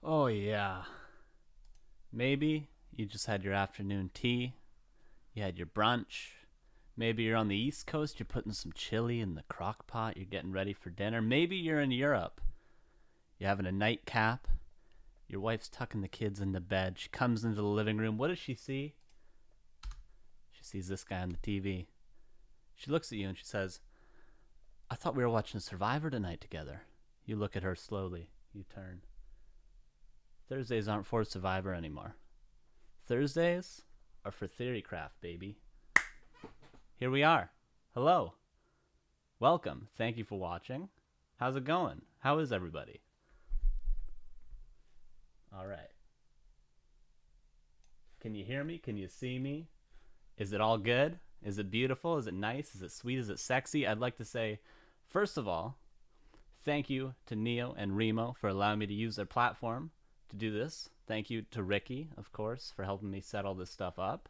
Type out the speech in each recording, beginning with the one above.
Oh, yeah. Maybe you just had your afternoon tea, you had your brunch. Maybe you're on the East Coast, you're putting some chili in the crock pot, you're getting ready for dinner. Maybe you're in Europe, you're having a nightcap, your wife's tucking the kids into bed. She comes into the living room. What does she see? She sees this guy on the TV. She looks at you and she says, I thought we were watching Survivor tonight together. You look at her slowly. You turn. Thursdays aren't for Survivor anymore. Thursdays are for TheoryCraft, baby. Here we are. Hello. Welcome. Thank you for watching. How's it going? How is everybody? All right. Can you hear me? Can you see me? Is it all good? Is it beautiful? Is it nice? Is it sweet? Is it sexy? I'd like to say, first of all, thank you to Neo and Remo for allowing me to use their platform to do this. Thank you to Ricky, of course, for helping me set all this stuff up.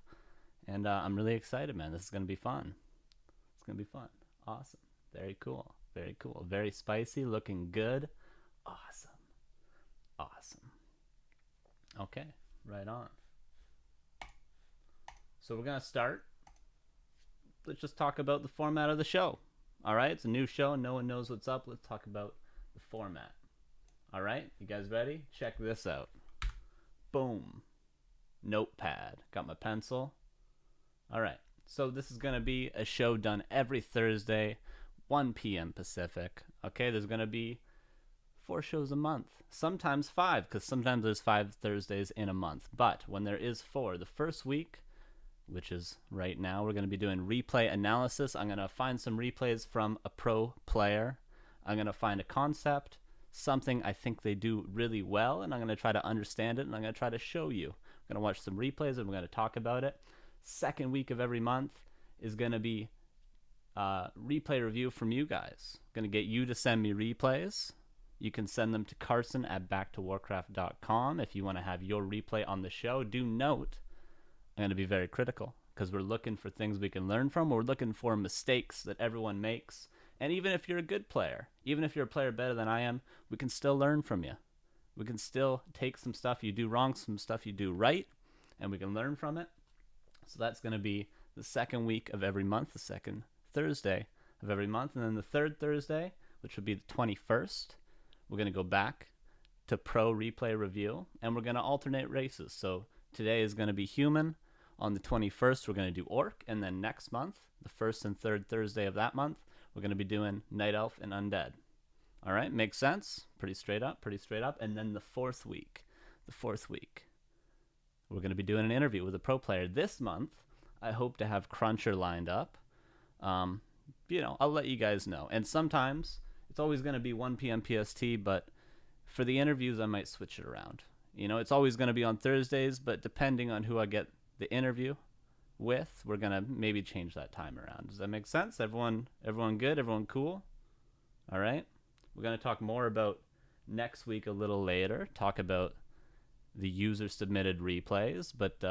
And I'm really excited, man. This is going to be fun. It's going to be fun. Awesome. Very cool. Very cool. Very spicy. Looking good. Awesome. Awesome. Okay. Right on. So we're going to start. Let's just talk about the format of the show. All right? It's a new show. No one knows what's up. Let's talk about the format. All right? You guys ready? Check this out. Boom. Notepad. Got my pencil. All right. So this is going to be a show done every Thursday, 1 p.m. Pacific. Okay? There's going to be 4 shows a month. Sometimes 5, because sometimes there's 5 Thursdays in a month. But when there is 4, the first week, which is right now, we're going to be doing replay analysis. I'm going to find some replays from a pro player. I'm going to find a concept, something I think they do really well, and I'm going to try to understand it, and I'm going to try to show you. I'm going to watch some replays, and we're going to talk about it. Second week of every month is going to be replay review from you guys. I'm going to get you to send me replays. You can send them to Carson at backtowarcraft.com if you want to have your replay on the show. Do note, I'm going to be very critical because we're looking for things we can learn from. We're looking for mistakes that everyone makes. And even if you're a good player, even if you're a player better than I am, we can still learn from you. We can still take some stuff you do wrong, some stuff you do right, and we can learn from it. So that's going to be the second week of every month, the second Thursday of every month. And then the third Thursday, which would be the 21st, we're going to go back to pro replay review, and we're going to alternate races. So today is going to be human. On the 21st, we're going to do orc, and then next month, the first and third Thursday of that month, we're going to be doing night elf and undead. All right, makes sense? Pretty straight up, pretty straight up. And then the fourth week, we're going to be doing an interview with a pro player. This month, I hope to have Cruncher lined up. I'll let you guys know. And sometimes, it's always going to be 1 p.m. PST, but for the interviews, I might switch it around. It's always going to be on Thursdays, but depending on who I get the interview with, we're going to maybe change that time around. Does that make sense? Everyone good? Everyone cool? All right. We're going to talk more about next week a little later, talk about the user submitted replays, but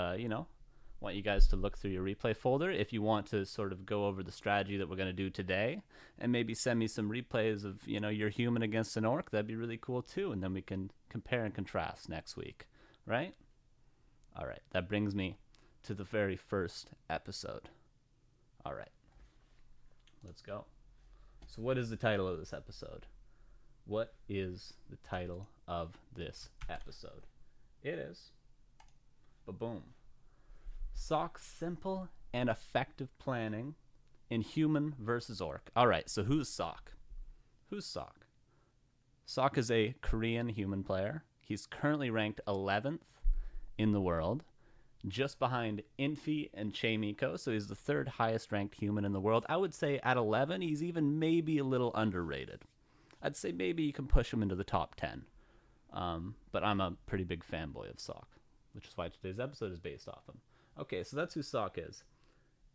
want you guys to look through your replay folder if you want to sort of go over the strategy that we're going to do today, and maybe send me some replays of your human against an orc. That'd be really cool too, and then we can compare and contrast next week, right? All right, that brings me to the very first episode. All right, let's go. So what is the title of this episode? What is the title of this episode? It is, ba-boom, SoK's simple and effective planning in human versus orc. All right, so who's SoK? Who's SoK? SoK is a Korean human player. He's currently ranked 11th in the world, just behind Infi and Chaemiko, so he's the third highest ranked human in the world. I would say at 11, he's even maybe a little underrated. I'd say maybe you can push him into the top 10. But I'm a pretty big fanboy of SoK, which is why today's episode is based off him. Okay, so that's who SoK is.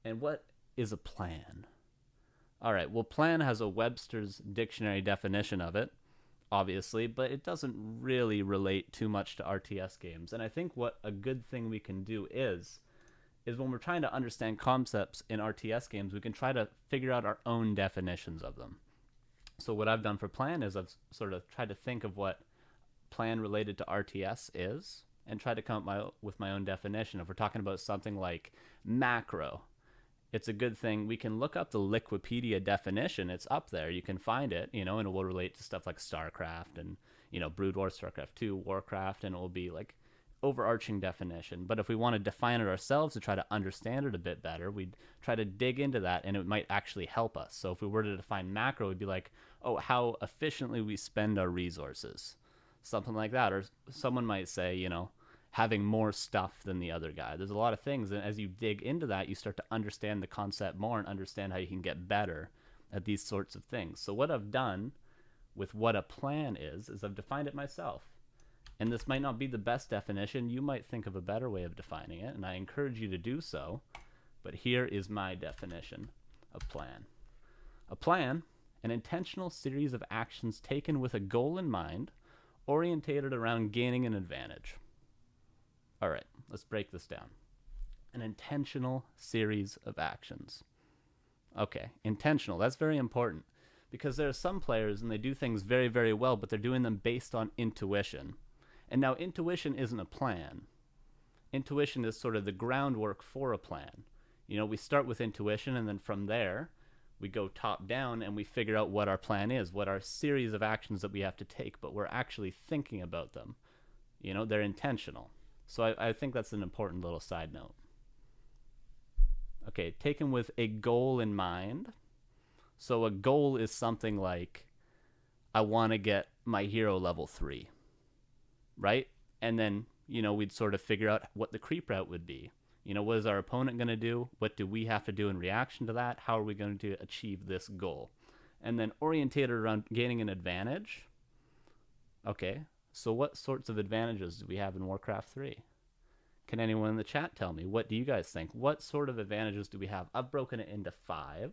And what is a plan? All right, well, plan has a Webster's dictionary definition of it, obviously, but it doesn't really relate too much to RTS games. And I think what a good thing we can do is when we're trying to understand concepts in RTS games, we can try to figure out our own definitions of them. So what I've done for plan is I've sort of tried to think of what plan related to RTS is, and try to come up with my own definition. If we're talking about something like macro, it's a good thing. We can look up the Wikipedia definition. It's up there. You can find it, and it will relate to stuff like StarCraft and, Brood War, StarCraft 2, Warcraft, and it will be like overarching definition. But if we want to define it ourselves to try to understand it a bit better, we'd try to dig into that, and it might actually help us. So if we were to define macro, it'd be like, oh, how efficiently we spend our resources, something like that. Or someone might say, having more stuff than the other guy. There's a lot of things, and as you dig into that, you start to understand the concept more and understand how you can get better at these sorts of things. So what I've done with what a plan is I've defined it myself. And this might not be the best definition. You might think of a better way of defining it, and I encourage you to do so. But here is my definition of plan. A plan, an intentional series of actions taken with a goal in mind, orientated around gaining an advantage. All right, let's break this down. An intentional series of actions. Okay, intentional, that's very important, because there are some players and they do things very, very well, but they're doing them based on intuition. And now intuition isn't a plan. Intuition is sort of the groundwork for a plan. We start with intuition, and then from there, we go top down and we figure out what our plan is, what our series of actions that we have to take, but we're actually thinking about them. They're intentional. So I think that's an important little side note. Okay, taken with a goal in mind. So a goal is something like, I want to get my hero level 3. Right? And then, we'd sort of figure out what the creep route would be. What is our opponent going to do? What do we have to do in reaction to that? How are we going to achieve this goal? And then orientated around gaining an advantage. Okay, so what sorts of advantages do we have in Warcraft 3? Can anyone in the chat tell me? What do you guys think? What sort of advantages do we have? I've broken it into 5,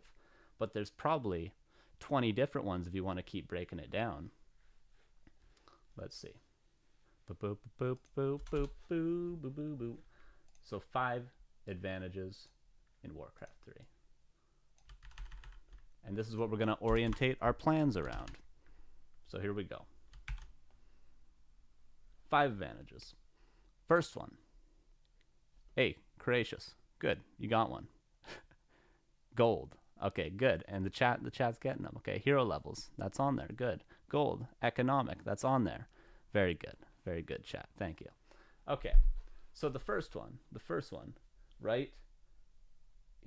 but there's probably 20 different ones if you want to keep breaking it down. Let's see. Boop, boop, boop, boop, boop, boop, boop, boop. So 5 advantages in Warcraft 3. And this is what we're going to orientate our plans around. So here we go. 5 advantages. First one. Hey, Courageous. Good, you got one. Gold. Okay, good. And the chat's getting them. Okay, hero levels. That's on there. Good. Gold. Economic. That's on there. Very good. Very good, chat. Thank you. Okay, so the first one, right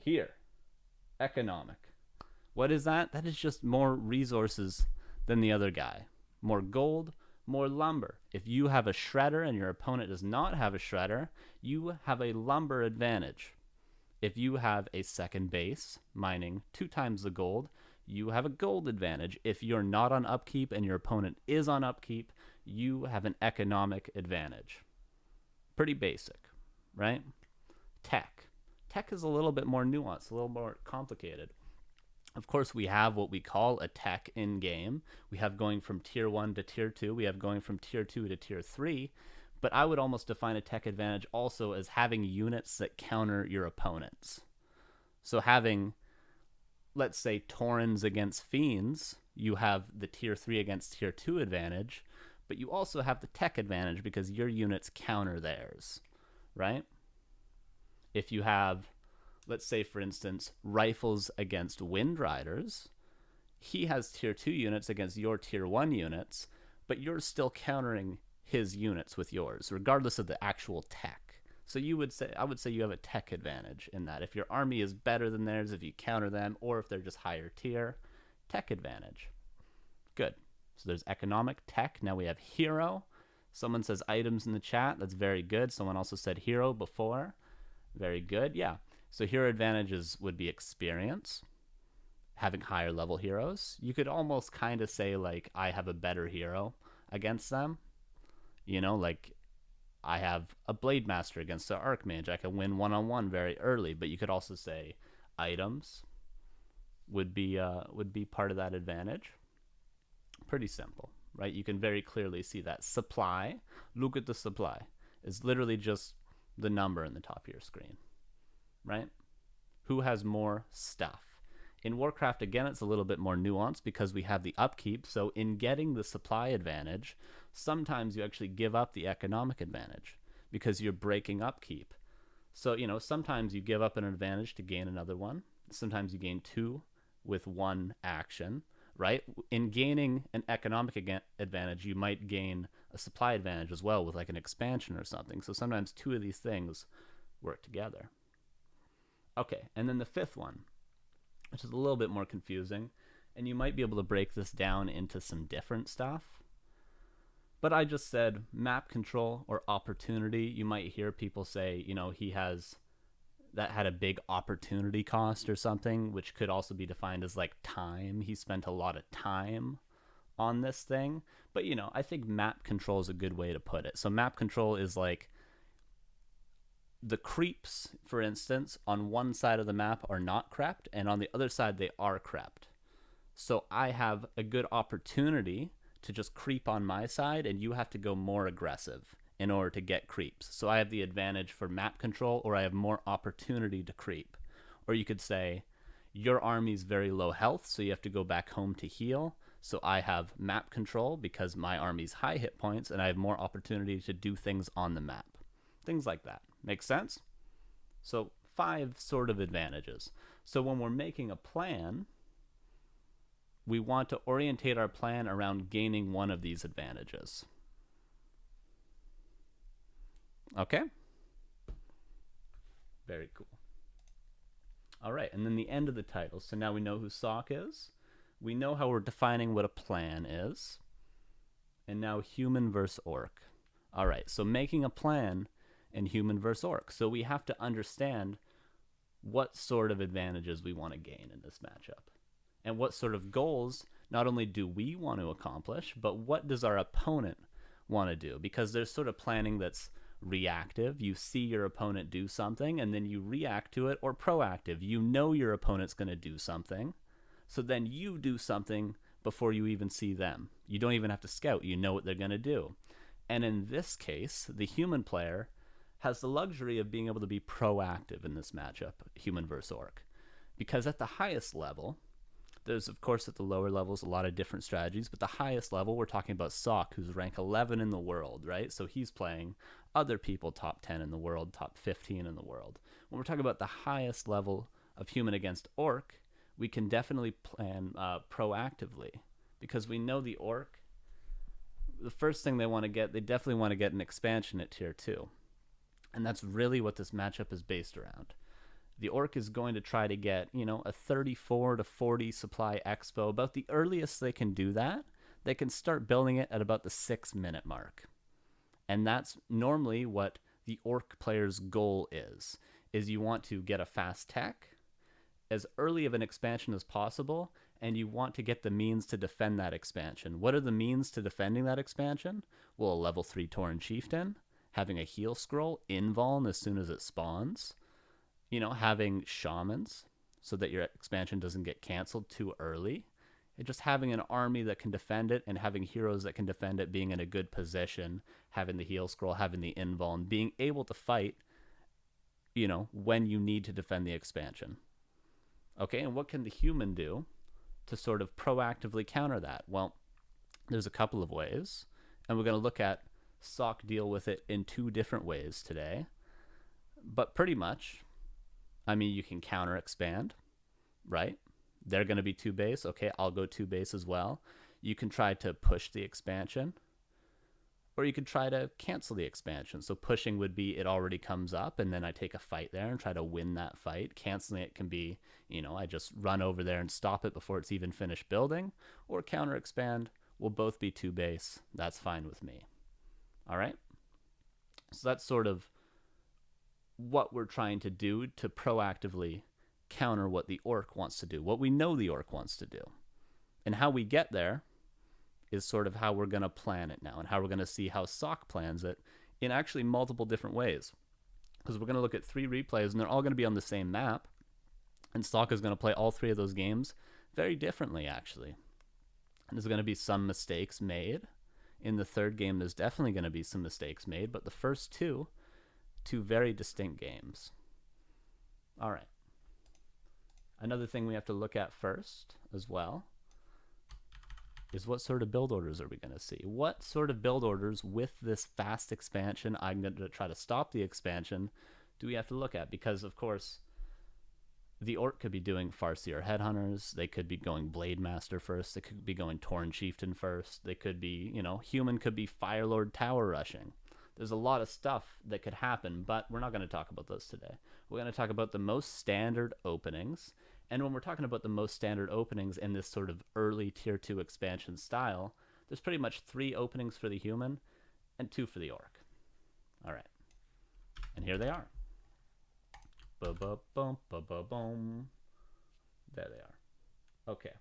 here, economic. What is that? That is just more resources than the other guy. More gold, more lumber. If you have a shredder and your opponent does not have a shredder, you have a lumber advantage. If you have a second base, mining 2 times the gold, you have a gold advantage. If you're not on upkeep and your opponent is on upkeep, you have an economic advantage. Pretty basic, right? Tech. Tech is a little bit more nuanced, a little more complicated. Of course, we have what we call a tech in-game. We have going from tier 1 to tier 2. We have going from tier 2 to tier 3. But I would almost define a tech advantage also as having units that counter your opponents. So having, let's say, Taurens against Fiends, you have the tier 3 against tier 2 advantage, but you also have the tech advantage because your units counter theirs, right? If you have, let's say, for instance, Rifles against Wind Riders, he has tier 2 units against your tier 1 units, but you're still countering his units with yours, regardless of the actual tech. So I would say you have a tech advantage in that. If your army is better than theirs, if you counter them, or if they're just higher tier, tech advantage. Good. So there's economic, tech. Now we have hero. Someone says items in the chat. That's very good. Someone also said hero before. Very good. Yeah. So hero advantages would be experience, having higher level heroes. You could almost kind of say, like, I have a better hero against them. Like I have a Blade Master against the Archmage. I can win one-on-one very early, but you could also say items would be part of that advantage. Pretty simple, right? You can very clearly see that. Supply, look at the supply. It's literally just the number in the top of your screen, right? Who has more stuff? In Warcraft, again, it's a little bit more nuanced because we have the upkeep. So in getting the supply advantage, sometimes you actually give up the economic advantage because you're breaking upkeep. So, sometimes you give up an advantage to gain another one. Sometimes you gain two with one action, right? In gaining an economic advantage, you might gain a supply advantage as well with like an expansion or something. So sometimes two of these things work together. Okay, and then the fifth one, which is a little bit more confusing, and you might be able to break this down into some different stuff. But I just said map control or opportunity. You might hear people say, he has that had a big opportunity cost or something, which could also be defined as like time. He spent a lot of time on this thing. But, I think map control is a good way to put it. So map control is like the creeps, for instance, on one side of the map are not crept, and on the other side they are crept. So I have a good opportunity to just creep on my side, and you have to go more aggressive in order to get creeps. So I have the advantage for map control, or I have more opportunity to creep. Or you could say, your army's very low health, so you have to go back home to heal. So I have map control because my army's high hit points, and I have more opportunity to do things on the map. Things like that. Make sense? So 5 sort of advantages. So when we're making a plan, we want to orientate our plan around gaining one of these advantages. Okay? Very cool. All right, and then the end of the title. So now we know who SoK is. We know how we're defining what a plan is. And now human versus orc. All right, so making a plan in human versus orc. So we have to understand what sort of advantages we want to gain in this matchup. And what sort of goals not only do we want to accomplish, but what does our opponent want to do? Because there's sort of planning that's reactive. You see your opponent do something, and then you react to it, or proactive. You know your opponent's going to do something, so then you do something before you even see them. You don't even have to scout. You know what they're going to do. And in this case, the human player has the luxury of being able to be proactive in this matchup, human versus orc. Because at the highest level, there's, of course, at the lower levels, a lot of different strategies, but the highest level, we're talking about SoK, who's rank 11 in the world, right? So he's playing other people top 10 in the world, top 15 in the world. When we're talking about the highest level of human against orc, we can definitely plan proactively, because we know the orc, the first thing they want to get, they definitely want to get an expansion at tier 2. And that's really what this matchup is based around. The orc is going to try to get, a 34 to 40 supply expo. About the earliest they can do that, they can start building it at about the 6-minute mark. And that's normally what the orc player's goal is you want to get a fast tech as early of an expansion as possible, and you want to get the means to defend that expansion. What are the means to defending that expansion? Well, a level 3 Tauren Chieftain, having a heal scroll, invuln as soon as it spawns, having shamans so that your expansion doesn't get canceled too early, and just having an army that can defend it, and having heroes that can defend it, being in a good position, having the heal scroll, having the invuln, being able to fight, when you need to defend the expansion. Okay, and what can the human do to sort of proactively counter that? Well, there's a couple of ways, and we're going to look at SoK deal with it in 2 different ways today. But pretty much, you can counter expand, right? They're going to be 2 base. Okay, I'll go 2 base as well. You can try to push the expansion, or you could try to cancel the expansion. So pushing would be it already comes up, and then I take a fight there and try to win that fight. Canceling it can be, I just run over there and stop it before it's even finished building. Or counter expand will both be 2 base. That's fine with me. All right? So that's sort of what we're trying to do to proactively counter what the orc wants to do, what we know the orc wants to do. And how we get there is sort of how we're going to plan it now, and how we're going to see how SoK plans it in actually multiple different ways. Because we're going to look at 3 replays, and they're all going to be on the same map, and SoK is going to play all 3 of those games very differently, actually. And there's going to be some mistakes made. In the 3rd game, there's definitely going to be some mistakes made, but the first 2 very distinct games. All right. Another thing we have to look at first as well is what sort of build orders are we going to see? What sort of build orders with this fast expansion, I'm going to try to stop the expansion, do we have to look at? Because, of course, the Orc could be doing Farseer Headhunters. They could be going Blade Master first. They could be going Torn Chieftain first. They could be, Human could be Firelord Tower Rushing. There's a lot of stuff that could happen, but we're not going to talk about those today. We're going to talk about the most standard openings. And when we're talking about the most standard openings in this sort of early Tier 2 expansion style, there's pretty much 3 openings for the Human and 2 for the Orc. All right. And here they are. Ba-ba-bum, ba-ba-bum. There they are. Okay.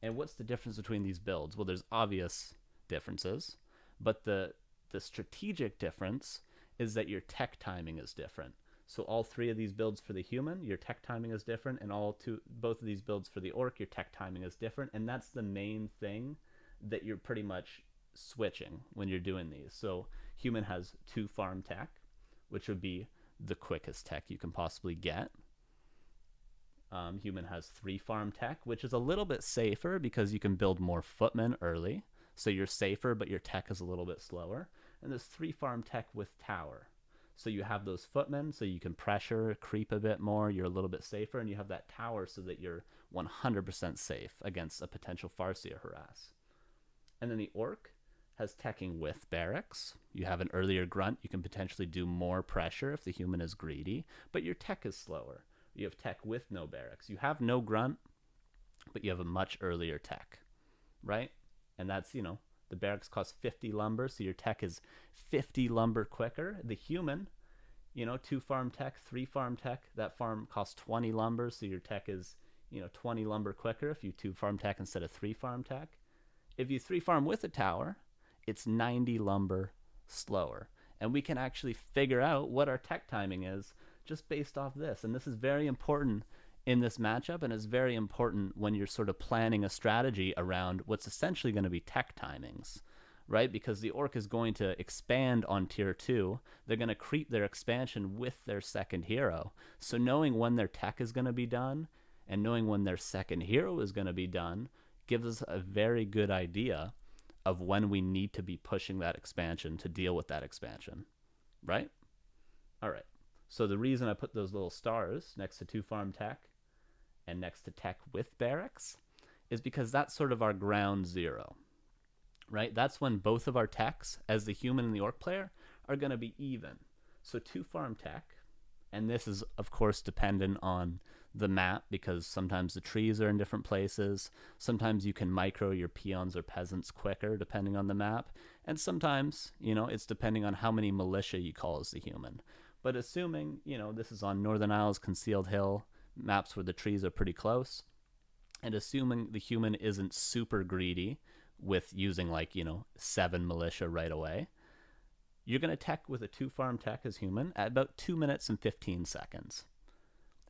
And what's the difference between these builds? Well, there's obvious differences, but the strategic difference is that your tech timing is different. So all 3 of these builds for the Human, your tech timing is different, and both of these builds for the Orc, your tech timing is different, and that's the main thing that you're pretty much switching when you're doing these. So Human has 2 farm tech, which would be the quickest tech you can possibly get. Human has 3 farm tech, which is a little bit safer because you can build more footmen early, so you're safer, but your tech is a little bit slower. And there's 3 farm tech with tower. So you have those footmen, so you can pressure, creep a bit more, you're a little bit safer, and you have that tower so that you're 100% safe against a potential Farseer harass. And then the Orc has teching with barracks. You have an earlier grunt, you can potentially do more pressure if the Human is greedy, but your tech is slower. You have tech with no barracks. You have no grunt, but you have a much earlier tech, right? And that's, the barracks cost 50 lumber, so your tech is 50 lumber quicker. The Human, 2 farm tech, 3 farm tech, that farm costs 20 lumber, so your tech is, 20 lumber quicker if you 2 farm tech instead of 3 farm tech. If you 3 farm with a tower, it's 90 lumber slower. And we can actually figure out what our tech timing is just based off this. And this is very important in this matchup, and it's very important when you're sort of planning a strategy around what's essentially going to be tech timings, right? Because the Orc is going to expand on Tier 2. They're going to creep their expansion with their second hero. So knowing when their tech is going to be done and knowing when their second hero is going to be done gives us a very good idea of when we need to be pushing that expansion to deal with that expansion, right? All right. So the reason I put those little stars next to 2 farm tech and next to tech with barracks is because that's sort of our ground zero, right? That's when both of our techs, as the Human and the Orc player, are going to be even. So 2 farm tech, and this is, of course, dependent on the map because sometimes the trees are in different places. Sometimes you can micro your peons or peasants quicker depending on the map. And sometimes, it's depending on how many militia you call as the Human. But assuming, this is on Northern Isles, Concealed Hill, maps where the trees are pretty close, and assuming the Human isn't super greedy with using 7 militia right away, you're going to tech with a 2 farm tech as Human at about 2 minutes and 15 seconds.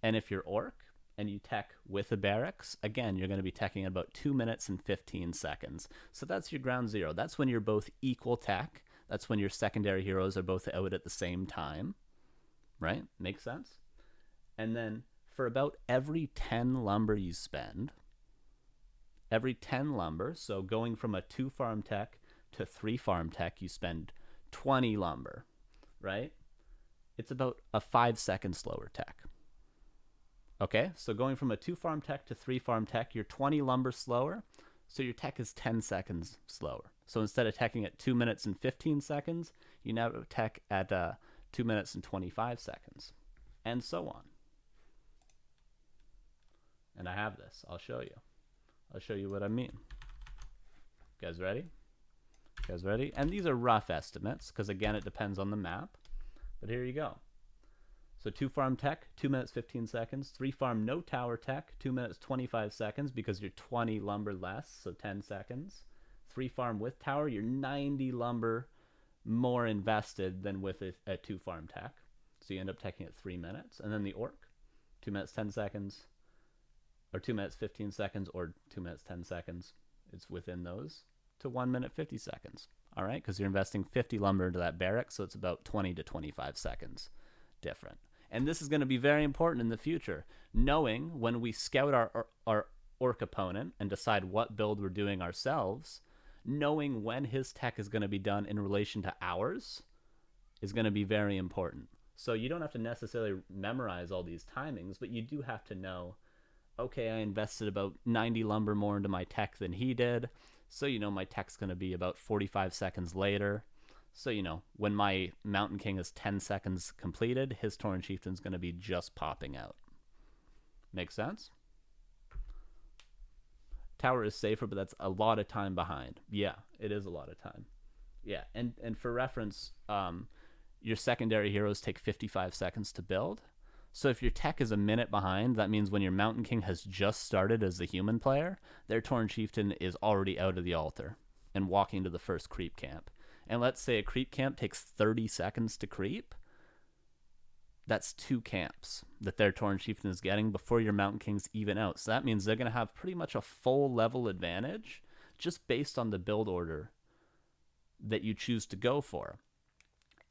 And if you're Orc and you tech with a barracks, again, you're going to be teching at about 2 minutes and 15 seconds. So that's your ground zero. That's when you're both equal tech. That's when your secondary heroes are both out at the same time, right? Makes sense? And then for about every 10 lumber you spend, every 10 lumber, so going from a 2 farm tech to 3 farm tech, you spend 20 lumber, right? It's about a 5-second slower tech. Okay, so going from a 2 farm tech to 3 farm tech, you're 20 lumber slower, so your tech is 10 seconds slower. So instead of teching at 2 minutes and 15 seconds, you now tech at 2 minutes and 25 seconds, and so on. And I have this. I'll show you. I'll show you what I mean. You guys ready? You guys ready? And these are rough estimates, because again, it depends on the map. But here you go. So 2 farm tech, 2 minutes 15 seconds. 3 farm no tower tech, 2 minutes 25 seconds because you're 20 lumber less, so 10 seconds. 3 farm with tower, you're 90 lumber more invested than with a 2 farm tech. So you end up teching at 3 minutes. And then the Orc, 2 minutes 10 seconds, or 2 minutes 15 seconds, or 2 minutes 10 seconds. It's within those to 1 minute 50 seconds. All right, because you're investing 50 lumber into that barrack, so it's about 20 to 25 seconds different. And this is going to be very important in the future, knowing when we scout our orc opponent and decide what build we're doing ourselves, knowing when his tech is going to be done in relation to ours is going to be very important. So you don't have to necessarily memorize all these timings, but you do have to know, okay, I invested about 90 lumber more into my tech than he did, so my tech's going to be about 45 seconds later. So when my Mountain King is 10 seconds completed, his Tauren Chieftain's going to be just popping out. Make sense? Tower is safer, but that's a lot of time behind. Yeah, it is a lot of time. Yeah, and for reference, your secondary heroes take 55 seconds to build. So if your tech is a minute behind, that means when your Mountain King has just started as the human player, their Tauren Chieftain is already out of the altar and walking to the first creep camp. And let's say a creep camp takes 30 seconds to creep. That's 2 camps that their Tauren Chieftain is getting before your Mountain King's even out. So that means they're going to have pretty much a full level advantage just based on the build order that you choose to go for.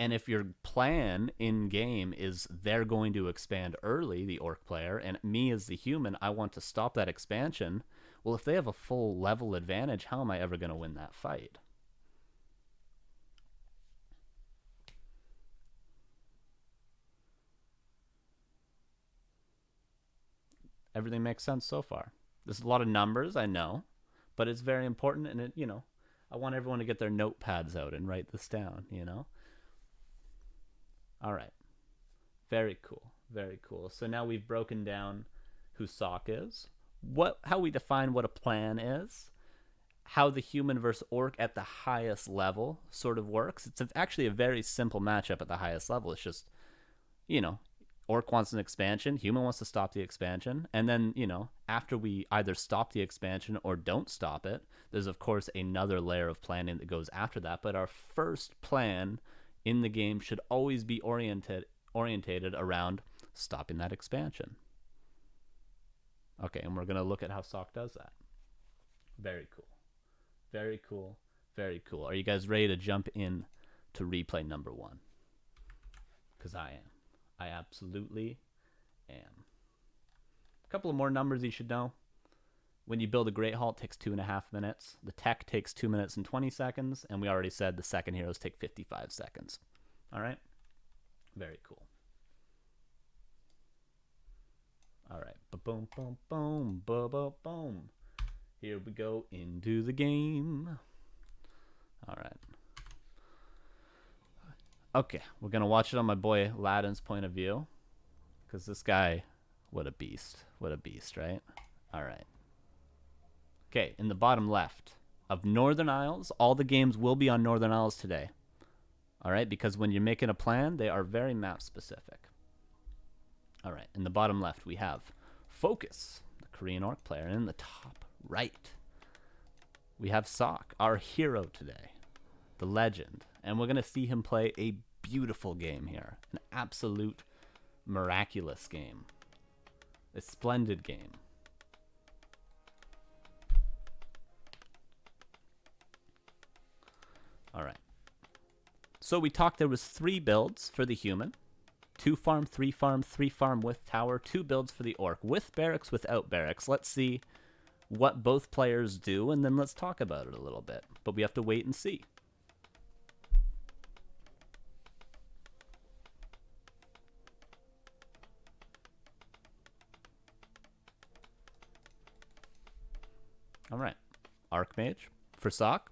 And if your plan in-game is they're going to expand early, the orc player, and me as the human, I want to stop that expansion, well, if they have a full level advantage, how am I ever going to win that fight? Everything makes sense so far. There's a lot of numbers, I know, but it's very important, and I want everyone to get their notepads out and write this down, All right. Very cool. Very cool. So now we've broken down who SoK is, how we define what a plan is, how the human versus orc at the highest level sort of works. It's actually a very simple matchup at the highest level. It's just, orc wants an expansion, human wants to stop the expansion, and then, after we either stop the expansion or don't stop it, there's of course another layer of planning that goes after that, but our first plan in the game should always be orientated around stopping that expansion. Okay, and we're going to look at how SoK does that. Very cool. Very cool. Very cool. Are you guys ready to jump in to replay number 1? Because I am. I absolutely am. A couple of more numbers you should know. When you build a Great Hall, it takes 2.5 minutes. The tech takes 2 minutes and 20 seconds. And we already said the second heroes take 55 seconds. All right? Very cool. All right. Ba-boom, boom, boom, ba-ba, boom. Here we go into the game. All right. Okay, we're going to watch it on my boy Ladin's point of view. Because this guy, what a beast. What a beast, right? All right. Okay, in the bottom left of Northern Isles, all the games will be on Northern Isles today. All right, because when you're making a plan, they are very map specific. All right, in the bottom left, we have Focus, the Korean orc player. And in the top right, we have SoK, our hero today, the legend. And we're going to see him play a beautiful game here, an absolute miraculous game, a splendid game. All right. So we talked there was 3 builds for the human. 2 farm, 3 farm, 3 farm with tower, 2 builds for the orc, with barracks, without barracks. Let's see what both players do, and then let's talk about it a little bit. But we have to wait and see. All right. Archmage for SoK.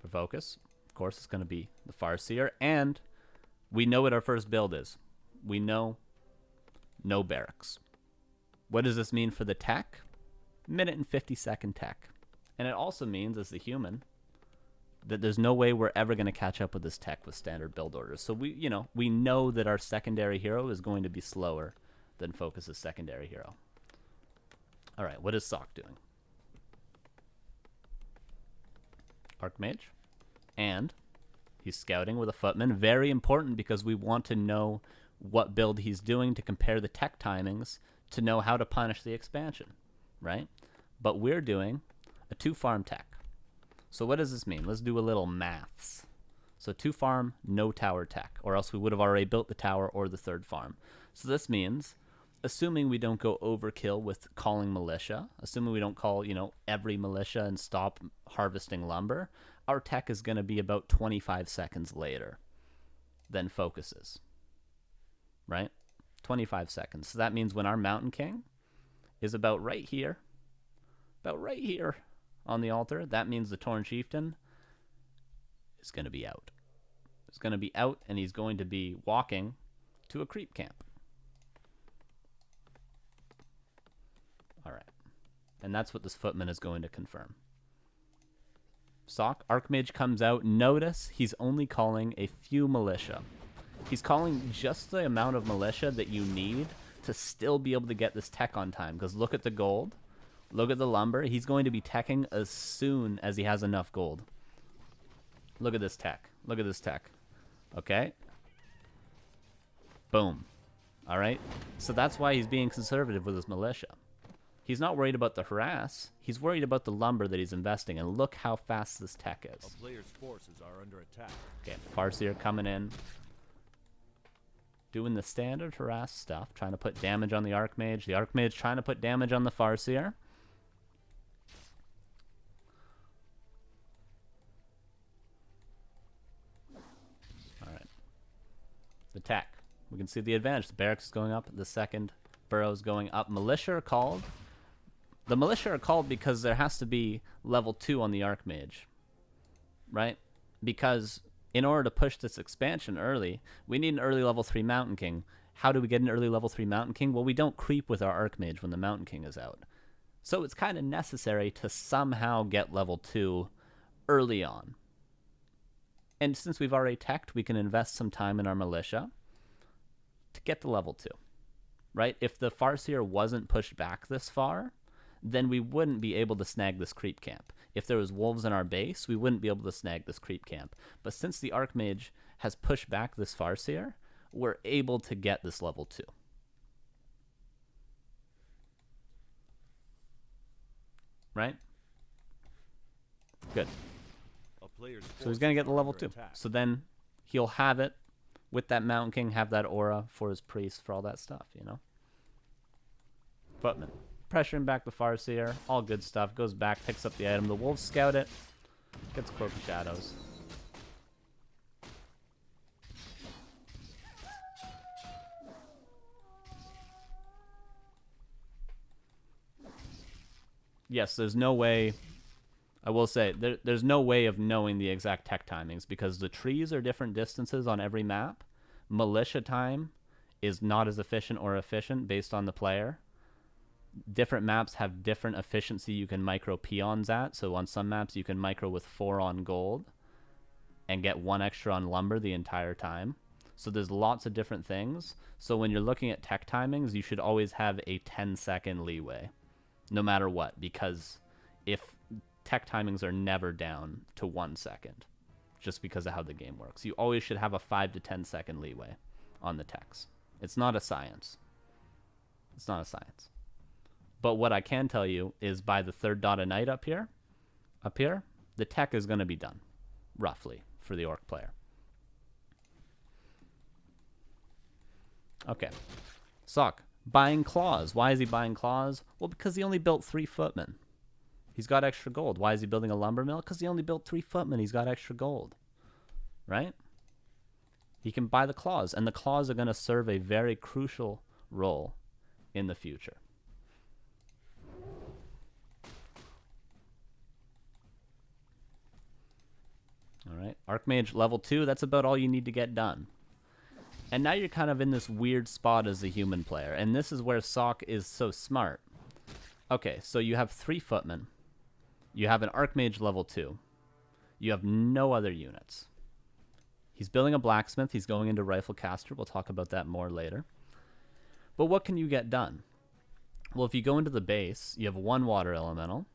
For Focus, of course, it's going to be the Farseer, and we know what our first build is. We know no barracks. What does this mean for the tech? Minute and 50-second tech. And it also means, as the human, that there's no way we're ever going to catch up with this tech with standard build orders. So we know that our secondary hero is going to be slower than Focus's secondary hero. All right, what is SoK doing? Archmage, and he's scouting with a footman. Very important because we want to know what build he's doing to compare the tech timings to know how to punish the expansion, right? But we're doing a 2 farm tech. So what does this mean? Let's do a little maths. So 2 farm, no tower tech, or else we would have already built the tower or the 3rd farm. So this means, assuming we don't go overkill with calling militia, assuming we don't call, every militia and stop harvesting lumber, our tech is going to be about 25 seconds later than focuses, right? 25 seconds. So that means when our Mountain King is about right here on the altar, that means the Torn Chieftain is going to be out. He's going to be out, and he's going to be walking to a creep camp. All right. And that's what this footman is going to confirm. SoK, Archmage comes out. Notice he's only calling a few militia. He's calling just the amount of militia that you need to still be able to get this tech on time. Because look at the gold. Look at the lumber. He's going to be teching as soon as he has enough gold. Look at this tech. Look at this tech. Okay. Boom. All right. So that's why he's being conservative with his militia. He's not worried about the harass. He's worried about the lumber that he's investing. And look how fast this tech is. A player's forces are under attack. Okay, Farseer coming in. Doing the standard harass stuff. Trying to put damage on the Archmage. The Archmage trying to put damage on the Farseer. Alright. The tech. We can see the advantage. The barracks is going up. The second burrow is going up. Militia are called. The militia are called because there has to be level 2 on the Archmage. Right? Because in order to push this expansion early, we need an early level 3 Mountain King. How do we get an early level 3 Mountain King? Well, we don't creep with our Archmage when the Mountain King is out. So it's kind of necessary to somehow get level 2 early on. And since we've already teched, we can invest some time in our militia to get to level 2. Right? If the Farseer wasn't pushed back this far, then we wouldn't be able to snag this creep camp. If there was wolves in our base, we wouldn't be able to snag this creep camp. But since the Archmage has pushed back this Farseer, we're able to get this level 2. Right? Good. So he's going to get the level 2. So then he'll have it with that Mountain King, have that aura for his priest, for all that stuff, Footman. Pressuring back the Farseer. All good stuff. Goes back, picks up the item. The wolves scout it. Gets Cloak of Shadows. Yes, there's no way... I will say, there's no way of knowing the exact tech timings because the trees are different distances on every map. Militia time is not as efficient or efficient based on the player. Different maps have different efficiency you can micro peons at. So on some maps you can micro with 4 on gold and get 1 extra on lumber the entire time. So there's lots of different things. So when you're looking at tech timings, you should always have a 10-second leeway, no matter what, because if tech timings are never down to 1 second, just because of how the game works. You always should have a 5 to 10 second leeway on the techs. It's not a science. It's not a science. But what I can tell you is by the 3rd dot of night up here, the tech is going to be done, roughly, for the orc player. Okay. SoK, buying claws. Why is he buying claws? Well, because he only built 3 footmen. He's got extra gold. Why is he building a lumber mill? Because he only built 3 footmen. He's got extra gold. Right? He can buy the claws, and the claws are going to serve a very crucial role in the future. Alright, Archmage level 2, that's about all you need to get done. And now you're kind of in this weird spot as a human player, and this is where SoK is so smart. Okay, so you have 3 footmen. You have an Archmage level 2. You have no other units. He's building a blacksmith, he's going into Riflecaster, we'll talk about that more later. But what can you get done? Well, if you go into the base, you have 1 water elemental.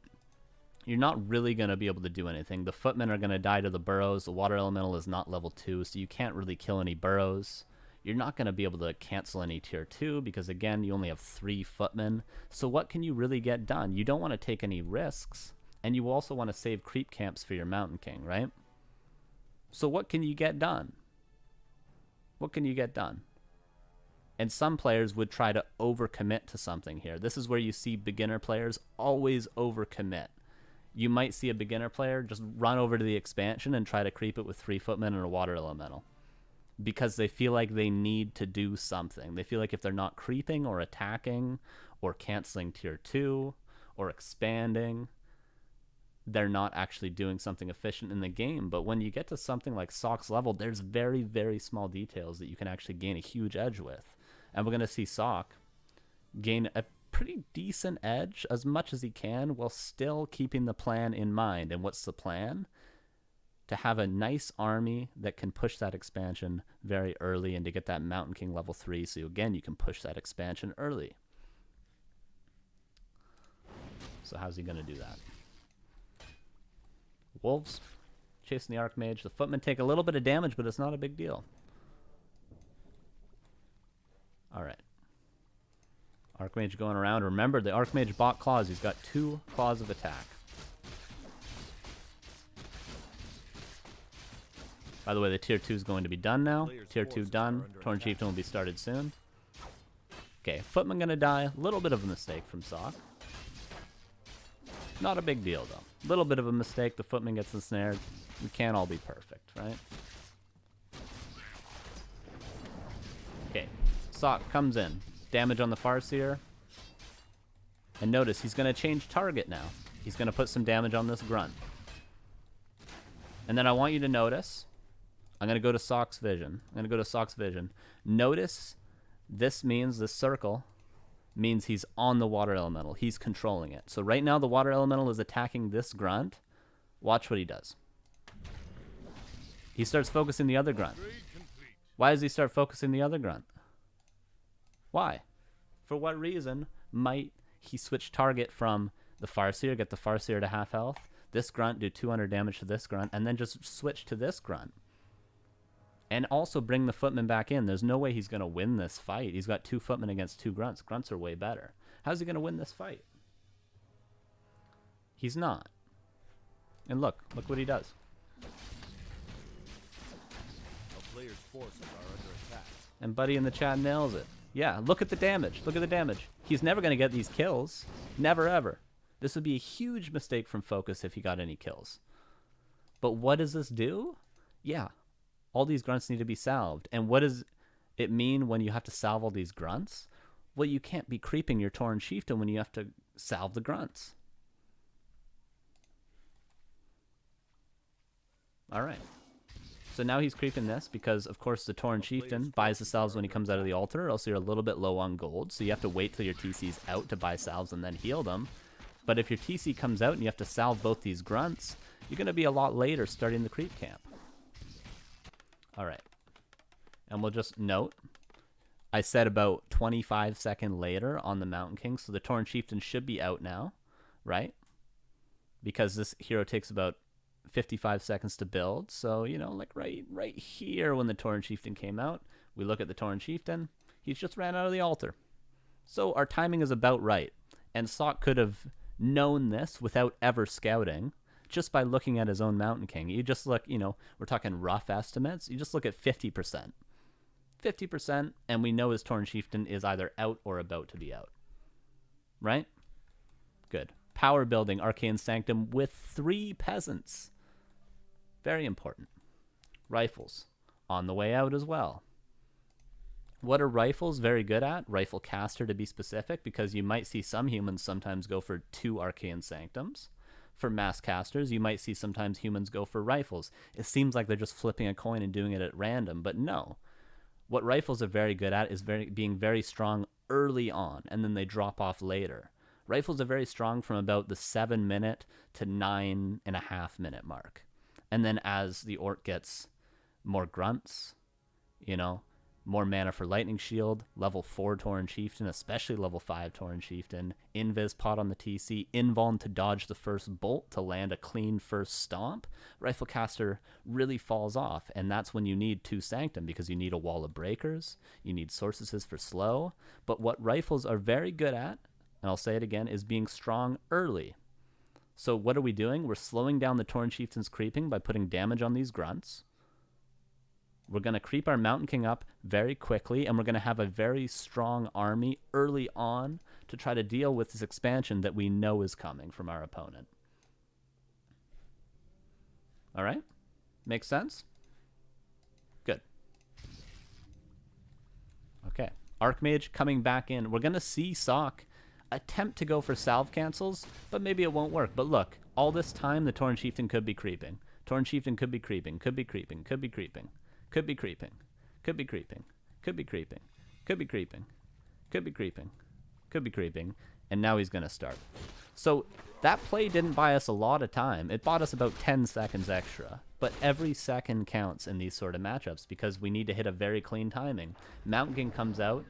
You're not really going to be able to do anything. The footmen are going to die to the burrows. The water elemental is not level 2, so you can't really kill any burrows. You're not going to be able to cancel any tier 2 because, again, you only have 3 footmen. So what can you really get done? You don't want to take any risks, and you also want to save creep camps for your Mountain King, right? So what can you get done? What can you get done? And some players would try to overcommit to something here. This is where you see beginner players always overcommit. You might see a beginner player just run over to the expansion and try to creep it with 3 footmen and a water elemental, because they feel like they need to do something. They feel like if they're not creeping or attacking or canceling tier 2 or expanding, they're not actually doing something efficient in the game. But when you get to something like SoK's level, there's very, very small details that you can actually gain a huge edge with. And we're going to see SoK gain a pretty decent edge as much as he can while still keeping the plan in mind. And what's the plan? To have a nice army that can push that expansion very early and to get that Mountain King level 3. So again, you can push that expansion early. So how's he going to do that? Wolves chasing the Archmage. The footmen take a little bit of damage, but it's not a big deal. All right. Archmage going around. Remember, the Archmage bought claws. He's got 2 claws of attack. By the way, the tier 2 is going to be done now. Tier 2 done. Torn Chieftain will be started soon. Okay, footman going to die. A little bit of a mistake from SoK. Not a big deal, though. Little bit of a mistake. The footman gets ensnared. We can't all be perfect, right? Okay, SoK comes in. Damage on the Farseer. And notice, he's going to change target now. He's going to put some damage on this grunt. And then I want you to notice, I'm going to go to SoK's vision. Notice this means, this circle means he's on the water elemental. He's controlling it. So right now the water elemental is attacking this grunt. Watch what he does. He starts focusing the other grunt. Why does he start focusing the other grunt? Why? For what reason might he switch target from the Farseer, get the Farseer to half health, this grunt do 200 damage to this grunt, and then just switch to this grunt? And also bring the footman back in. There's no way he's going to win this fight. He's got 2 footmen against 2 grunts. Grunts are way better. How's he going to win this fight? He's not. And look what he does. A player's forces are under attack. And Buddy in the chat nails it. Yeah, look at the damage. Look at the damage. He's never going to get these kills. Never, ever. This would be a huge mistake from Focus if he got any kills. But what does this do? Yeah, all these grunts need to be salved. And what does it mean when you have to salve all these grunts? Well, you can't be creeping your Torn Chieftain when you have to salve the grunts. All right. So now he's creeping this because, of course, the Torn Chieftain buys the salves when he comes out of the altar, or else you're a little bit low on gold. So you have to wait till your TC's out to buy salves and then heal them. But if your TC comes out and you have to salve both these grunts, you're going to be a lot later starting the creep camp. All right. And we'll just note, I said about 25 seconds later on the Mountain King, so the Torn Chieftain should be out now, right? Because this hero takes about 55 seconds to build. So, you know, like right here when the Torn Chieftain came out, we look at the Torn Chieftain. He's just ran out of the altar. So our timing is about right. And SoK could have known this without ever scouting, just by looking at his own Mountain King. You just look, you know, we're talking rough estimates. You just look at 50%. 50%, and we know his Torn Chieftain is either out or about to be out. Right? Good. Power building Arcane Sanctum with 3 peasants. Very important. Rifles. On the way out as well. What are rifles very good at? Rifle caster, to be specific, because you might see some humans sometimes go for 2 Arcane Sanctums. For mass casters, you might see sometimes humans go for rifles. It seems like they're just flipping a coin and doing it at random, but no. What rifles are very good at is being very strong early on, and then they drop off later. Rifles are very strong from about the 7-minute to 9.5-minute mark. And then as the orc gets more grunts, you know, more mana for Lightning Shield, level 4 Torn Chieftain, especially level 5 Torn Chieftain, Invis pot on the TC, Invuln to dodge the first bolt to land a clean first stomp, Rifle Caster really falls off, and that's when you need 2 Sanctum, because you need a wall of breakers, you need Sorceresses for slow, but what rifles are very good at, and I'll say it again, is being strong early. So what are we doing? We're slowing down the Torn Chieftain's creeping by putting damage on these grunts, We're going to creep our Mountain King up very quickly, and we're going to have a very strong army early on to try to deal with this expansion that we know is coming from our opponent. All right? Makes sense? Good. Okay. Archmage coming back in. We're going to see SoK attempt to go for salve cancels, but maybe it won't work. But look, all this time the Tauren Chieftain could be creeping. Tauren Chieftain could be creeping, could be creeping, could be creeping, could be creeping, could be creeping, could be creeping, could be creeping, could be creeping, could be creeping, and now he's going to start. So that play didn't buy us a lot of time. It bought us about 10 seconds extra. But every second counts in these sort of matchups because we need to hit a very clean timing. Mountain King comes out,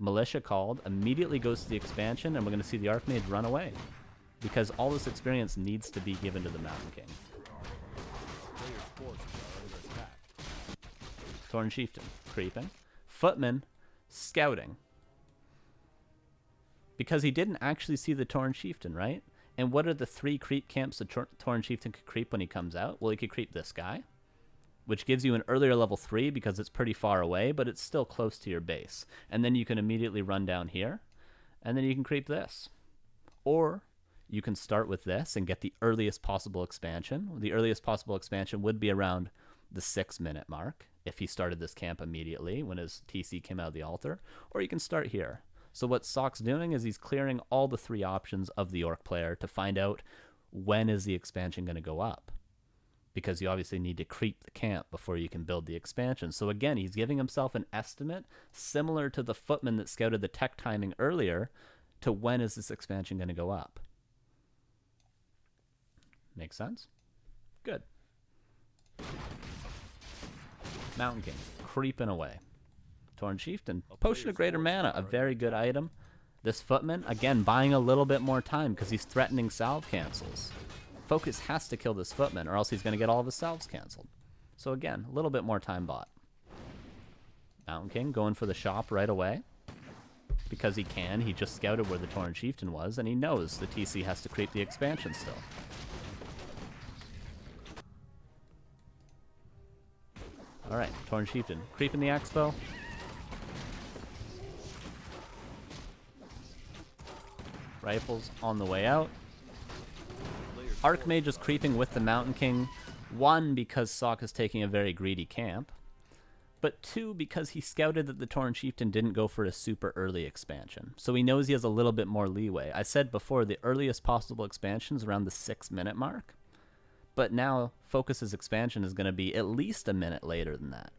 Militia called, immediately goes to the expansion, and we're going to see the Archmage run away. Because all this experience needs to be given to the Mountain King. Player's forces are under attack. Tauren Chieftain, creeping. Footman, scouting. Because he didn't actually see the Tauren Chieftain, right? And what are the 3 creep camps the Tauren Chieftain could creep when he comes out? Well, he could creep this guy, which gives you an earlier level 3 because it's pretty far away, but it's still close to your base. And then you can immediately run down here, and then you can creep this. Or you can start with this and get the earliest possible expansion. The earliest possible expansion would be around the 6-minute mark if he started this camp immediately when his TC came out of the altar. Or you can start here. So what SoK's doing is he's clearing all the 3 options of the Orc player to find out when is the expansion going to go up. Because you obviously need to creep the camp before you can build the expansion. So again, he's giving himself an estimate similar to the Footman that scouted the tech timing earlier to when is this expansion going to go up. Make sense? Good. Mountain King, creeping away. Tauren Chieftain, Potion of Greater Mana, a very good item. This Footman, again, buying a little bit more time because he's threatening salve cancels. Focus has to kill this Footman or else he's going to get all of his salves canceled. So again, a little bit more time bought. Mountain King going for the shop right away. Because he can, he just scouted where the Tauren Chieftain was, and he knows the TC has to creep the expansion still. Alright, Tauren Chieftain, creeping the Expo. Rifles on the way out. Archmage is creeping with the Mountain King. 1, because SoK is taking a very greedy camp. But 2, because he scouted that the Tauren Chieftain didn't go for a super early expansion. So he knows he has a little bit more leeway. I said before, the earliest possible expansion is around the 6-minute mark. But now, Focus's expansion is going to be at least a minute later than that.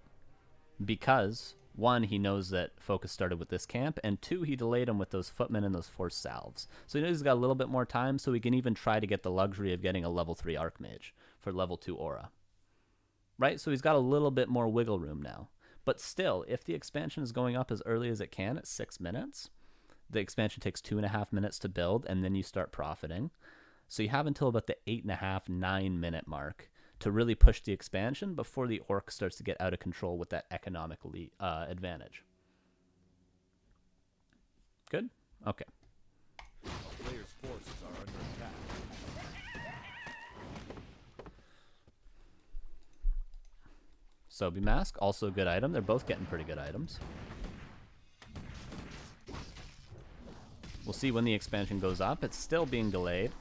Because 1, he knows that Focus started with this camp, and 2, he delayed him with those Footmen and those forced salves. So he knows he's got a little bit more time, so he can even try to get the luxury of getting a level 3 Archmage for level 2 Aura. Right? So he's got a little bit more wiggle room now. But still, if the expansion is going up as early as it can at 6 minutes, the expansion takes 2.5 minutes to build, and then you start profiting. So you have until about the 8.5, 9-minute mark to really push the expansion before the Orc starts to get out of control with that economic advantage. Good? Okay. A player's forces are under attack. Sobi Mask, also a good item. They're both getting pretty good items. We'll see when the expansion goes up. It's still being delayed.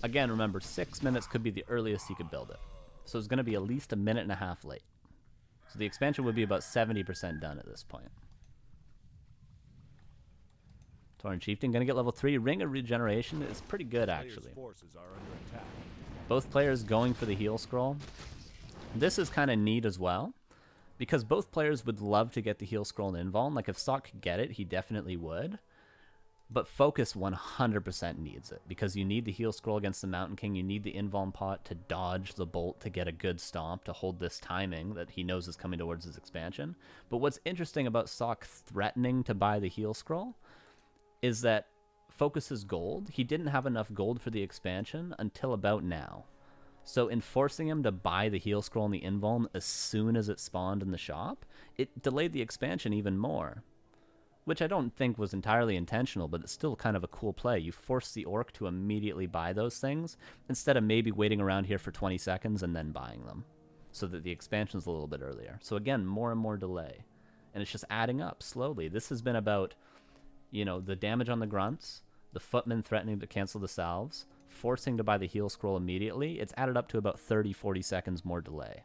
Again, remember, 6 minutes could be the earliest he could build it. So it's going to be at least a minute and a half late. So the expansion would be about 70% done at this point. Tauren Chieftain going to get level 3. Ring of Regeneration is pretty good, actually. Forces are under attack. Both players going for the heal scroll. This is kind of neat as well, because both players would love to get the heal scroll and invuln. Like, if SoK could get it, he definitely would. But Focus 100% needs it, because you need the heal scroll against the Mountain King. You need the invuln pot to dodge the bolt to get a good stomp to hold this timing that he knows is coming towards his expansion. But what's interesting about SoK threatening to buy the heal scroll is that Focus's gold, he didn't have enough gold for the expansion until about now. So in forcing him to buy the heal scroll and the invuln as soon as it spawned in the shop, it delayed the expansion even more. Which I don't think was entirely intentional, but it's still kind of a cool play. You force the Orc to immediately buy those things, instead of maybe waiting around here for 20 seconds and then buying them. so that the expansion's a little bit earlier. So again, more and more delay. And it's just adding up slowly. This has been about, you know, the damage on the grunts, the footmen threatening to cancel the salves, forcing to buy the heal scroll immediately. It's added up to about 30-40 seconds more delay.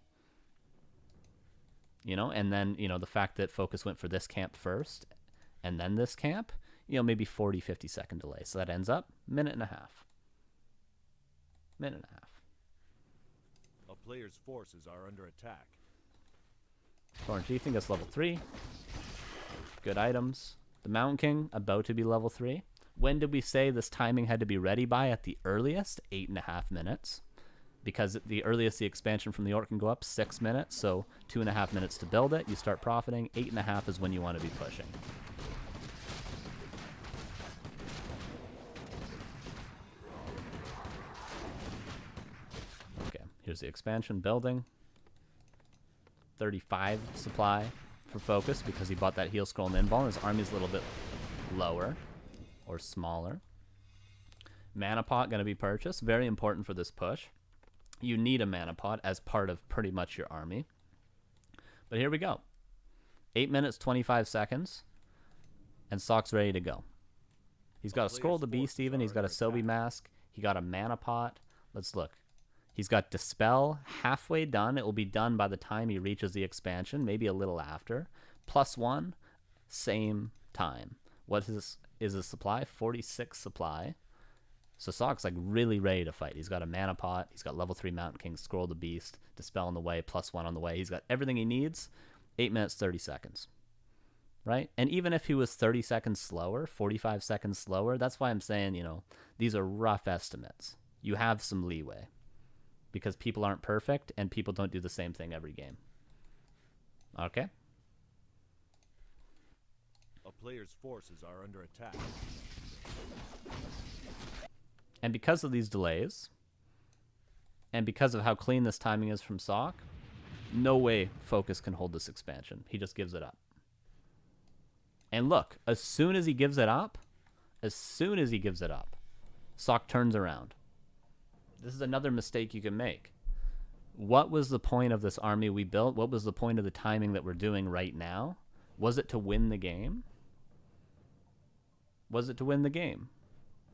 You know, and then, you know, the fact that Focus went for this camp first and then this camp, you know, maybe 40-50 second delay. So that ends up minute and a half. Minute and a half. A player's forces are under attack. Thorn Chieftain gets level 3. Good items. The Mountain King, about to be level 3. When did we say this timing had to be ready by at the earliest? 8.5 minutes. Because the earliest the expansion from the Orc can go up, 6 minutes. So 2.5 minutes to build it. You start profiting. 8.5 is when you want to be pushing. Okay, here's the expansion building. 35 supply for Focus because he bought that heal scroll and invul. His army's a little bit lower or smaller. Mana pot going to be purchased. Very important for this push. You need a mana pot as part of pretty much your army. But here we go. 8 minutes, 25 seconds. And SoK's ready to go. He's got a Scroll of the Beast even. He's got a Sobi Mask. He got a mana pot. Let's look. He's got Dispel halfway done. It will be done by the time he reaches the expansion, maybe a little after. +1, same time. What is his supply? 46 supply. So SoK's like really ready to fight. He's got a mana pot. He's got level 3 Mountain King, Scroll of the Beast, Dispel on the way, +1 on the way. He's got everything he needs. 8 minutes, 30 seconds. Right? And even if he was 30 seconds slower, 45 seconds slower, that's why I'm saying, you know, these are rough estimates. You have some leeway. Because people aren't perfect and people don't do the same thing every game. Okay? A player's forces are under attack. And because of these delays, and because of how clean this timing is from SoK, no way Focus can hold this expansion. He just gives it up. And look, as soon as he gives it up, SoK turns around. This is another mistake you can make. What was the point of this army we built? What was the point of the timing that we're doing right now? Was it to win the game? Was it to win the game?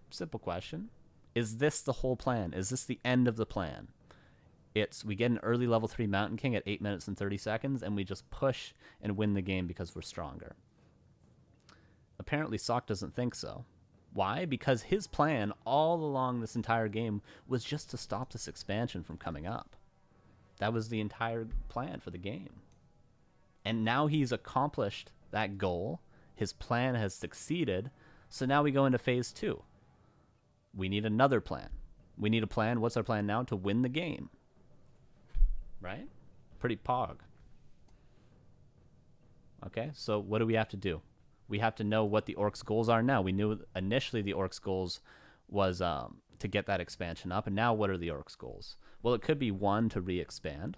Simple question. Is this the whole plan? Is this the end of the plan? It's we get an early level 3 Mountain King at 8 minutes and 30 seconds, and we just push and win the game because we're stronger. Apparently, SoK doesn't think so. Why? Because his plan all along this entire game was just to stop this expansion from coming up. That was the entire plan for the game. And now he's accomplished that goal. His plan has succeeded. So now we go into phase 2. We need another plan. We need a plan. What's our plan now? To win the game. Right? Pretty pog. Okay, so what do we have to do? We have to know what the Orcs' goals are now. We knew initially the Orcs' goals was to get that expansion up. And now what are the Orcs' goals? Well, it could be 1, to re-expand.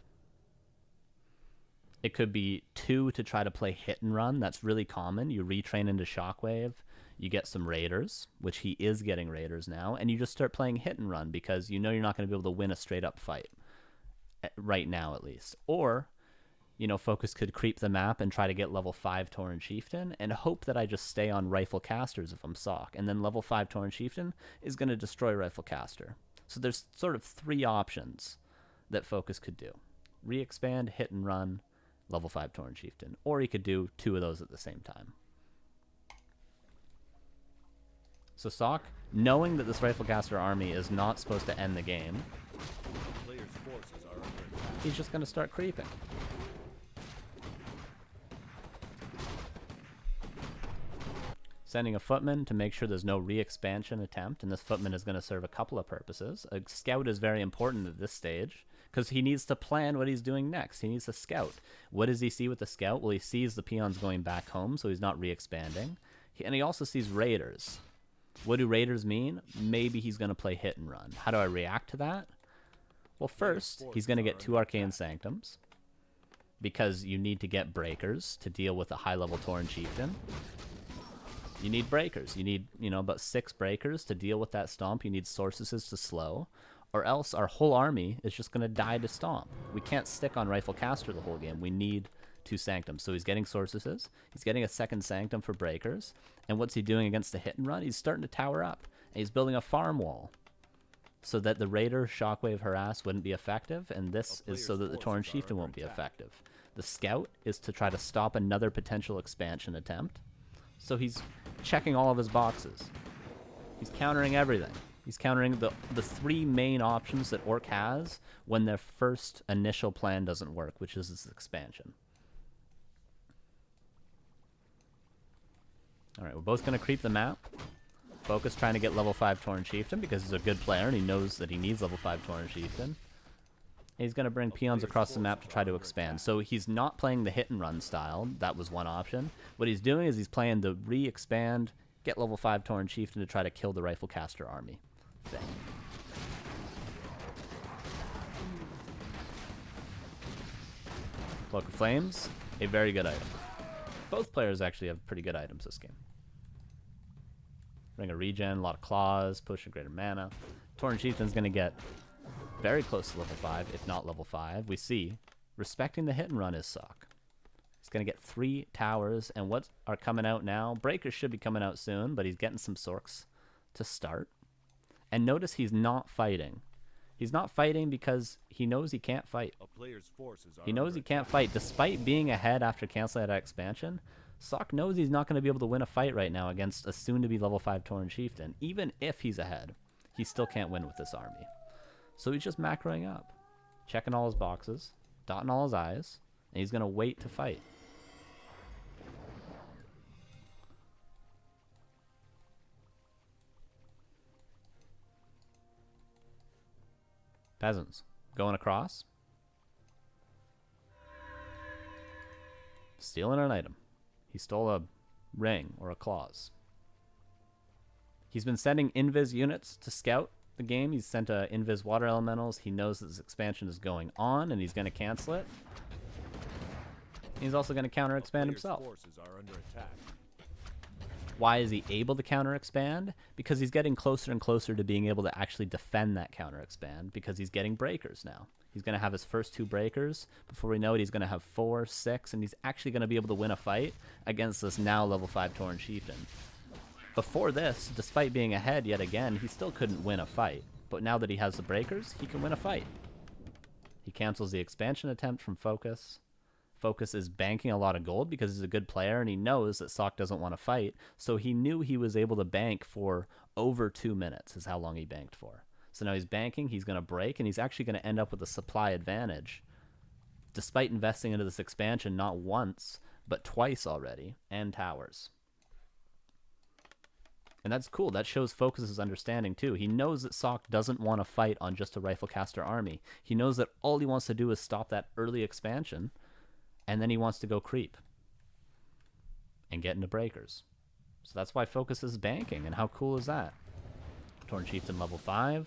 It could be 2, to try to play hit and run. That's really common. You retrain into Shockwave. You get some Raiders, which he is getting Raiders now. And you just start playing hit and run because you know you're not going to be able to win a straight-up fight. Right now, at least. Or, you know, Focus could creep the map and try to get level 5 Tauren Chieftain and hope that I just stay on Rifle Casters if I'm SoK. And then level 5 Tauren Chieftain is going to destroy Rifle Caster. So there's sort of 3 options that Focus could do. Re-expand, hit and run, level 5 Tauren Chieftain. Or he could do 2 of those at the same time. So SoK, knowing that this Rifle Caster army is not supposed to end the game, Player's forces are under attack. he's just going to start creeping. Sending a footman to make sure there's no re-expansion attempt, and this footman is going to serve a couple of purposes. A scout is very important at this stage, because he needs to plan what he's doing next. He needs to scout. What does he see with the scout? Well, he sees the peons going back home, so he's not re-expanding. And he also sees raiders. What do raiders mean? Maybe he's going to play hit and run. How do I react to that? Well, first, he's going to get 2 Arcane Sanctums, because you need to get breakers to deal with a high-level Tauren Chieftain. You need breakers. You need, you know, about 6 breakers to deal with that stomp. You need sorceresses to slow. or else our whole army is just going to die to stomp. We can't stick on Rifle Caster the whole game. We need 2 Sanctums. So he's getting Sorceresses. He's getting a 2nd Sanctum for Breakers. And what's he doing against the hit and run? He's starting to tower up. And he's building a farm wall so that the Raider Shockwave Harass wouldn't be effective. And this is so that the Torrent Chieftain won't be effective. The Scout is to try to stop another potential expansion attempt. So he's checking all of his boxes. He's countering everything. He's countering the 3 main options that Orc has when their first initial plan doesn't work, which is this expansion. All right, we're both going to creep the map. Focus trying to get level 5 Torrent Chieftain because he's a good player and he knows that he needs level 5 Torrent Chieftain. He's going to bring peons across the map to try to expand. So he's not playing the hit and run style. That was one option. What he's doing is he's playing the re-expand, get level 5 Torrent Chieftain to try to kill the Rifle Caster army thing. Cloak of Flames, a very good item. Both players actually have pretty good items this game. Ring of Regen, a lot of claws, push a greater mana. Torrent Chieftain's going to get very close to level 5, if not level 5. We see, respecting the hit and run is SoK. He's going to get 3 towers, and what are coming out now? Breakers should be coming out soon, but he's getting some Sorks to start. And notice he's not fighting. He's not fighting because he knows he can't fight. He knows he can't fight. Despite being ahead after canceling that expansion, SoK knows he's not going to be able to win a fight right now against a soon-to-be level 5 Torrent Chieftain. Even if he's ahead, he still can't win with this army. So he's just macroing up, checking all his boxes, dotting all his I's, and he's going to wait to fight. Peasants going across, stealing an item. He stole a ring or a claws. He's been sending invis units to scout the game. He's sent invis water elementals. He knows that this expansion is going on and he's going to cancel it. He's also going to counter expand himself. Why is he able to counter expand? Because he's getting closer and closer to being able to actually defend that counter expand because he's getting breakers now. He's going to have his first 2 breakers. Before we know it, he's going to have 4, 6, and he's actually going to be able to win a fight against this now level 5 Torrent Chieftain. Before this, despite being ahead yet again, he still couldn't win a fight. But now that he has the breakers, he can win a fight. He cancels the expansion attempt from Focus. Focus is banking a lot of gold because he's a good player and he knows that SoK doesn't want to fight. So he knew he was able to bank for over 2 minutes is how long he banked for. So now he's banking, he's going to break, and he's actually going to end up with a supply advantage. Despite investing into this expansion not once, but twice already, and towers. And that's cool. That shows Focus's understanding too. He knows that SoK doesn't want to fight on just a Rifle Caster army. He knows that all he wants to do is stop that early expansion, and then he wants to go creep and get into breakers. So that's why Focus is banking, and how cool is that? Torrent Chieftain level 5.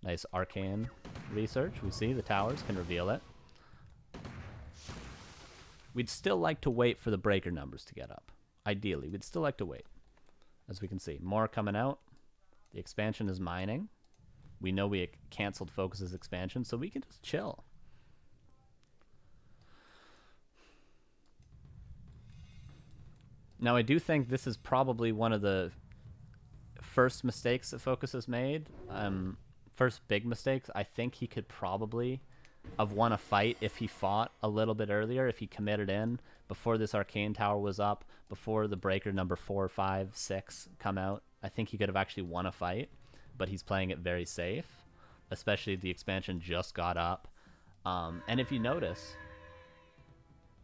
Nice arcane research. We see the towers can reveal it. We'd still like to wait for the breaker numbers to get up. Ideally, we'd still like to wait. As we can see, more coming out. The expansion is mining. We know we canceled Focus's expansion, so we can just chill. Now, I do think this is probably one of the first mistakes that Focus has made. First big mistakes. I think he could probably have won a fight if he fought a little bit earlier, if he committed in before this arcane tower was up, before the breaker number 4, 5, 6 come out. I think he could have actually won a fight, but he's playing it very safe, especially if the expansion just got up. And if you notice,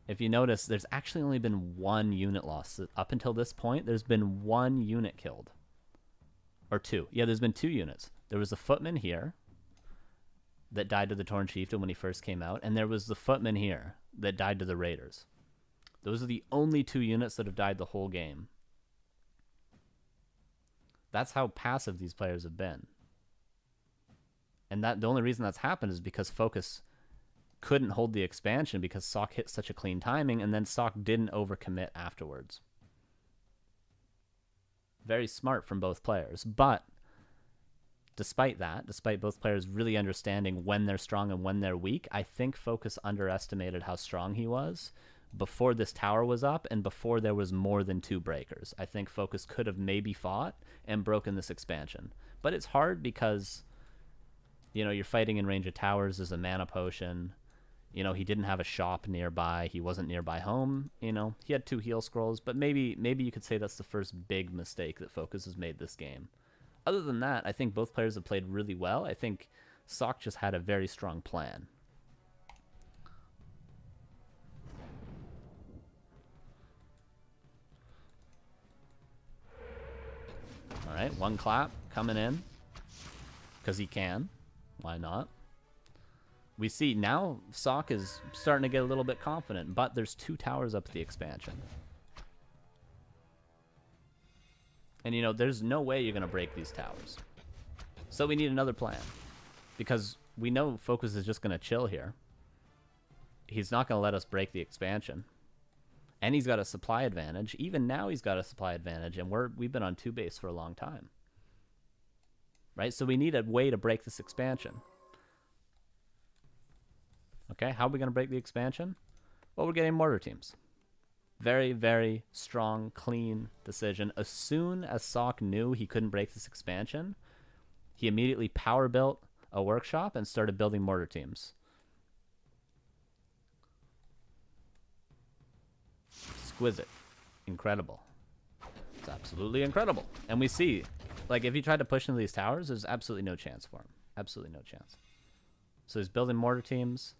there's actually only been 1 unit loss. Up until this point, there's been 1 unit killed. Or 2. Yeah, there's been 2 units. There was a footman here that died to the Torrent Chieftain when he first came out, and there was the footman here that died to the Raiders. Those are the only 2 units that have died the whole game. That's how passive these players have been. And the only reason that's happened is because Focus couldn't hold the expansion because SoK hit such a clean timing, and then SoK didn't overcommit afterwards. Very smart from both players, but despite that, despite both players really understanding when they're strong and when they're weak, I think Focus underestimated how strong he was before this tower was up and before there was more than 2 breakers. I think Focus could have maybe fought and broken this expansion. But it's hard because, you know, you're fighting in range of towers. There's a mana potion. You know, he didn't have a shop nearby. He wasn't nearby home. You know, he had 2 heal scrolls. But maybe you could say that's the first big mistake that Focus has made this game. Other than that, I think both players have played really well. I think SoK just had a very strong plan. All right, 1 clap coming in because he can. Why not? We see now SoK is starting to get a little bit confident, but there's 2 towers up at the expansion. And, you know, there's no way you're going to break these towers. So we need another plan. Because we know Focus is just going to chill here. He's not going to let us break the expansion. And he's got a supply advantage. Even now he's got a supply advantage. And we've been on 2 base for a long time. Right? So we need a way to break this expansion. Okay, how are we going to break the expansion? Well, we're getting mortar teams. Very, very strong, clean decision. As soon as SoK knew he couldn't break this expansion, he immediately power built a workshop and started building mortar teams. Exquisite. Incredible. It's absolutely incredible. And we see, like, if he tried to push into these towers, there's absolutely no chance for him. Absolutely no chance. So he's building mortar teams.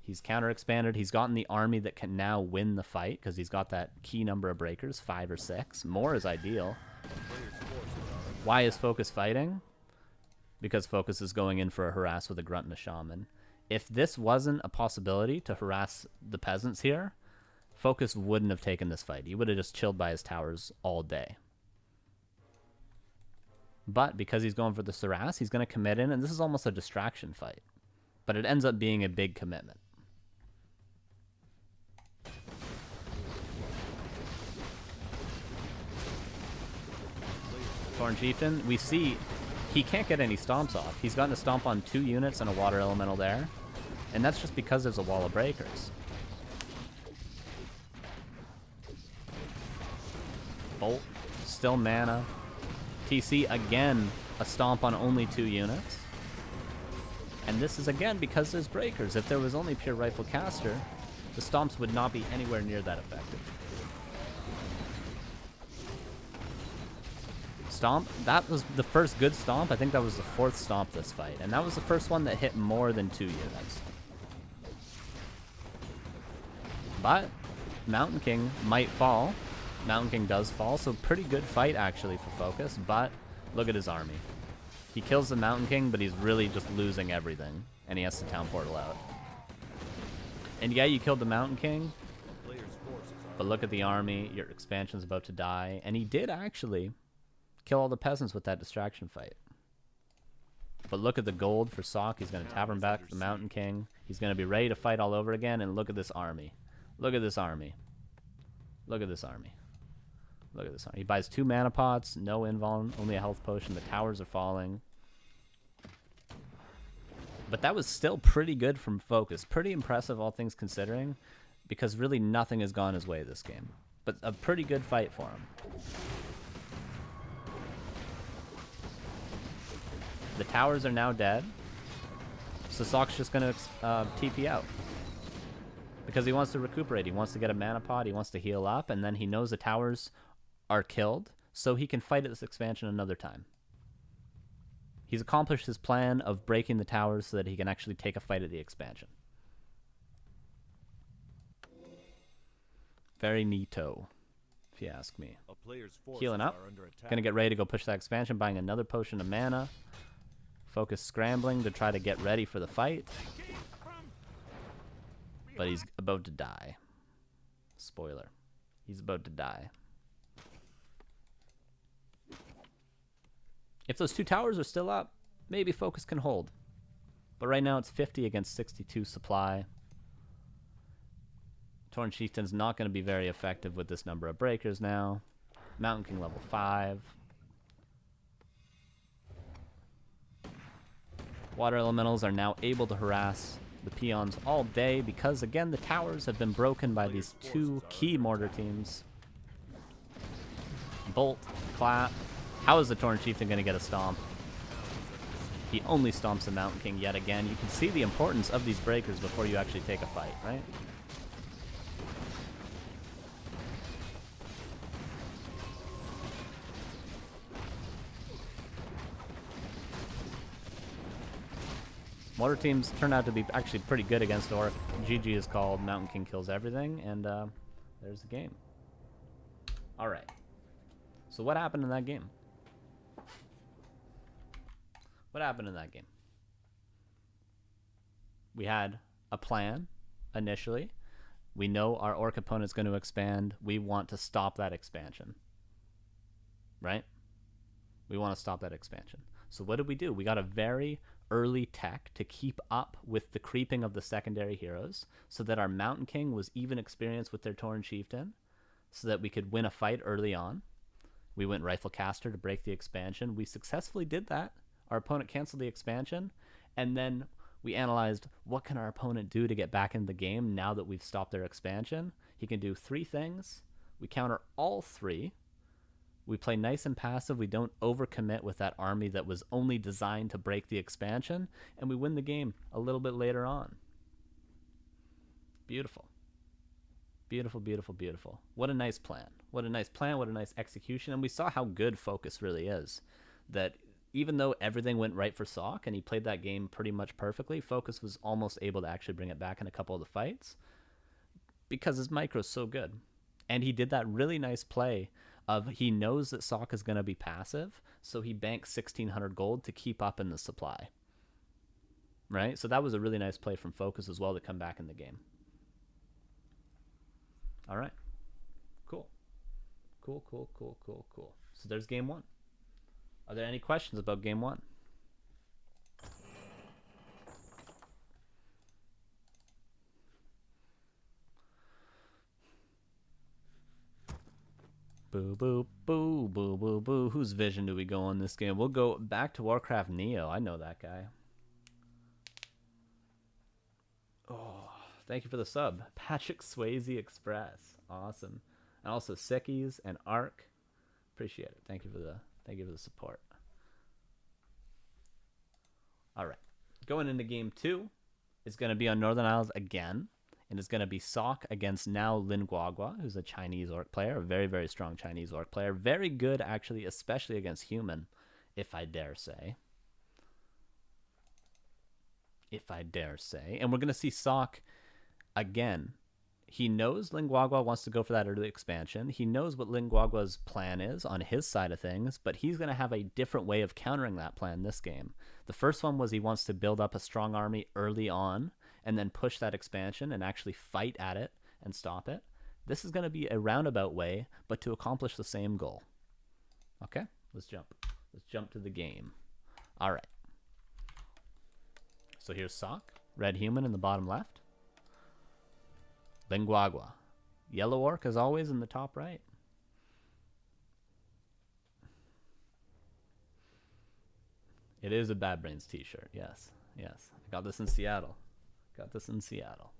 He's counter-expanded. He's gotten the army that can now win the fight because he's got that key number of breakers, 5 or 6. More is ideal. Why is Focus fighting? Because Focus is going in for a harass with a grunt and a shaman. If this wasn't a possibility to harass the peasants here, Focus wouldn't have taken this fight. He would have just chilled by his towers all day. But because he's going for the harass, he's going to commit in, and this is almost a distraction fight. But it ends up being a big commitment. Torn Chieftain, we see he can't get any stomps off. He's gotten a stomp on 2 units and a water elemental there. And that's just because there's a wall of breakers. Bolt, still mana. TC, again, a stomp on only 2 units. And this is, again, because there's breakers. If there was only pure rifle caster, the stomps would not be anywhere near that effective. Stomp, that was the first good stomp. I think that was the 4th stomp this fight. And that was the first one that hit more than 2 units. But Mountain King might fall. Mountain King does fall, so pretty good fight actually for Focus, but look at his army. He kills the Mountain King, but he's really just losing everything, and he has to town portal out. And yeah, you killed the Mountain King, but look at the army. Your expansion's about to die, and he did actually kill all the peasants with that distraction fight. But look at the gold for SoK. He's going to tavern back the Mountain King. He's going to be ready to fight all over again, and look at this army. Look at this army. Look at this army. Look at this army. He buys 2 mana pots, no invuln, only a health potion. The towers are falling. But that was still pretty good from Focus. Pretty impressive, all things considering, because really nothing has gone his way this game. But a pretty good fight for him. The towers are now dead. So SoK's just going to TP out. Because he wants to recuperate. He wants to get a mana pot. He wants to heal up. And then he knows the towers are killed. So he can fight at this expansion another time. He's accomplished his plan of breaking the towers so that he can actually take a fight at the expansion. Very neato, if you ask me. Healing up. Gonna get ready to go push that expansion, buying another potion of mana. Focus scrambling to try to get ready for the fight. But he's about to die. Spoiler. He's about to die. If those 2 towers are still up, maybe Focus can hold. But right now it's 50 against 62 supply. Torn Chieftain's not going to be very effective with this number of breakers now. Mountain King level 5. Water elementals are now able to harass the peons all day because, again, the towers have been broken by these two key mortar teams. Bolt, clap. How is the Tauren Chieftain going to get a stomp? He only stomps the Mountain King yet again. You can see the importance of these breakers before you actually take a fight, right? Mortar teams turn out to be actually pretty good against Orc. GG is called, Mountain King kills everything, and there's the game. Alright. So what happened in that game? What happened in that game? We had a plan initially. We know our Orc opponent's going to expand. We want to stop that expansion. Right? We want to stop that expansion. So what did we do? We got a very early tech to keep up with the creeping of the secondary heroes so that our Mountain King was even experienced with their Tauren Chieftain so that we could win a fight early on. We went Rifle Caster to break the expansion. We successfully did that. Our opponent canceled the expansion, and then we analyzed what can our opponent do to get back in the game now that we've stopped their expansion. He can do 3 things. We counter all 3. We play nice and passive. We don't overcommit with that army that was only designed to break the expansion, and we win the game a little bit later on. Beautiful. Beautiful, beautiful, beautiful. What a nice plan. What a nice plan. What a nice execution. And we saw how good Focus really is. That even though everything went right for SoK and he played that game pretty much perfectly, Focus was almost able to actually bring it back in a couple of the fights because his micro's so good. And he did that really nice play of he knows that SoK is going to be passive, so he banks 1,600 gold to keep up in the supply. Right? So that was a really nice play from Focus as well to come back in the game. All right. Cool. Cool, cool, cool, cool, cool. So there's game 1. Are there any questions about game 1? Boo, boo, boo, boo, boo, boo. Whose vision do we go on this game? We'll go back to Warcraft Neo. I know that guy. Oh, thank you for the sub. Patrick Swayze Express. Awesome. And also Sickies and Ark. Appreciate it. Thank you for the support. All right. Going into game 2 is going to be on Northern Isles again. And it's going to be SoK against now Lin Guagua, who's a Chinese Orc player, a very, very strong Chinese Orc player. Very good, actually, especially against human, if I dare say. If I dare say. And we're going to see SoK again. He knows Lin Guagua wants to go for that early expansion. He knows what Lin Guagua's plan is on his side of things, but he's going to have a different way of countering that plan this game. The first one was he wants to build up a strong army early on and then push that expansion and actually fight at it and stop it. This is going to be a roundabout way, but to accomplish the same goal. Okay, let's jump. Let's jump to the game. All right. So here's SoK, red human in the bottom left. Lin Guagua. Yellow Orc, as always, in the top right. It is a Bad Brains t-shirt, yes. Yes, I got this in Seattle. Got this in Seattle.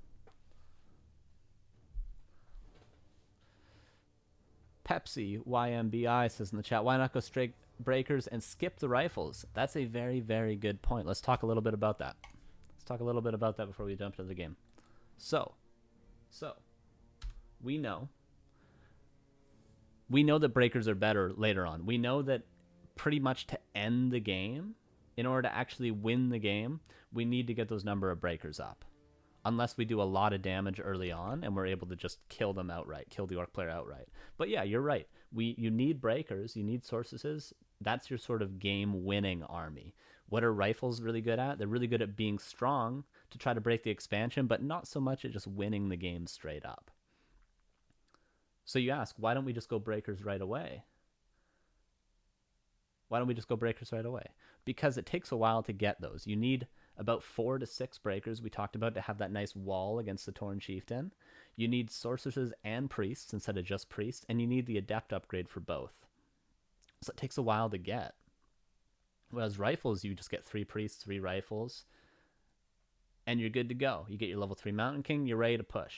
Pepsi YMBI says in the chat, why not go straight breakers and skip the rifles? That's a very, very good point. Let's talk a little bit about that. Let's talk a little bit about that before we jump to the game. So we know that breakers are better later on. We know that pretty much to end the game, in order to actually win the game, we need to get those number of breakers up. Unless we do a lot of damage early on and we're able to just kill them outright, kill the Orc player outright. But yeah, you're right. You need breakers, you need sorceresses. That's your sort of game-winning army. What are rifles really good at? They're really good at being strong to try to break the expansion, but not so much at just winning the game straight up. So you ask, why don't we just go breakers right away? Why don't we just go breakers right away? Because it takes a while to get those. You need about 4 to 6 breakers we talked about to have that nice wall against the Tauren Chieftain. You need sorceresses and priests instead of just priests, and you need the adept upgrade for both. So it takes a while to get. Whereas rifles, you just get 3 priests, 3 rifles, and you're good to go. You get your level 3 Mountain King, you're ready to push.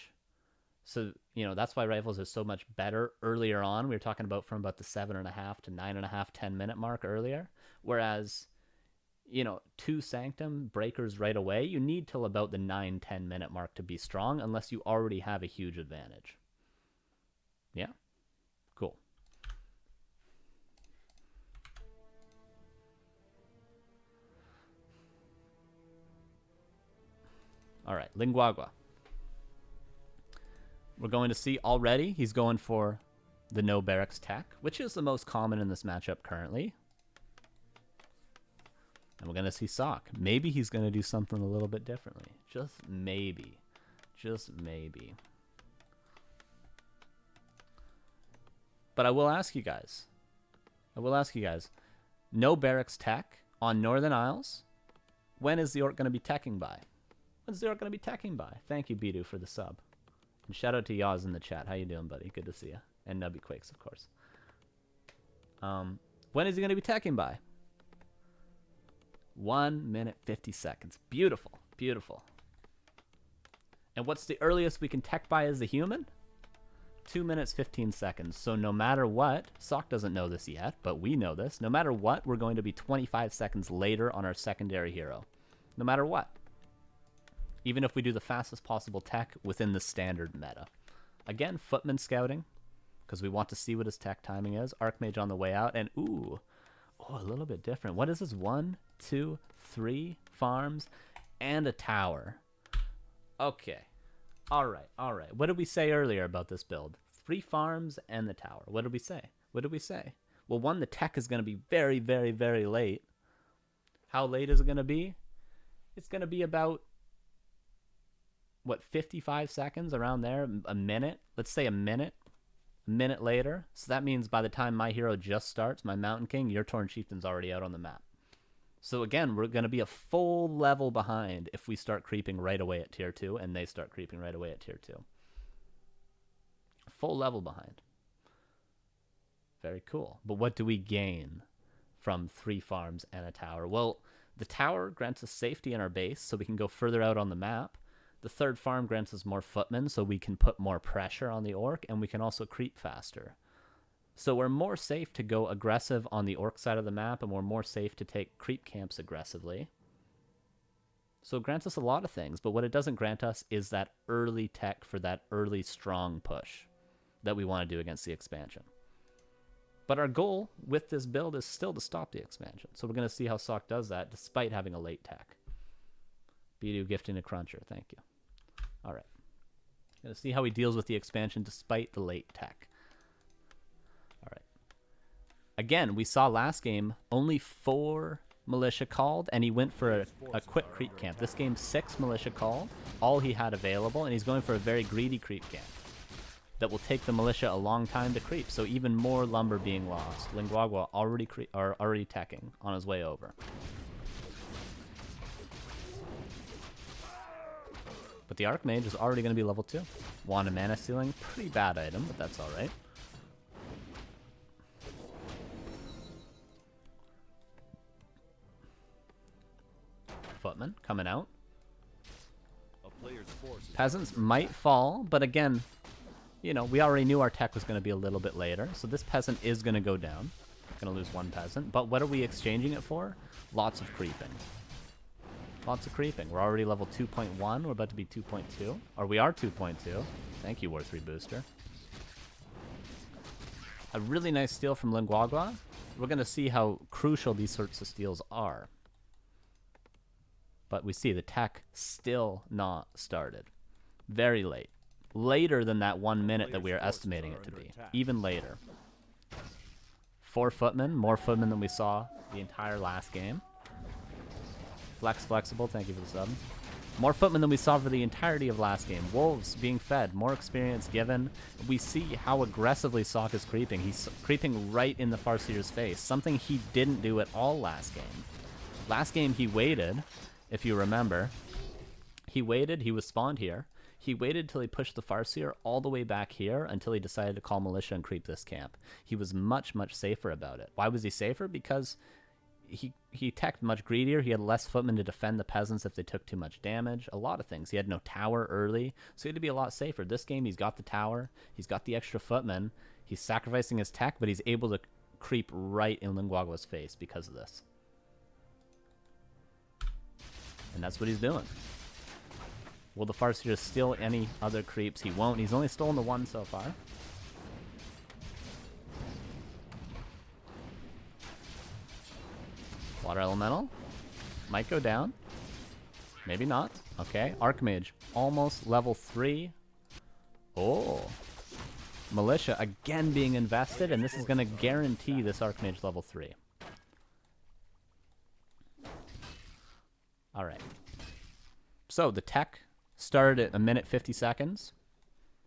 So, that's why rifles are so much better earlier on. We were talking about from about the 7.5 to 9.5, 10-minute mark earlier. Whereas, 2 Sanctum breakers right away, you need till about the 9, 10-minute mark to be strong, unless you already have a huge advantage. Yeah? Cool. All right, Linguagua. We're going to see already he's going for the no barracks tech, which is the most common in this matchup currently. And we're going to see SoK. Maybe he's going to do something a little bit differently. Just maybe. Just maybe. But I will ask you guys. No barracks tech on Northern Isles. When is the orc going to be teching by? When's the orc going to be teching by? Thank you, Bidu, for the sub. And shout out to Yaz in the chat. How you doing, buddy? Good to see you. And Nubby Quakes, of course. When is he going to be teching by? 1 minute 50 seconds. Beautiful. Beautiful. And what's the earliest we can tech by as a human? 2 minutes 15 seconds. So no matter what, SoK doesn't know this yet, but we know this. No matter what, we're going to be 25 seconds later on our secondary hero. No matter what. Even if we do the fastest possible tech within the standard meta. Again, footman scouting, because we want to see what his tech timing is. Archmage on the way out, and ooh, a little bit different. What is this? 1, 2, 3 farms and a tower. Okay. All right. What did we say earlier about this build? 3 farms and the tower. What did we say? Well, 1, the tech is going to be very, very, very late. How late is it going to be? It's going to be about 55 seconds around there, a minute, let's say a minute later. So that means by the time my hero just starts, my Mountain King, your Torn Chieftain's already out on the map. So again, we're going to be a full level behind if we start creeping right away at tier 2 and they start creeping right away at tier 2. Full level behind. Very cool. But what do we gain from 3 farms and a tower? Well, the tower grants us safety in our base so we can go further out on the map. The 3rd farm grants us more footmen, so we can put more pressure on the orc, and we can also creep faster. So we're more safe to go aggressive on the orc side of the map, and we're more safe to take creep camps aggressively. So it grants us a lot of things, but what it doesn't grant us is that early tech for that early strong push that we want to do against the expansion. But our goal with this build is still to stop the expansion. So we're going to see how SoK does that despite having a late tech. Bidu gifting a cruncher, thank you. All right. Going to see how he deals with the expansion despite the late tech. All right. Again, we saw last game only 4 militia called, and he went for a quick creep camp. This game 6 militia called, all he had available, and he's going for a very greedy creep camp that will take the militia a long time to creep. So even more lumber being lost. Linguagua already teching on his way over. But the Archmage is already going to be level 2. Wand of Mana Stealing, pretty bad item, but that's alright. Footman coming out. Peasants might fall, but again, we already knew our tech was going to be a little bit later, so this peasant is going to go down. Going to lose 1 peasant, but what are we exchanging it for? Lots of creeping. Lots of creeping. We're already level 2.1. We're about to be 2.2. Or we are 2.2. Thank you, War 3 Booster. A really nice steal from Linguagua. We're going to see how crucial these sorts of steals are. But we see the tech still not started. Very late. Later than that 1 minute that we are estimating it to be. Even later. 4 footmen. More footmen than we saw the entire last game. Flexible, thank you for the sub. More footmen than we saw for the entirety of last game. Wolves being fed, more experience given. We see how aggressively SoK is creeping. He's creeping right in the Farseer's face, something he didn't do at all last game. Last game he waited, if you remember. He waited, he was spawned here. He waited till he pushed the Farseer all the way back here until he decided to call militia and creep this camp. He was much, much safer about it. Why was he safer? Because he teched much greedier. He had less footmen to defend the peasants if they took too much damage. A lot of things. He had no tower early, so he had to be a lot safer. This game, he's got the tower. He's got the extra footmen. He's sacrificing his tech, but he's able to creep right in Linguagua's face because of this. And that's what he's doing. Will the Farseer steal any other creeps? He won't. He's only stolen the one so far. Water Elemental. Might go down. Maybe not. Okay. Archmage. Almost level 3. Oh. Militia again being invested, and this is going to guarantee this Archmage level 3. Alright. So the tech started at 1 minute 50 seconds.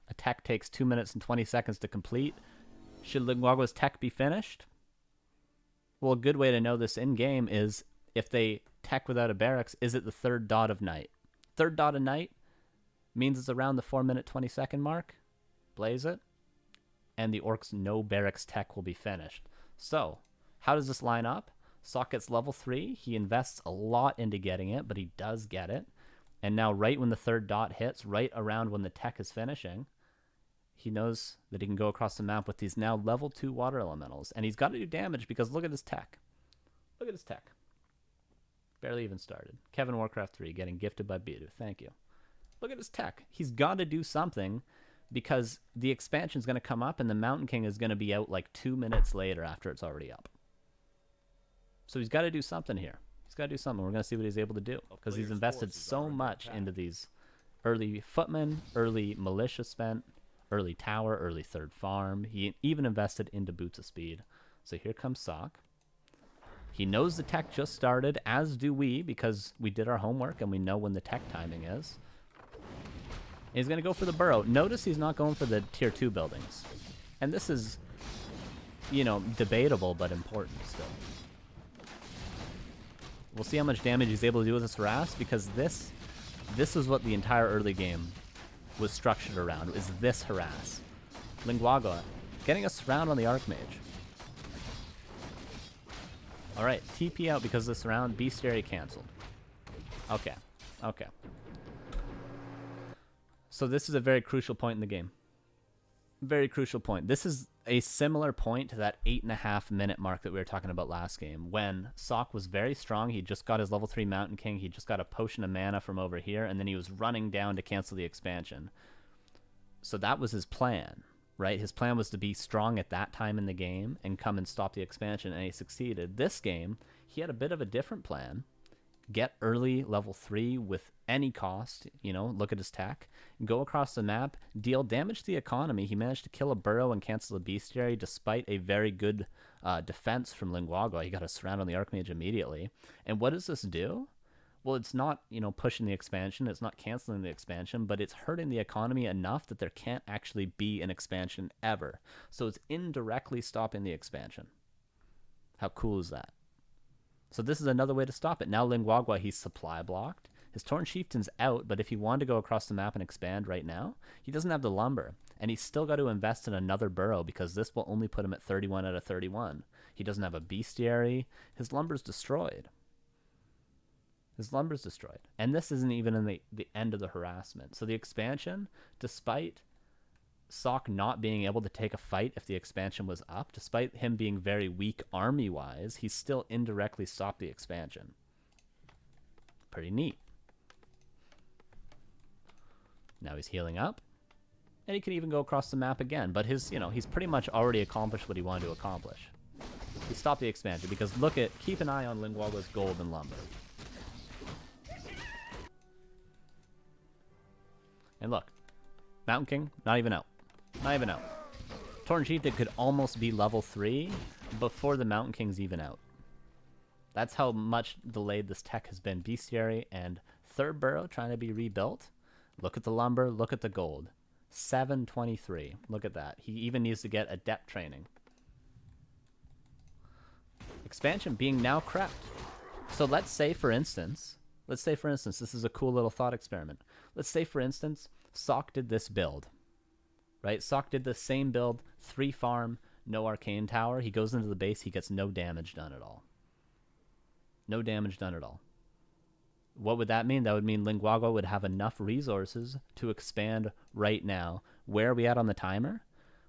A tech takes 2 minutes and 20 seconds to complete. Should Linguagua's tech be finished? Well, a good way to know this in-game is if they tech without a barracks, is it the third dot of night? Third dot of night means it's around the 4 minute 20 second mark. Blaze it. And the Orc's no barracks tech will be finished. So, how does this line up? SoK gets level 3. He invests a lot into getting it, but he does get it. And now right when the third dot hits, right around when the tech is finishing, he knows that he can go across the map with these now level 2 water elementals. And he's got to do damage because look at his tech. Look at his tech. Barely even started. Kevin Warcraft 3 getting gifted by Bidu. Thank you. Look at his tech. He's got to do something because the expansion is going to come up and the Mountain King is going to be out like 2 minutes later after it's already up. So he's got to do something here. He's got to do something. We're going to see what he's able to do because he's invested so much into these early footmen, early militia spent, early tower, early third farm. He even invested into Boots of Speed. So here comes SoK. He knows the tech just started, as do we, because we did our homework and we know when the tech timing is. And he's going to go for the burrow. Notice he's not going for the tier 2 buildings. And this is, you know, debatable, but important still. We'll see how much damage he's able to do with this harass, because this is what the entire early game was structured around, is this harass. Linguagua getting a surround on the Archmage. Alright, TP out because of the surround. Bestiary cancelled. Okay. Okay. So this is a very crucial point in the game. Very crucial point. This is a similar point to that 8.5 minute mark that we were talking about last game, when SoK was very strong. He just got his level 3 Mountain King. He just got a potion of mana from over here, and then he was running down to cancel the expansion. So that was his plan, right? His plan was to be strong at that time in the game and come and stop the expansion, and he succeeded. This game, he had a bit of a different plan. Get early level 3 with any cost, you know, look at his tech, go across the map, deal damage to the economy. He managed to kill a burrow and cancel a bestiary despite a very good defense from Linguagua. He got a surround on the Archmage immediately. And what does this do? Well, it's not, you know, pushing the expansion, it's not canceling the expansion, but it's hurting the economy enough that there can't actually be an expansion ever. So it's indirectly stopping the expansion. How cool is that? So this is another way to stop it. Now Linguagua, he's supply blocked. His Torn Chieftain's out, but if he wanted to go across the map and expand right now, he doesn't have the lumber. And he's still got to invest in another burrow because this will only put him at 31 out of 31. He doesn't have a bestiary. His lumber's destroyed. His lumber's destroyed. And this isn't even in the end of the harassment. So the expansion, despite SoK not being able to take a fight if the expansion was up, despite him being very weak army-wise, he still indirectly stopped the expansion. Pretty neat. Now he's healing up, and he can even go across the map again, but his, you know, he's pretty much already accomplished what he wanted to accomplish. He stopped the expansion because keep an eye on Linguagua's gold and lumber. And look, Mountain King, not even out. Not even out. Torn Chieftain could almost be level 3 before the Mountain King's even out. That's how much delayed this tech has been. Bestiary and third burrow trying to be rebuilt. Look at the lumber, look at the gold. 723. Look at that. He even needs to get adept training. Expansion being now crept. So let's say for instance, this is a cool little thought experiment. Let's say for instance, SoK did this build. Right? SoK did the same build, 3 farm, no arcane tower. He goes into the base, he gets no damage done at all. No damage done at all. What would that mean? That would mean Linguagua would have enough resources to expand right now. Where are we at on the timer?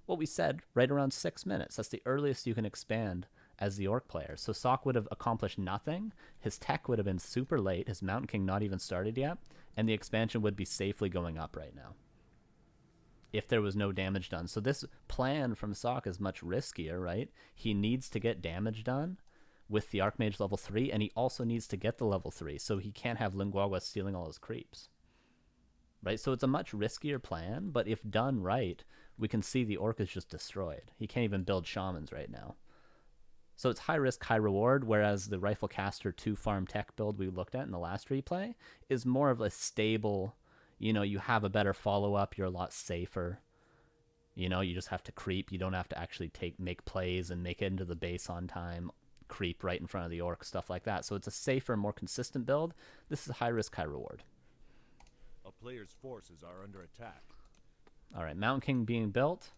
Well, we said right around 6 minutes. That's the earliest you can expand as the Orc player. So SoK would have accomplished nothing. His tech would have been super late. His Mountain King not even started yet. And the expansion would be safely going up right now, if there was no damage done. So this plan from SoK is much riskier, right? He needs to get damage done with the Archmage level 3, and he also needs to get the level 3, so he can't have Linguagua stealing all his creeps. Right? So it's a much riskier plan, but if done right, we can see the Orc is just destroyed. He can't even build Shamans right now. So it's high risk, high reward, whereas the Rifle Caster 2 farm tech build we looked at in the last replay is more of a stable, you know, you have a better follow-up, you're a lot safer. You know, you just have to creep. You don't have to actually make plays and make it into the base on time, creep right in front of the Orc, stuff like that. So it's a safer, more consistent build. This is high risk, high reward. A player's forces are under attack. All right, Mountain King being built.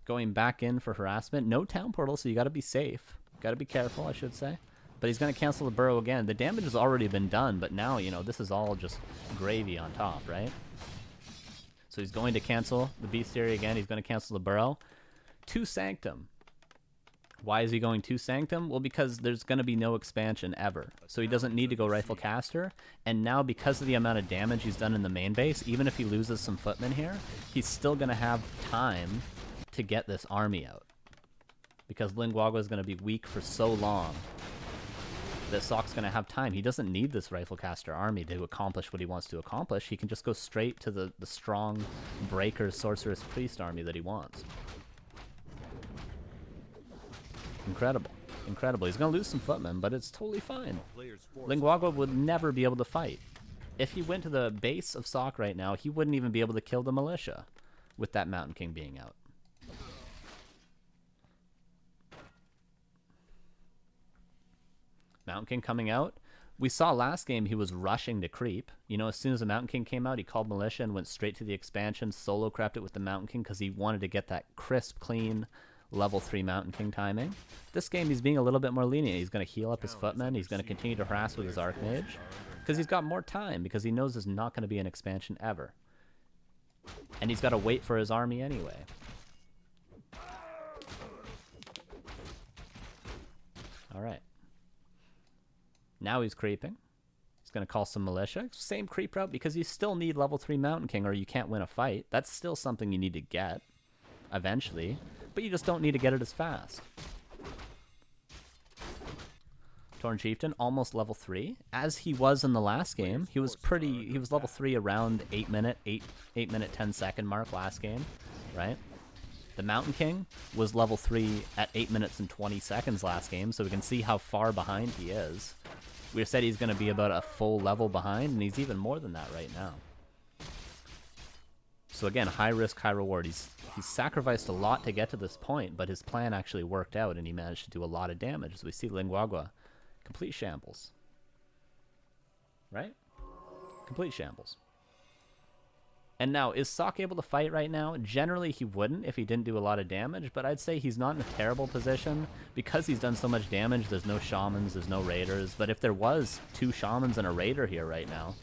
Going back in for harassment. No town portal, so you got to be safe. Got to be careful, I should say. But he's going to cancel the burrow again. The damage has already been done, but now, you know, this is all just gravy on top, right? So he's going to cancel the Bestiary again. He's going to cancel the burrow. 2 Sanctum. Why is he going 2 Sanctum? Well, because there's going to be no expansion ever. So he doesn't need to go Rifle Caster. And now, because of the amount of damage he's done in the main base, even if he loses some footmen here, he's still going to have time to get this army out. Because Linguagua is going to be weak for so long that SoK's going to have time. He doesn't need this Rifle Caster army to accomplish what he wants to accomplish. He can just go straight to the strong Breaker Sorceress Priest army that he wants. Incredible. Incredible. He's going to lose some footmen, but it's totally fine. Linguagua would never be able to fight. If he went to the base of SoK right now, he wouldn't even be able to kill the militia with that Mountain King being out. Mountain King coming out. We saw last game he was rushing to creep. You know, as soon as the Mountain King came out, he called militia and went straight to the expansion, solo crapped it with the Mountain King because he wanted to get that crisp, clean level 3 Mountain King timing. This game he's being a little bit more lenient. He's going to heal up his footmen. He's going to continue to harass with his Archmage because he's got more time, because he knows there's not going to be an expansion ever. And he's got to wait for his army anyway. Alright. Now he's creeping. He's going to call some militia. Same creep route, because you still need level 3 Mountain King or you can't win a fight. That's still something you need to get eventually, but you just don't need to get it as fast. Torn Chieftain, almost level 3. As he was in the last game, he was level 3 around 8 minute 10 second mark last game, right? The Mountain King was level 3 at 8 minutes and 20 seconds last game, so we can see how far behind he is. We said he's going to be about a full level behind, and he's even more than that right now. So again, high risk, high reward. He's sacrificed a lot to get to this point, but his plan actually worked out, and he managed to do a lot of damage. As we see Linguagua, complete shambles. Right? Complete shambles. And now, is SoK able to fight right now? Generally, he wouldn't if he didn't do a lot of damage, but I'd say he's not in a terrible position. Because he's done so much damage, there's no Shamans, there's no Raiders, but if there was 2 Shamans and a Raider here right now,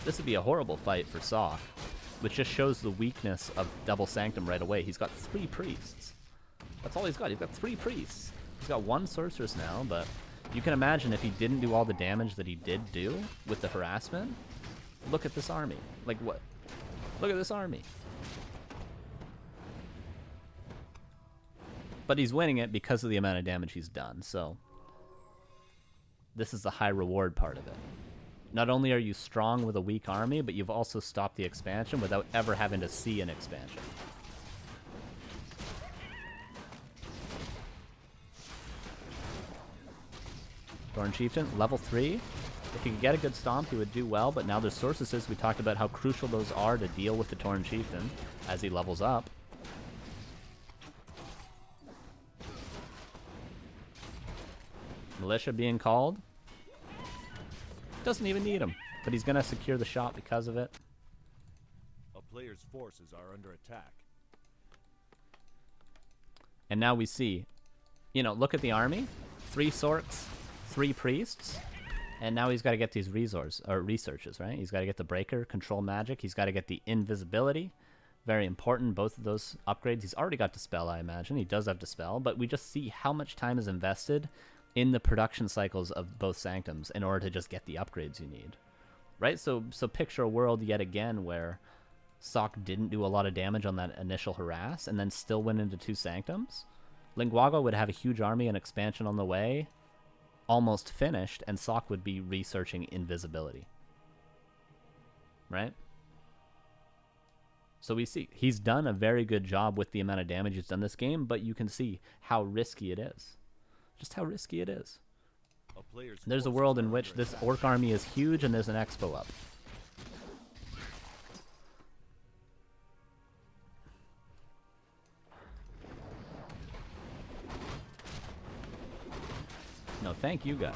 this would be a horrible fight for SoK, which just shows the weakness of Double Sanctum right away. He's got 3 Priests. That's all he's got. He's got 3 Priests. He's got 1 Sorceress now, but you can imagine if he didn't do all the damage that he did do with the harassment. Look at this army. Like, what? Look at this army. But he's winning it because of the amount of damage he's done, so this is the high reward part of it. Not only are you strong with a weak army, but you've also stopped the expansion without ever having to see an expansion. Thorn Chieftain, level 3. If he could get a good stomp, he would do well, but now there's Sorceresses. We talked about how crucial those are to deal with the Torn Chieftain as he levels up. Militia being called. Doesn't even need him, but he's going to secure the shot because of it. A player's forces are under attack. And now we see, you know, look at the army. 3 Sorks, 3 Priests, and now he's got to get these researches, right? He's got to get the Breaker, Control Magic. He's got to get the Invisibility. Very important, both of those upgrades. He's already got Dispel, I imagine. He does have Dispel, but we just see how much time is invested in the production cycles of both Sanctums in order to just get the upgrades you need, right? So picture a world yet again where SoK didn't do a lot of damage on that initial harass and then still went into 2 Sanctums. Linguagua would have a huge army and expansion on the way, almost finished, and SoK would be researching Invisibility, right? So we see he's done a very good job with the amount of damage he's done this game, but you can see how risky it is. Just how risky it is. There's a world in which this Orc army is huge and there's an Expo up. No, thank you guys.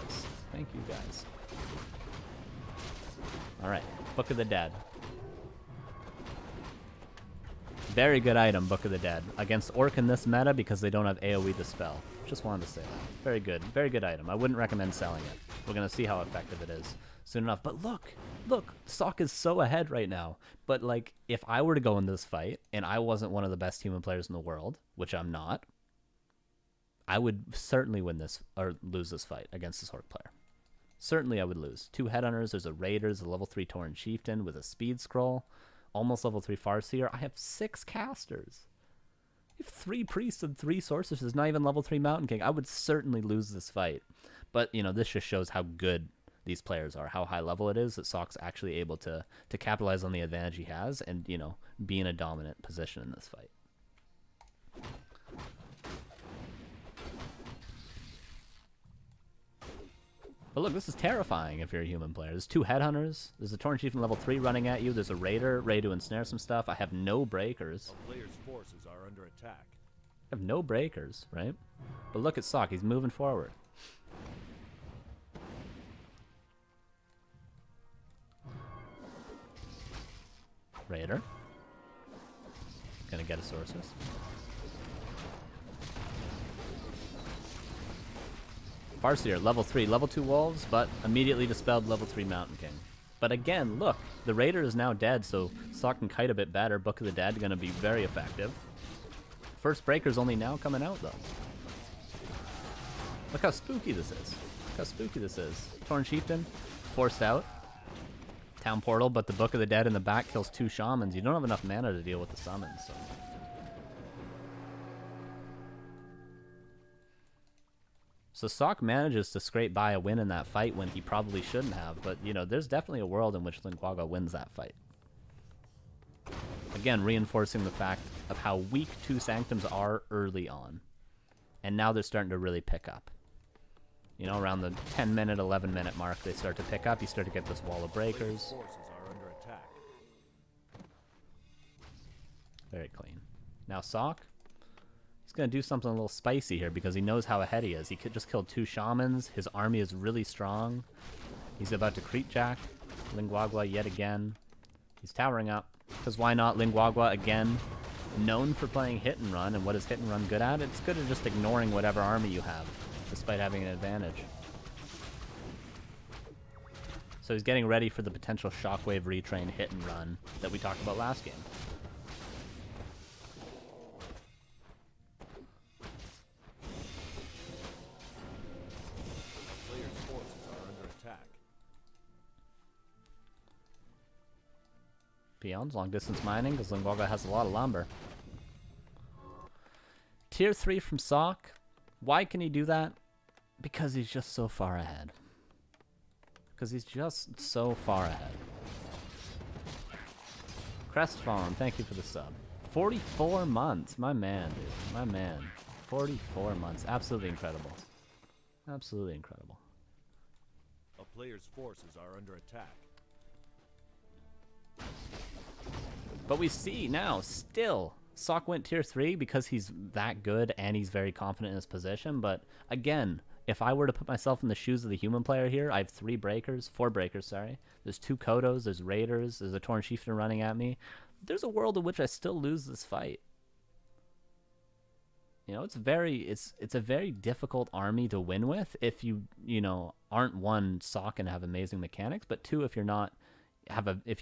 Thank you guys. Alright, Book of the Dead. Very good item, Book of the Dead. Against Orc in this meta because they don't have AoE Dispel. Just wanted to say that. Very good item. I wouldn't recommend selling it. We're going to see how effective it is soon enough. But look, SoK is so ahead right now. But like, if I were to go in this fight and I wasn't one of the best human players in the world, which I'm not, I would certainly win this or lose this fight against this Orc player. Certainly I would lose. 2 Headhunters, there's a Raider, there's a level 3 Tauren Chieftain with a Speed Scroll, almost level 3 Farseer. I have 6 casters. I have 3 Priests and 3 Sorceresses, not even level 3 Mountain King. I would certainly lose this fight. But, you know, this just shows how good these players are, how high level it is, that SoK's actually able to capitalize on the advantage he has and, you know, be in a dominant position in this fight. But look, this is terrifying if you're a human player. There's 2 Headhunters. There's a Tauren Chieftain level 3 running at you. There's a Raider ready to ensnare some stuff. I have no breakers. A player's forces are under attack. I have no breakers, right? But look at SoK. He's moving forward. Raider. Gonna get a Sorceress. Farseer, level 3, level 2 Wolves, but immediately dispelled level 3 Mountain King. But again, look, the Raider is now dead, so SoK can kite a bit better. Book of the Dead going to be very effective. First Breaker's only now coming out, though. Look how spooky this is. Look how spooky this is. Tauren Chieftain, forced out. Town Portal, but the Book of the Dead in the back kills 2 Shamans. You don't have enough mana to deal with the summons, so... So SoK manages to scrape by a win in that fight when he probably shouldn't have, but, you know, there's definitely a world in which Linguagua wins that fight. Again, reinforcing the fact of how weak 2 Sanctums are early on. And now they're starting to really pick up. You know, around the 10-minute, 11-minute mark, they start to pick up. You start to get this wall of breakers. Very clean. Now SoK. He's going to do something a little spicy here because he knows how ahead he is. He could just kill 2 Shamans. His army is really strong. He's about to creep jack Linguagua yet again. He's towering up. Because why not? Linguagua, again, known for playing hit and run. And what is hit and run good at? It's good at just ignoring whatever army you have, despite having an advantage. So he's getting ready for the potential Shockwave retrain hit and run that we talked about last game. Peons, long distance mining, because Linguagua has a lot of lumber. Tier 3 from SoK. Why can he do that? Because he's just so far ahead. Because he's just so far ahead. Crestfallen, thank you for the sub. 44 months, my man, dude, my man. 44 months, absolutely incredible. Absolutely incredible. A player's forces are under attack. But we see now, still, SoK went tier 3 because he's that good and he's very confident in his position. But again, if I were to put myself in the shoes of the human player here, I have 4 breakers, sorry. There's 2 Kodos, there's Raiders, there's a Tauren Chieftain running at me. There's a world in which I still lose this fight. You know, it's a very difficult army to win with if you aren't one SoC and have amazing mechanics, but two if if you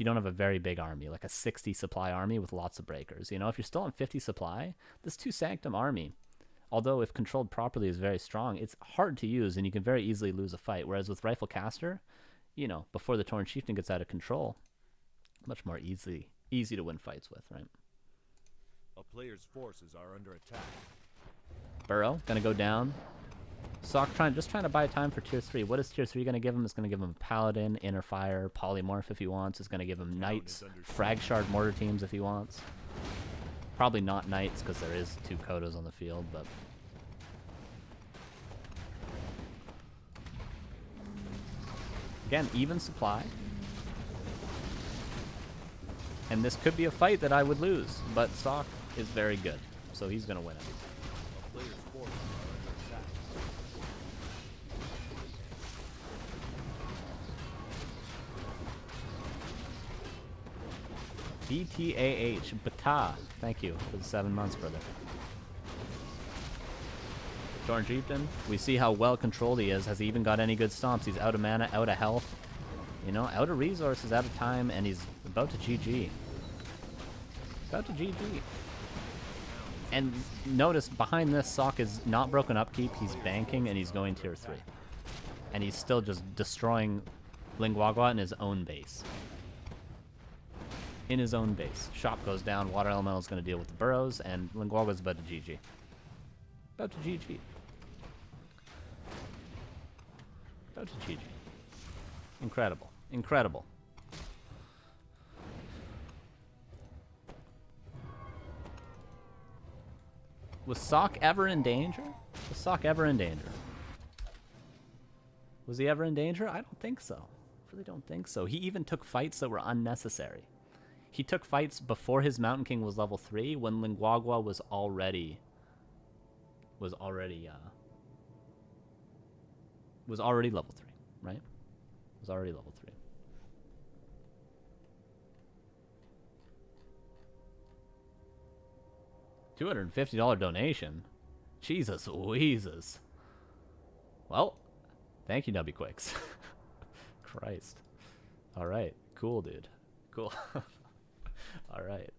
don't have a very big army, like a 60 supply army with lots of breakers. You know, if you're still on 50 supply, this 2 Sanctum army, although if controlled properly is very strong, it's hard to use and you can very easily lose a fight. Whereas with Rifle Caster, you know, before the Torn Chieftain gets out of control, much more easy to win fights with, right? A player's forces are under attack. Burrow gonna go down. SoC just trying to buy time for tier 3. What is tier 3 gonna give him? It's gonna give him Paladin, Inner Fire, Polymorph if he wants. It's gonna give him Knights, Frag Shard Mortar Teams if he wants. Probably not Knights because there is 2 Kodos on the field, but again, even supply. And this could be a fight that I would lose, but SoC is very good, so he's gonna win it. A player's forces are under attack. BTAH, Bata. Thank you for the 7 months, brother. Torn Chieftain, we see how well controlled he is. Has he even got any good stomps? He's out of mana, out of health, you know, out of resources, out of time, and he's about to GG. About to GG. And notice behind this, SoC is not broken upkeep. He's banking and he's going tier 3. And he's still just destroying Lingwagwa in his own base. In his own base. Shop goes down, Water Elemental is going to deal with the burrows, and Lingwagwa's about to GG. About to GG. About to GG. Incredible. Incredible. Was SoC ever in danger? Was SoC ever in danger? Was he ever in danger? I don't think so. I really don't think so. He even took fights that were unnecessary. He took fights before his Mountain King was level 3 when Lingwagwa was already level 3, right? Was already level 3. $250 donation. Jesus Weezus. Well, thank you, Nubby Quicks. Christ. All right. Cool, dude. Cool. All right.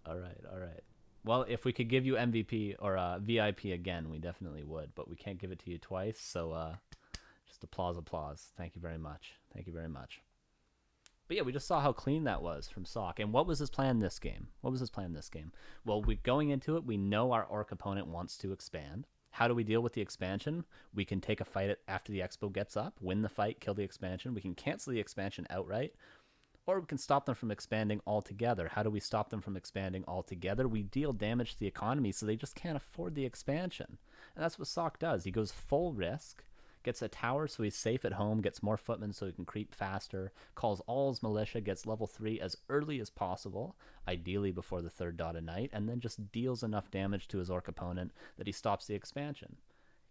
Well, if we could give you MVP or VIP again, we definitely would, but we can't give it to you twice, so just applause. Thank you very much. But yeah, we just saw how clean that was from SoC. And what was his plan this game? Well, going into it, we know our Orc opponent wants to expand. How do we deal with the expansion? We can take a fight after the Expo gets up, win the fight, kill the expansion. We can cancel the expansion outright, or we can stop them from expanding altogether. How do we stop them from expanding altogether? We deal damage to the economy so they just can't afford the expansion. And that's what SoC does. He goes full risk, gets a tower so he's safe at home, gets more footmen so he can creep faster, calls all his militia, gets level 3 as early as possible, ideally before the 3rd dot of night, and then just deals enough damage to his Orc opponent that he stops the expansion.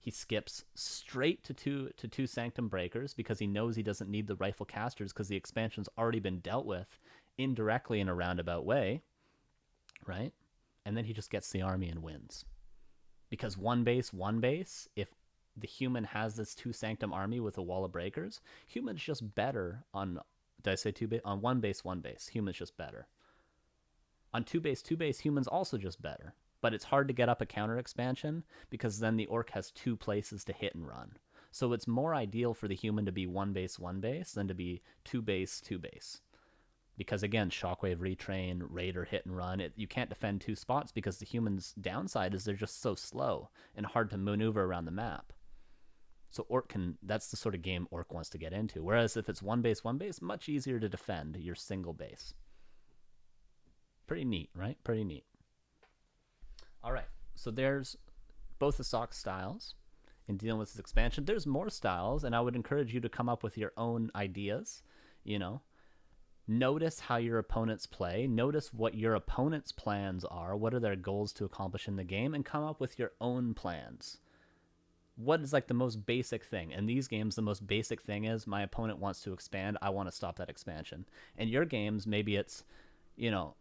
He skips straight to two Sanctum Breakers because he knows he doesn't need the Rifle Casters because the expansion's already been dealt with indirectly in a roundabout way, right? And then he just gets the army and wins. Because one base, if the human has this 2 Sanctum army with a wall of breakers, human's just better on, did I say 2 base? On one base, human's just better. On 2 base, human's also just better. But it's hard to get up a counter expansion because then the Orc has 2 places to hit and run. So it's more ideal for the human to be one base than to be 2 base. Because again, Shockwave Retrain, Raider hit and run, you can't defend 2 spots because the human's downside is they're just so slow and hard to maneuver around the map. So that's the sort of game Orc wants to get into. Whereas if it's one base, much easier to defend your single base. Pretty neat, right? Pretty neat. All right, so there's both the SoC styles in dealing with this expansion. There's more styles, and I would encourage you to come up with your own ideas, you know. Notice how your opponents play. Notice what your opponent's plans are. What are their goals to accomplish in the game? And come up with your own plans. What is like the most basic thing? In these games, the most basic thing is my opponent wants to expand. I want to stop that expansion. In your games, maybe it's, you know,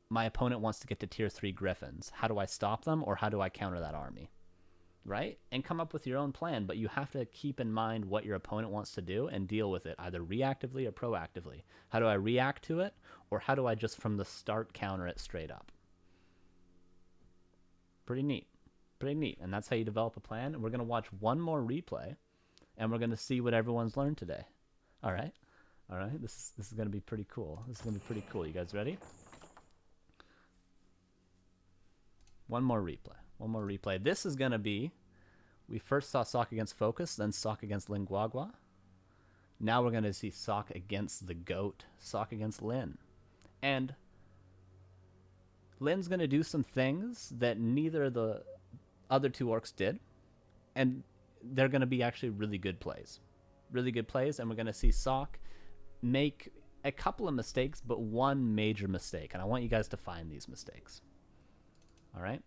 my opponent wants to get to tier 3 Griffins. How do I stop them, or how do I counter that army? right? And come up with your own plan, but you have to keep in mind what your opponent wants to do and deal with it, either reactively or proactively. How do I react to it, or how do I just from the start counter it straight up? Pretty neat. Pretty neat. And that's how you develop a plan. And we're going to watch one more replay, and we're going to see what everyone's learned today. All right? All right? This is going to be pretty cool. This is going to be pretty cool. You guys ready? One more replay. One more replay. This is going to be, we first saw SoK against Focus, then SoK against Linguagua. Now we're going to see SoK against the GOAT, SoK against Lin. And Lin's going to do some things that neither of the other two orcs did. And they're going to be actually really good plays. Really good plays, and we're going to see SoK make a couple of mistakes, but one major mistake. And I want you guys to find these mistakes. All right?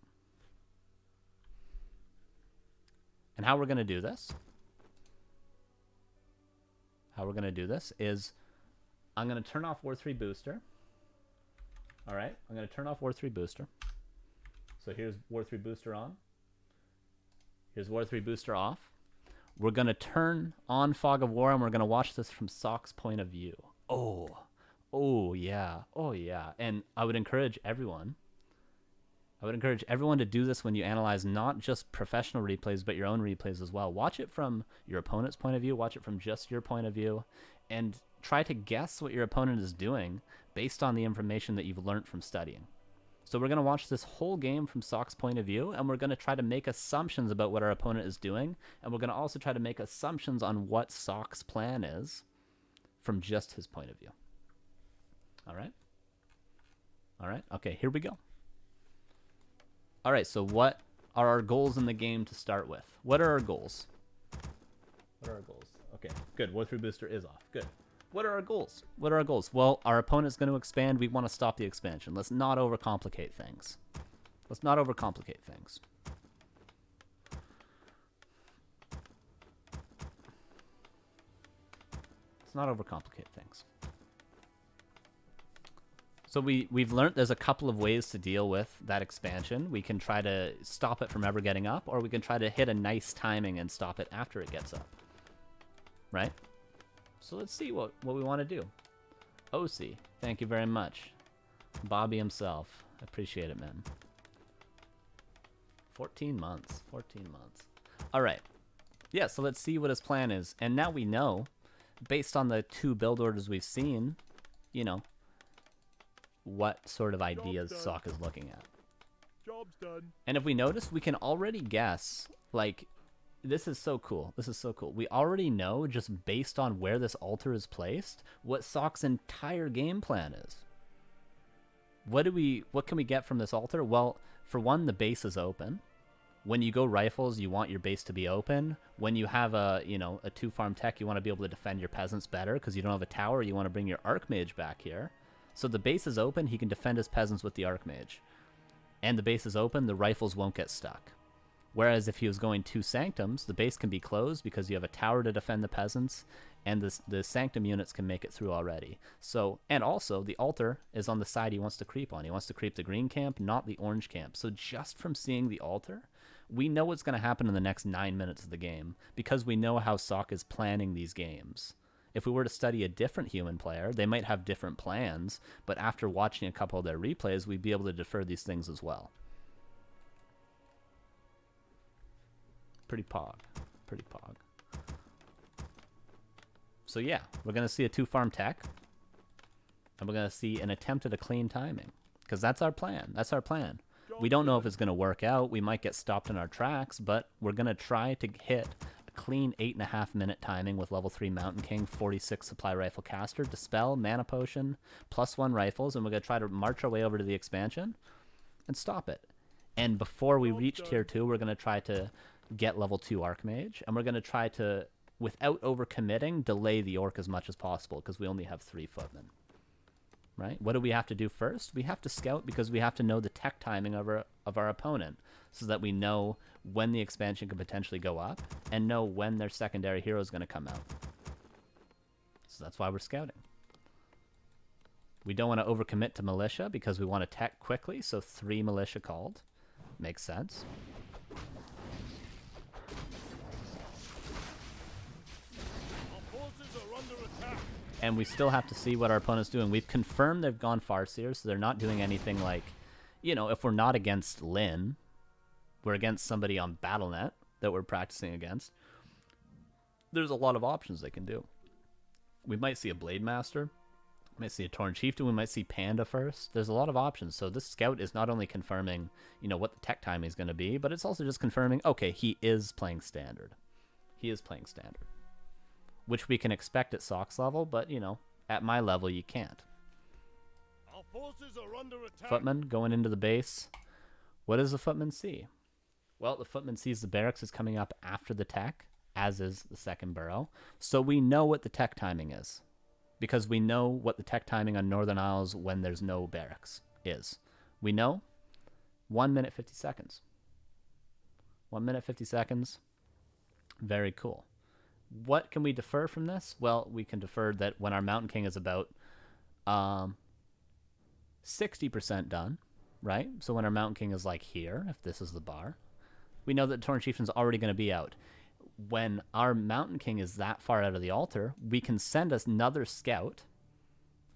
And how we're going to do this, is I'm going to turn off War 3 Booster. All right? I'm going to turn off War 3 Booster. So here's War 3 Booster on. Here's War 3 Booster off. We're going to turn on Fog of War, and we're going to watch this from SoK's point of view. Oh, yeah. Oh, yeah. And I would encourage everyone to do this when you analyze not just professional replays, but your own replays as well. Watch it from your opponent's point of view. Watch it from just your point of view. And try to guess what your opponent is doing based on the information that you've learned from studying. So we're going to watch this whole game from SoK's point of view, and we're going to try to make assumptions about what our opponent is doing, and we're going to also try to make assumptions on what SoK's plan is from just his point of view. All right? All right? Okay, here we go. All right, so what are our goals in the game to start with? What are our goals? What are our goals? Okay, good. War 3 Booster is off. Good. What are our goals? What are our goals? Well, our opponent's going to expand. We want to stop the expansion. Let's not overcomplicate things. Let's not overcomplicate things. Let's not overcomplicate things. So we've learned there's a couple of ways to deal with that expansion. We can try to stop it from ever getting up, or we can try to hit a nice timing and stop it after it gets up. Right? So let's see what we want to do. OC, thank you very much. Bobby himself. I appreciate it, man. 14 months. 14 months. All right. Yeah, so let's see what his plan is. And now we know, based on the two build orders we've seen, you know, what sort of ideas SoK is looking at. Job's done. And if we notice, we can already guess, like, this is so cool. This is so cool. We already know, just based on where this altar is placed, what SoK's entire game plan is. What can we get from this altar? Well, for one, the base is open. When you go rifles, you want your base to be open. When you have a 2-farm tech, you want to be able to defend your peasants better because you don't have a tower. You want to bring your Archmage back here. So the base is open. He can defend his peasants with the Archmage. And the base is open. The rifles won't get stuck. Whereas if he was going 2 Sanctums, the base can be closed because you have a tower to defend the peasants, and the Sanctum units can make it through already. So, and also, the altar is on the side he wants to creep on. He wants to creep the green camp, not the orange camp. So just from seeing the altar, we know what's going to happen in the next 9 minutes of the game, because we know how SoK is planning these games. If we were to study a different human player, they might have different plans, but after watching a couple of their replays, we'd be able to defer these things as well. Pretty pog. Pretty pog. So yeah, we're going to see a 2-farm tech. And we're going to see an attempt at a clean timing. Because that's our plan. That's our plan. We don't know if it's going to work out. We might get stopped in our tracks. But we're going to try to hit a clean 8.5 minute timing with level 3 Mountain King, 46 supply rifle caster, Dispel, Mana Potion, +1 rifles. And we're going to try to march our way over to the expansion and stop it. And before we reach tier 2, we're going to try to get level 2 Archmage, and we're going to try to, without overcommitting, delay the Orc as much as possible, because we only have 3 footmen. Right? What do we have to do first? We have to scout, because we have to know the tech timing of our opponent, so that we know when the expansion could potentially go up, and know when their secondary hero is going to come out. So that's why we're scouting. We don't want to overcommit to militia, because we want to tech quickly, so 3 militia called. Makes sense. And we still have to see what our opponent's doing. We've confirmed they've gone Farseer, so they're not doing anything like, you know, if we're not against Lin, we're against somebody on BattleNet that we're practicing against. There's a lot of options they can do. We might see a Blade Master. We might see a Torn Chieftain. We might see Panda first. There's a lot of options. So this scout is not only confirming, you know, what the tech timing is going to be, but it's also just confirming, okay, he is playing standard. He is playing standard. Which we can expect at SoK's level, but, you know, at my level, you can't. Our forces are under attack. Footman going into the base. What does the Footman see? Well, the Footman sees the barracks is coming up after the tech, as is the second burrow. So we know what the tech timing is, because we know what the tech timing on Northern Isles when there's no barracks is. We know 1 minute 50 seconds. 1 minute 50 seconds. Very cool. What can we defer from this? Well, we can defer that when our Mountain King is about 60% done, right? So when our Mountain King is like here, if this is the bar, we know that Torn Chieftain's already going to be out. When our Mountain King is that far out of the altar, we can send us another scout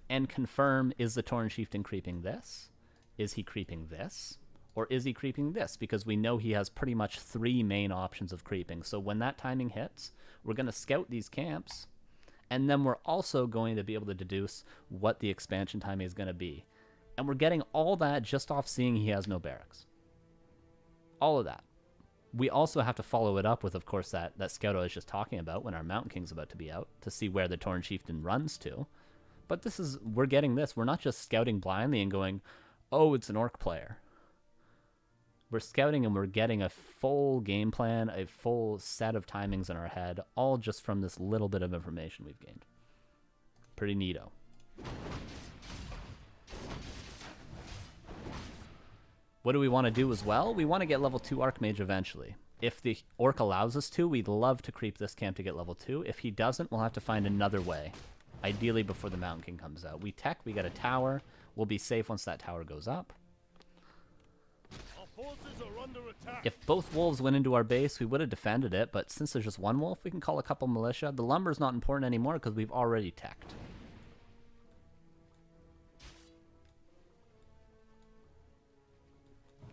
and confirm, is the Torn Chieftain creeping this? Is he creeping this? Or is he creeping this? Because we know he has pretty much 3 main options of creeping. So when that timing hits, we're going to scout these camps, and then we're also going to be able to deduce what the expansion timing is going to be. And we're getting all that just off seeing he has no barracks. All of that. We also have to follow it up with, of course, that scout I was just talking about when our Mountain King's about to be out, to see where the Torn Chieftain runs to. But this is, we're getting this. We're not just scouting blindly and going, oh, it's an Orc player. We're scouting and we're getting a full game plan, a full set of timings in our head, all just from this little bit of information we've gained. Pretty neato. What do we want to do as well? We want to get level 2 Archmage eventually. If the Orc allows us to, we'd love to creep this camp to get level 2. If he doesn't, we'll have to find another way. Ideally before the Mountain King comes out. We tech, we got a tower. We'll be safe once that tower goes up. Forces are under attack. If both wolves went into our base, we would have defended it, but since there's just one wolf, we can call a couple militia. The lumber's not important anymore because we've already teched.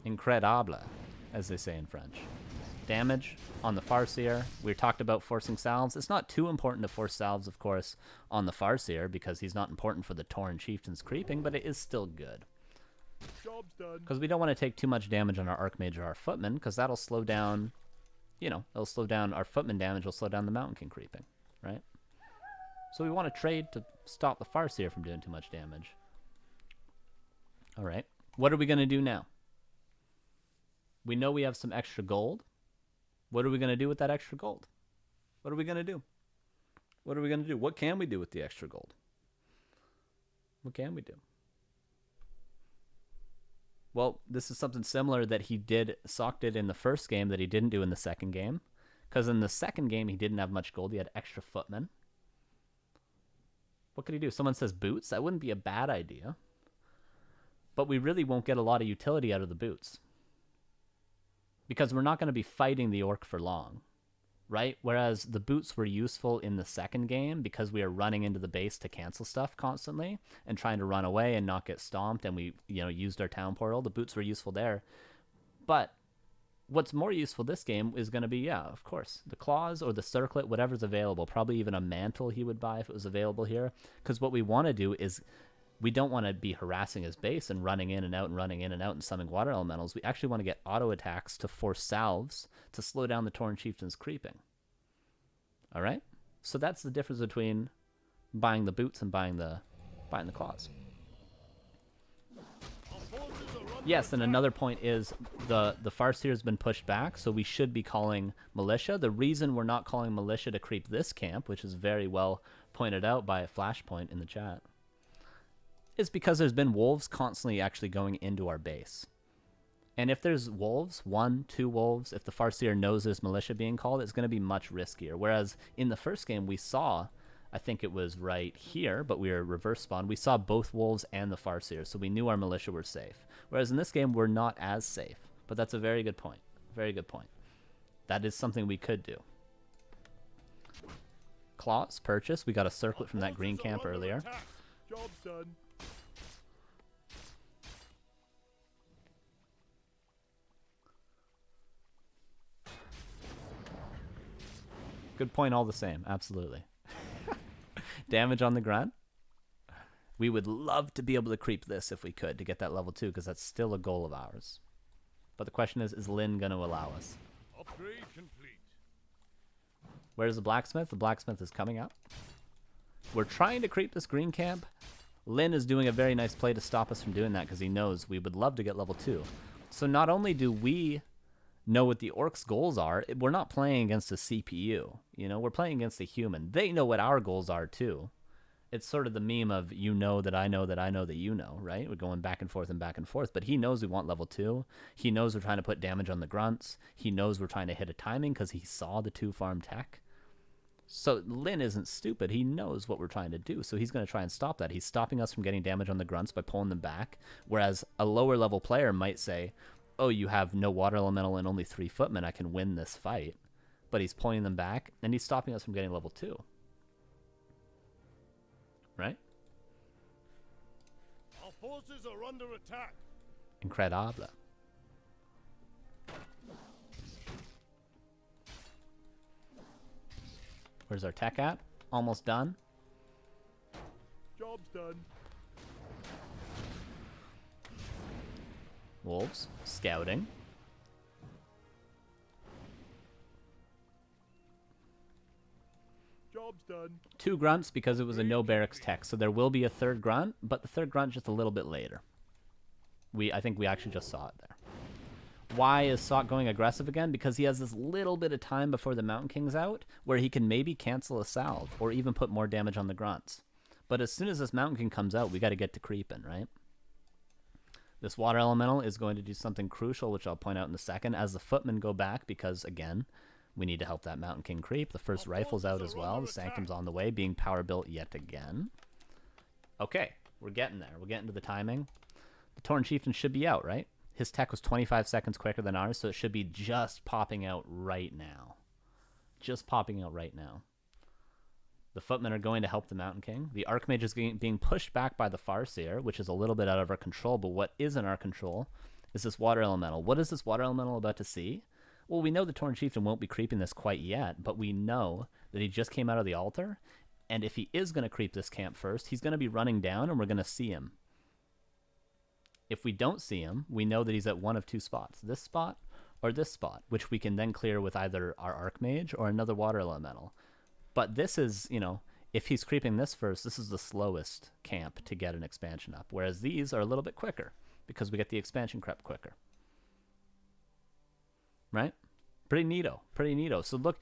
Incredible, as they say in French. Damage on the Farseer. We talked about forcing salves. It's not too important to force salves, of course, on the Farseer because he's not important for the Torn Chieftain's creeping, but it is still good. Job's done. Because we don't want to take too much damage on our Archmage or our Footman, because that'll slow down, you know, it'll slow down our Footman damage, will slow down the Mountain King creeping, right? So we want to trade to stop the Farseer from doing too much damage. All right. What are we going to do now? We know we have some extra gold. What are we going to do with that extra gold? What are we going to do? What are we going to do? What can we do with the extra gold? What can we do? Well, this is something similar that SoK did in the first game that he didn't do in the second game. Because in the second game, he didn't have much gold. He had extra footmen. What could he do? Someone says boots. That wouldn't be a bad idea. But we really won't get a lot of utility out of the boots. Because we're not going to be fighting the Orc for long. Right? Whereas the boots were useful in the second game because we are running into the base to cancel stuff constantly and trying to run away and not get stomped, and we, you know, used our town portal. The boots were useful there. But what's more useful this game is going to be, yeah, of course, the claws or the circlet, whatever's available. Probably even a mantle he would buy if it was available here. Because what we want to do is we don't want to be harassing his base and running in and out and running in and out and summoning water elementals. We actually want to get auto attacks to force salves to slow down the Torn Chieftain's creeping. All right? So that's the difference between buying the boots and buying the claws. Yes, and another point is the Farseer has been pushed back, so we should be calling militia. The reason we're not calling militia to creep this camp, which is very well pointed out by a flashpoint in the chat, is because there's been wolves constantly actually going into our base. And if there's wolves, 1, 2 wolves, if the Farseer knows there's militia being called, it's going to be much riskier. Whereas in the first game we saw, I think it was right here, but we were reverse spawned, we saw both wolves and the Farseer, so we knew our militia were safe. Whereas in this game we're not as safe. But that's a very good point. Very good point. That is something we could do. Claws purchase. We got a circlet from that green camp earlier. Job's done. Good point all the same. Absolutely. Damage on the grunt. We would love to be able to creep this if we could to get that level 2, because that's still a goal of ours. But the question is Lynn going to allow us? Upgrade complete. Where's the blacksmith? The blacksmith is coming up. We're trying to creep this green camp. Lynn is doing a very nice play to stop us from doing that because he knows we would love to get level 2. So not only do we know what the orcs' goals are, we're not playing against a CPU. You know, we're playing against a human. They know what our goals are too. It's sort of the meme of you know that I know that I know that you know, right? We're going back and forth and back and forth. But he knows we want level 2. He knows we're trying to put damage on the grunts. He knows we're trying to hit a timing because he saw the 2-farm tech. So Lynn isn't stupid. He knows what we're trying to do. So he's going to try and stop that. He's stopping us from getting damage on the grunts by pulling them back. Whereas a lower level player might say, oh, you have no water elemental and only 3 footmen. I can win this fight. But he's pulling them back and he's stopping us from getting level 2. Right? Our forces are under attack. Incredible. Where's our tech at? Almost done. Job's done. Wolves scouting. Job's done. 2 grunts because it was a no barracks tech, so there will be a 3rd grunt, but the 3rd grunt just a little bit later. I think we actually just saw it there. Why is SoK going aggressive again? Because he has this little bit of time before the Mountain King's out where he can maybe cancel a salve or even put more damage on the grunts. But as soon as this Mountain King comes out, we got to get to creeping, right? This water elemental is going to do something crucial, which I'll point out in a second, as the footmen go back because, again, we need to help that Mountain King creep. The first rifle's out as well. The Sanctum's on the way, being power built yet again. Okay, we're getting there. We're getting to the timing. The Torn Chieftain should be out, right? His tech was 25 seconds quicker than ours, so it should be just popping out right now. Just popping out right now. The footmen are going to help the Mountain King. The Archmage is being pushed back by the Farseer, which is a little bit out of our control, but what is in our control is this water elemental. What is this water elemental about to see? Well, we know the Torn Chieftain won't be creeping this quite yet, but we know that he just came out of the altar, and if he is going to creep this camp first, he's going to be running down, and we're going to see him. If we don't see him, we know that he's at one of 2 spots, this spot or this spot, which we can then clear with either our Archmage or another water elemental. But this is, you know, if he's creeping this first, this is the slowest camp to get an expansion up, whereas these are a little bit quicker because we get the expansion crept quicker. Right? Pretty neato. Pretty neato. So look,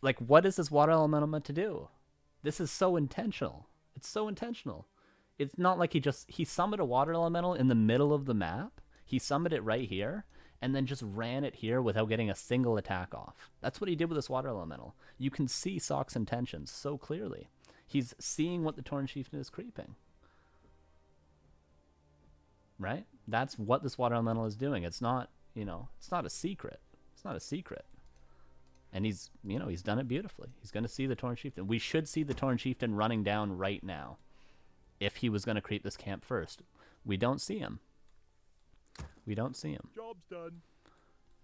like, what is this water elemental meant to do? This is so intentional. It's so intentional. It's not like he summoned a water elemental in the middle of the map. He summoned it right here and then just ran it here without getting a single attack off. That's what he did with this water elemental. You can see SoK's intentions so clearly. He's seeing what the Torn Chieftain is creeping. Right? That's what this water elemental is doing. It's not, you know, it's not a secret. It's not a secret. And he's, you know, he's done it beautifully. He's going to see the Torn Chieftain. We should see the Torn Chieftain running down right now if he was going to creep this camp first. We don't see him. We don't see him. Job's done.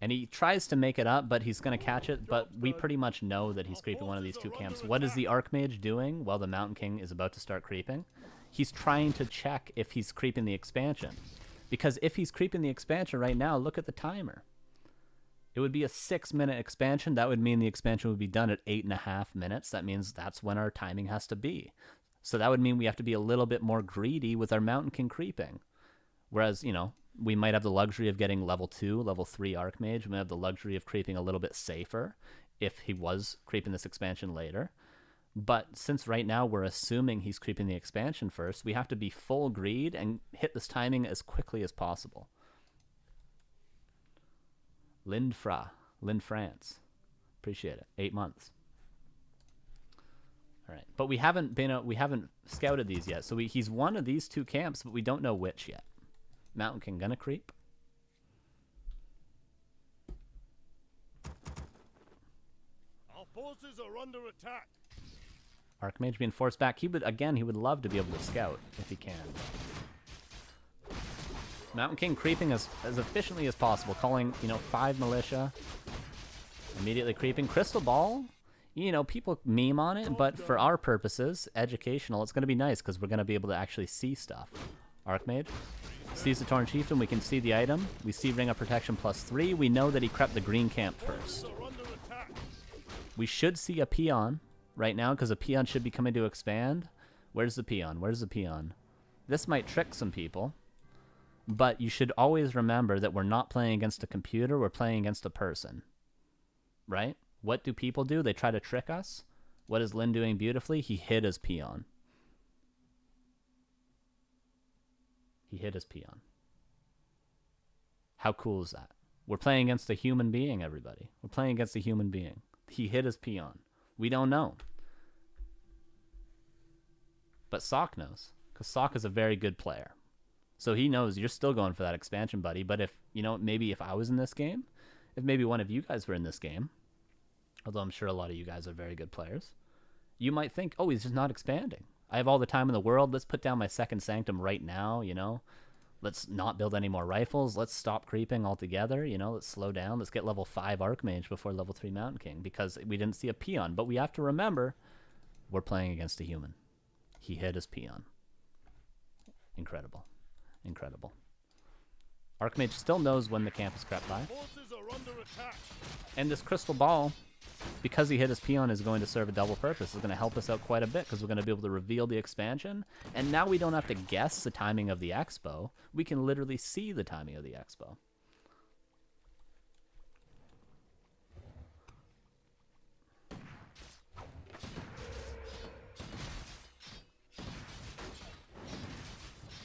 And he tries to make it up, but he's going to catch it. But we pretty much know that he's creeping one of these 2 camps. What is the Archmage doing while the Mountain King is about to start creeping? He's trying to check if he's creeping the expansion. Because if he's creeping the expansion right now, look at the timer. It would be a 6-minute expansion. That would mean the expansion would be done at 8.5 minutes. That means that's when our timing has to be. So that would mean we have to be a little bit more greedy with our Mountain King creeping. Whereas, you know, we might have the luxury of getting level 2, level 3 Archmage. We might have the luxury of creeping a little bit safer if he was creeping this expansion later. But since right now we're assuming he's creeping the expansion first, we have to be full greed and hit this timing as quickly as possible. Lynn France. Appreciate it. 8 months. All right, but we haven't scouted these yet. So he's one of these 2 camps, but we don't know which yet. Mountain King gonna creep. Our forces are under attack. Archmage being forced back. He would love to be able to scout if he can. Mountain King creeping as efficiently as possible, calling, 5 militia. Immediately creeping. Crystal Ball, people meme on it, but for our purposes, educational, it's going to be nice because we're going to be able to actually see stuff. Archmage sees the Torn Chieftain. We can see the item. We see Ring of Protection +3. We know that he crept the green camp first. We should see a peon right now because a peon should be coming to expand. Where's the peon? Where's the peon? This might trick some people, but you should always remember that we're not playing against a computer. We're playing against a person, right? What do people do? They try to trick us. What is Lin doing beautifully? He hid his peon. He hit his peon. How cool is that? We're playing against a human being, everybody. We're playing against a human being. He hit his peon. We don't know. But SoK knows, because SoK is a very good player. So he knows you're still going for that expansion, buddy. But if, maybe if I was in this game, if maybe one of you guys were in this game, although I'm sure a lot of you guys are very good players, you might think, oh, he's just not expanding. I have all the time in the world. Let's put down my second sanctum right now, Let's not build any more rifles. Let's stop creeping altogether, Let's slow down. Let's get level 5 Archmage before level 3 Mountain King because we didn't see a peon. But we have to remember, we're playing against a human. He hit his peon. Incredible. Incredible. Archmage still knows when the camp is crept by. And this Crystal Ball, because he hit his peon, is going to serve a double purpose. It's going to help us out quite a bit because we're going to be able to reveal the expansion. And now we don't have to guess the timing of the expo. We can literally see the timing of the expo.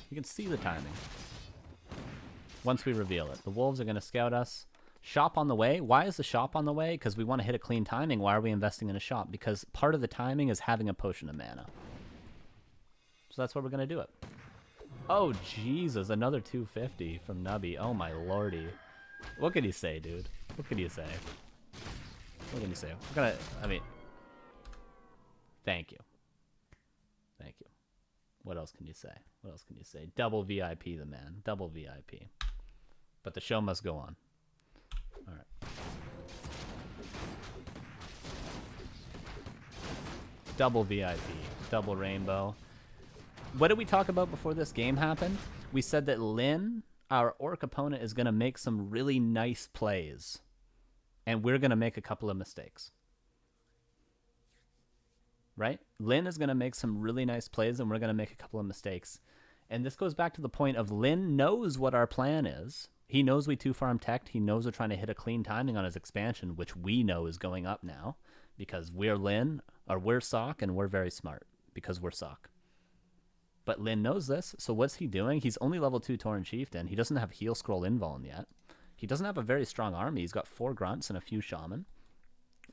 You can see the timing once we reveal it. The wolves are going to scout us. Shop on the way. Why is the shop on the way? Because we want to hit a clean timing. Why are we investing in a shop? Because part of the timing is having a potion of mana. So that's why we're going to do it. Oh, Jesus. Another 250 from Nubby. Oh, my lordy. What could you say, dude? What could you say? What can you say? We're going to... Thank you. Thank you. What else can you say? What else can you say? Double VIP the man. Double VIP. But the show must go on. All right. Double VIP. Double rainbow. What did we talk about before this game happened? We said that Lin, our orc opponent, is going to make some really nice plays. And we're going to make a couple of mistakes. Right? Lin is going to make some really nice plays, and we're going to make a couple of mistakes. And this goes back to the point of Lin knows what our plan is. He knows we 2-farm teched. He knows we're trying to hit a clean timing on his expansion, which we know is going up now because we're Lin, or we're SoK, and we're very smart because we're SoK. But Lin knows this, so what's he doing? He's only level 2 Tauren Chieftain. He doesn't have Heal Scroll Invuln yet. He doesn't have a very strong army. He's got 4 Grunts and a few Shaman.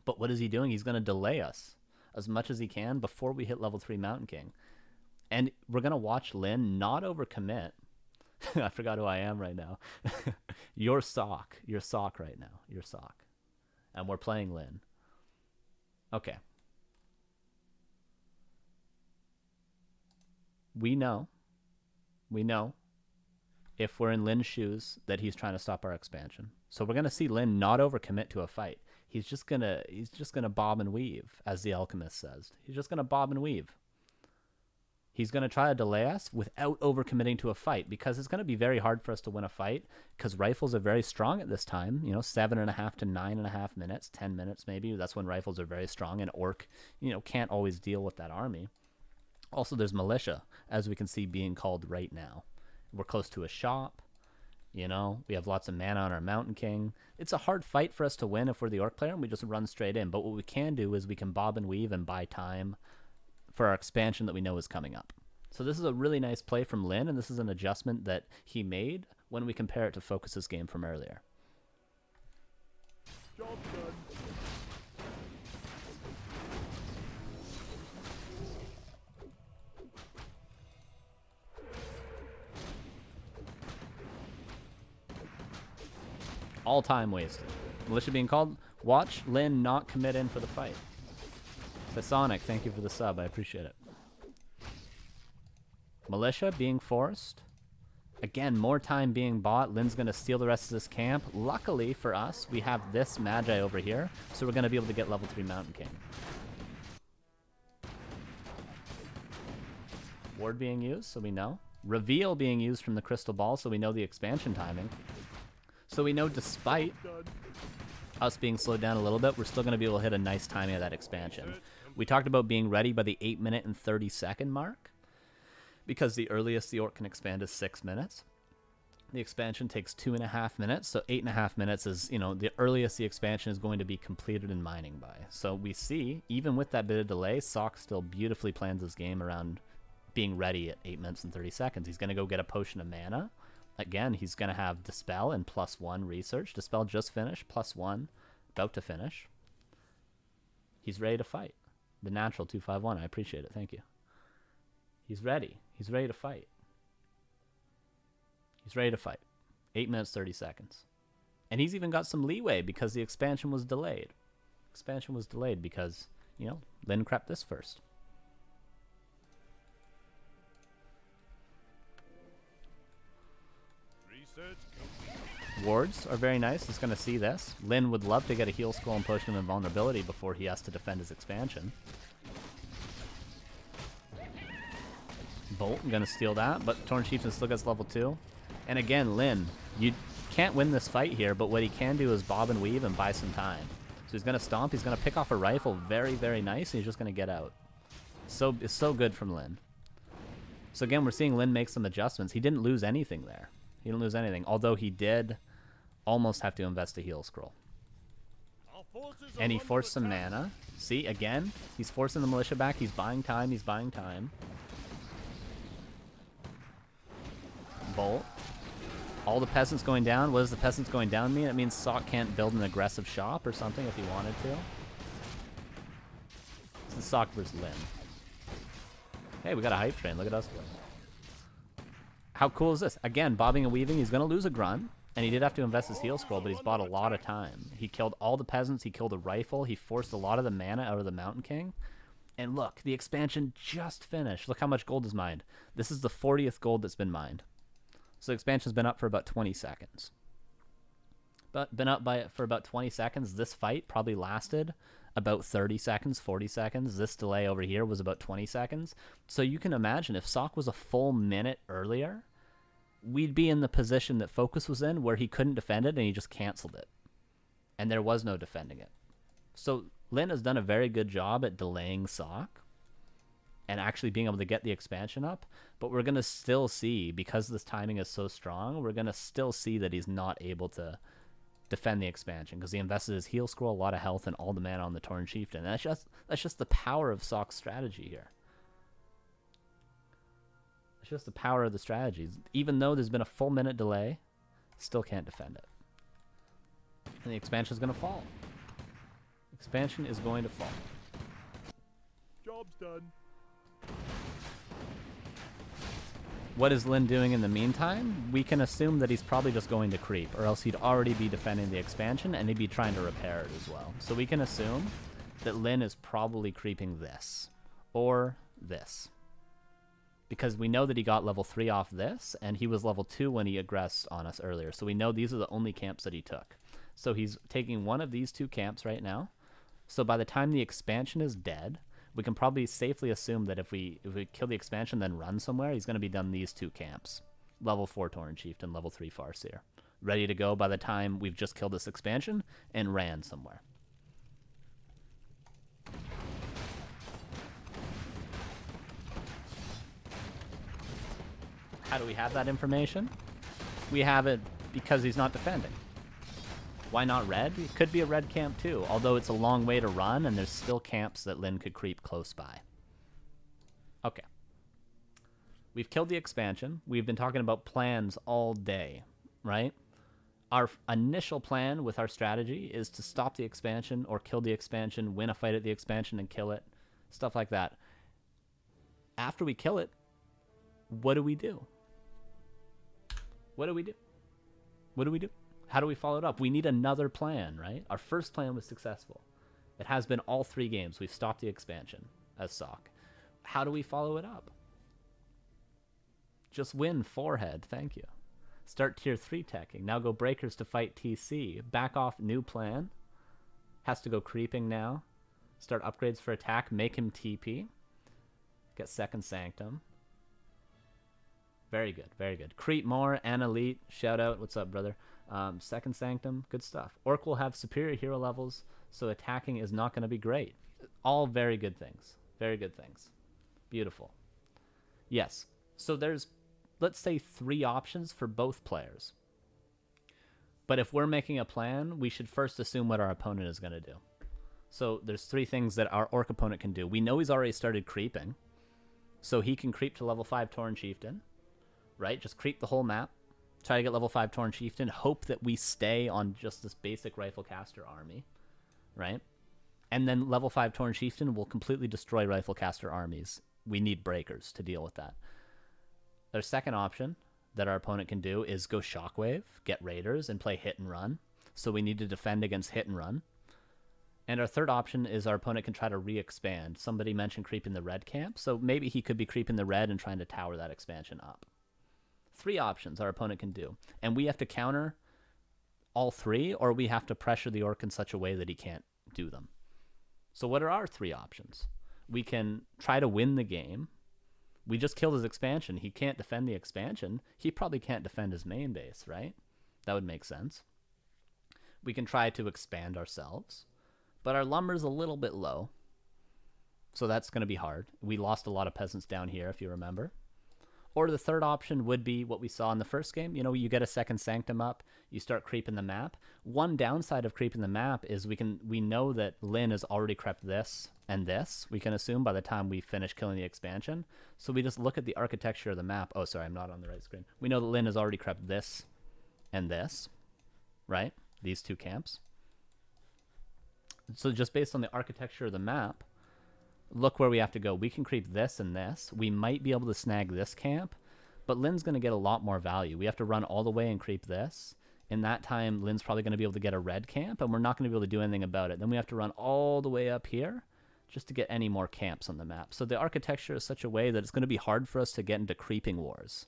But what is he doing? He's going to delay us as much as he can before we hit level 3 Mountain King. And we're going to watch Lin not overcommit. I forgot who I am right now. You're SoK. You're SoK right now. You're SoK. And we're playing Lin. Okay. We know if we're in Lin's shoes that he's trying to stop our expansion. So we're going to see Lin not overcommit to a fight. He's just going to bob and weave, as the alchemist says. He's just going to bob and weave. He's going to try to delay us without overcommitting to a fight because it's going to be very hard for us to win a fight because rifles are very strong at this time. 7.5 to 9.5 minutes, 10 minutes maybe. That's when rifles are very strong, and orc, can't always deal with that army. Also, there's militia, as we can see being called right now. We're close to a shop. We have lots of mana on our Mountain King. It's a hard fight for us to win if we're the orc player and we just run straight in. But what we can do is we can bob and weave and buy time for our expansion that we know is coming up. So this is a really nice play from Lin, and this is an adjustment that he made when we compare it to Focus's game from earlier. Job done. All time wasted. Militia being called. Watch Lin not commit in for the fight. Sonic, thank you for the sub. I appreciate it. Militia being forced. Again, more time being bought. Lin's going to steal the rest of this camp. Luckily for us, we have this Magi over here, so we're going to be able to get level 3 Mountain King. Ward being used, so we know. Reveal being used from the Crystal Ball, so we know the expansion timing. So we know despite us being slowed down a little bit, we're still going to be able to hit a nice timing of that expansion. We talked about being ready by the 8-minute and 30-second mark, because the earliest the orc can expand is 6 minutes. The expansion takes 2.5 minutes, so 8.5 minutes is, you know, the earliest the expansion is going to be completed in mining by. So we see, even with that bit of delay, SoK still beautifully plans his game around being ready at 8 minutes and 30 seconds. He's going to go get a potion of mana. Again, he's going to have Dispel and +1 research. Dispel just finished, +1, about to finish. He's ready to fight. The natural 251, I appreciate it, thank you. He's ready. He's ready to fight. He's ready to fight. 8 minutes, 30 seconds. And he's even got some leeway because the expansion was delayed. Expansion was delayed because, you know, Lin crept this first. Wards are very nice. He's going to see this. Lin would love to get a heal scroll and potion of invulnerability before he has to defend his expansion. Bolt, I'm going to steal that, but Torn Chieftain still gets level 2. And again, Lin, you can't win this fight here, but what he can do is bob and weave and buy some time. So he's going to stomp, he's going to pick off a rifle, very, very nice, and he's just going to get out. It's so good from Lin. So again, we're seeing Lin make some adjustments. He didn't lose anything there. He didn't lose anything, although he did almost have to invest a heal scroll. And he forced some mana. See, again, he's forcing the militia back. He's buying time, he's buying time. Bolt. All the peasants going down. What does the peasants going down mean? It means SoK can't build an aggressive shop or something if he wanted to. This is SoK versus Lin. Hey, we got a hype train. Look at us go. How cool is this? Again, bobbing and weaving. He's going to lose a grunt, and he did have to invest his heal scroll, but he's bought a lot of time. He killed all the peasants. He killed a rifle. He forced a lot of the mana out of the Mountain King. And look, the expansion just finished. Look how much gold is mined. This is the 40th gold that's been mined. So the expansion's been up for about 20 seconds. But been up for about 20 seconds. This fight probably lasted about 30 seconds, 40 seconds. This delay over here was about 20 seconds. So you can imagine if SoK was a full minute earlier, we'd be in the position that Focus was in where he couldn't defend it and he just canceled it. And there was no defending it. So Lin has done a very good job at delaying SoK and actually being able to get the expansion up. But we're going to still see, because this timing is so strong, we're going to still see that he's not able to defend the expansion because he invested his heal scroll, a lot of health, and all the mana on the Torn Chieftain. And that's just the power of SoK's strategy here. It's just the power of the strategies. Even though there's been a full minute delay, still can't defend it. And the expansion is going to fall. Expansion is going to fall. Job's done. What is Lin doing in the meantime? We can assume that he's probably just going to creep, or else he'd already be defending the expansion and he'd be trying to repair it as well. So we can assume that Lin is probably creeping this or this. Because we know that he got level 3 off this, and he was level 2 when he aggressed on us earlier. So we know these are the only camps that he took. So he's taking one of these 2 camps right now. So by the time the expansion is dead, we can probably safely assume that if we kill the expansion then run somewhere, he's going to be done these 2 camps. Level 4 Torn Chieftain, level 3 Farseer. Ready to go by the time we've just killed this expansion and ran somewhere. How do we have that information? We have it because he's not defending. Why not red? It could be a red camp too, although it's a long way to run and there's still camps that Lin could creep close by. Okay. We've killed the expansion. We've been talking about plans all day, right? Our initial plan with our strategy is to stop the expansion or kill the expansion, win a fight at the expansion and kill it, stuff like that. After we kill it, what do we do? What do we do? What do we do? How do we follow it up? We need another plan, right? Our first plan was successful. It has been all 3 games. We've stopped the expansion as SoK. How do we follow it up? Just win forehead, thank you. Start tier 3 teching. Now go breakers to fight TC. Back off new plan. Has to go creeping now. Start upgrades for attack. Make him TP. Get second sanctum. Very good, very good. Creep more and elite. Shout out. What's up, brother? Second sanctum. Good stuff. Orc will have superior hero levels, so attacking is not going to be great. All very good things. Very good things. Beautiful. Yes. So there's, let's say, 3 options for both players. But if we're making a plan, we should first assume what our opponent is going to do. So there's 3 things that our orc opponent can do. We know he's already started creeping. So he can creep to level 5 Tauren Chieftain. Right? Just creep the whole map. Try to get level 5 Tauren Chieftain. Hope that we stay on just this basic Rifle Caster army. Right? And then level 5 Tauren Chieftain will completely destroy Rifle Caster armies. We need breakers to deal with that. Their second option that our opponent can do is go Shockwave, get Raiders, and play hit and run. So we need to defend against hit and run. And our third option is our opponent can try to re-expand. Somebody mentioned creeping the red camp, so maybe he could be creeping the red and trying to tower that expansion up. 3 options our opponent can do. And we have to counter all 3, or we have to pressure the orc in such a way that he can't do them. So what are our 3 options? We can try to win the game. We just killed his expansion. He can't defend the expansion. He probably can't defend his main base, right? That would make sense. We can try to expand ourselves. But our lumber's a little bit low. So that's going to be hard. We lost a lot of peasants down here, if you remember. Or the third option would be what we saw in the first game. You know, you get a second sanctum up, you start creeping the map. One downside of creeping the map is we know that Lyn has already crept this and this, we can assume, by the time we finish killing the expansion. So we just look at the architecture of the map. Oh, sorry, I'm not on the right screen. We know that Lyn has already crept this and this, right? These 2 camps. So just based on the architecture of the map, look where we have to go. We can creep this and this. We might be able to snag this camp, but Lyn's going to get a lot more value. We have to run all the way and creep this. In that time, Lyn's probably going to be able to get a red camp, and we're not going to be able to do anything about it. Then we have to run all the way up here just to get any more camps on the map. So the architecture is such a way that it's going to be hard for us to get into creeping wars.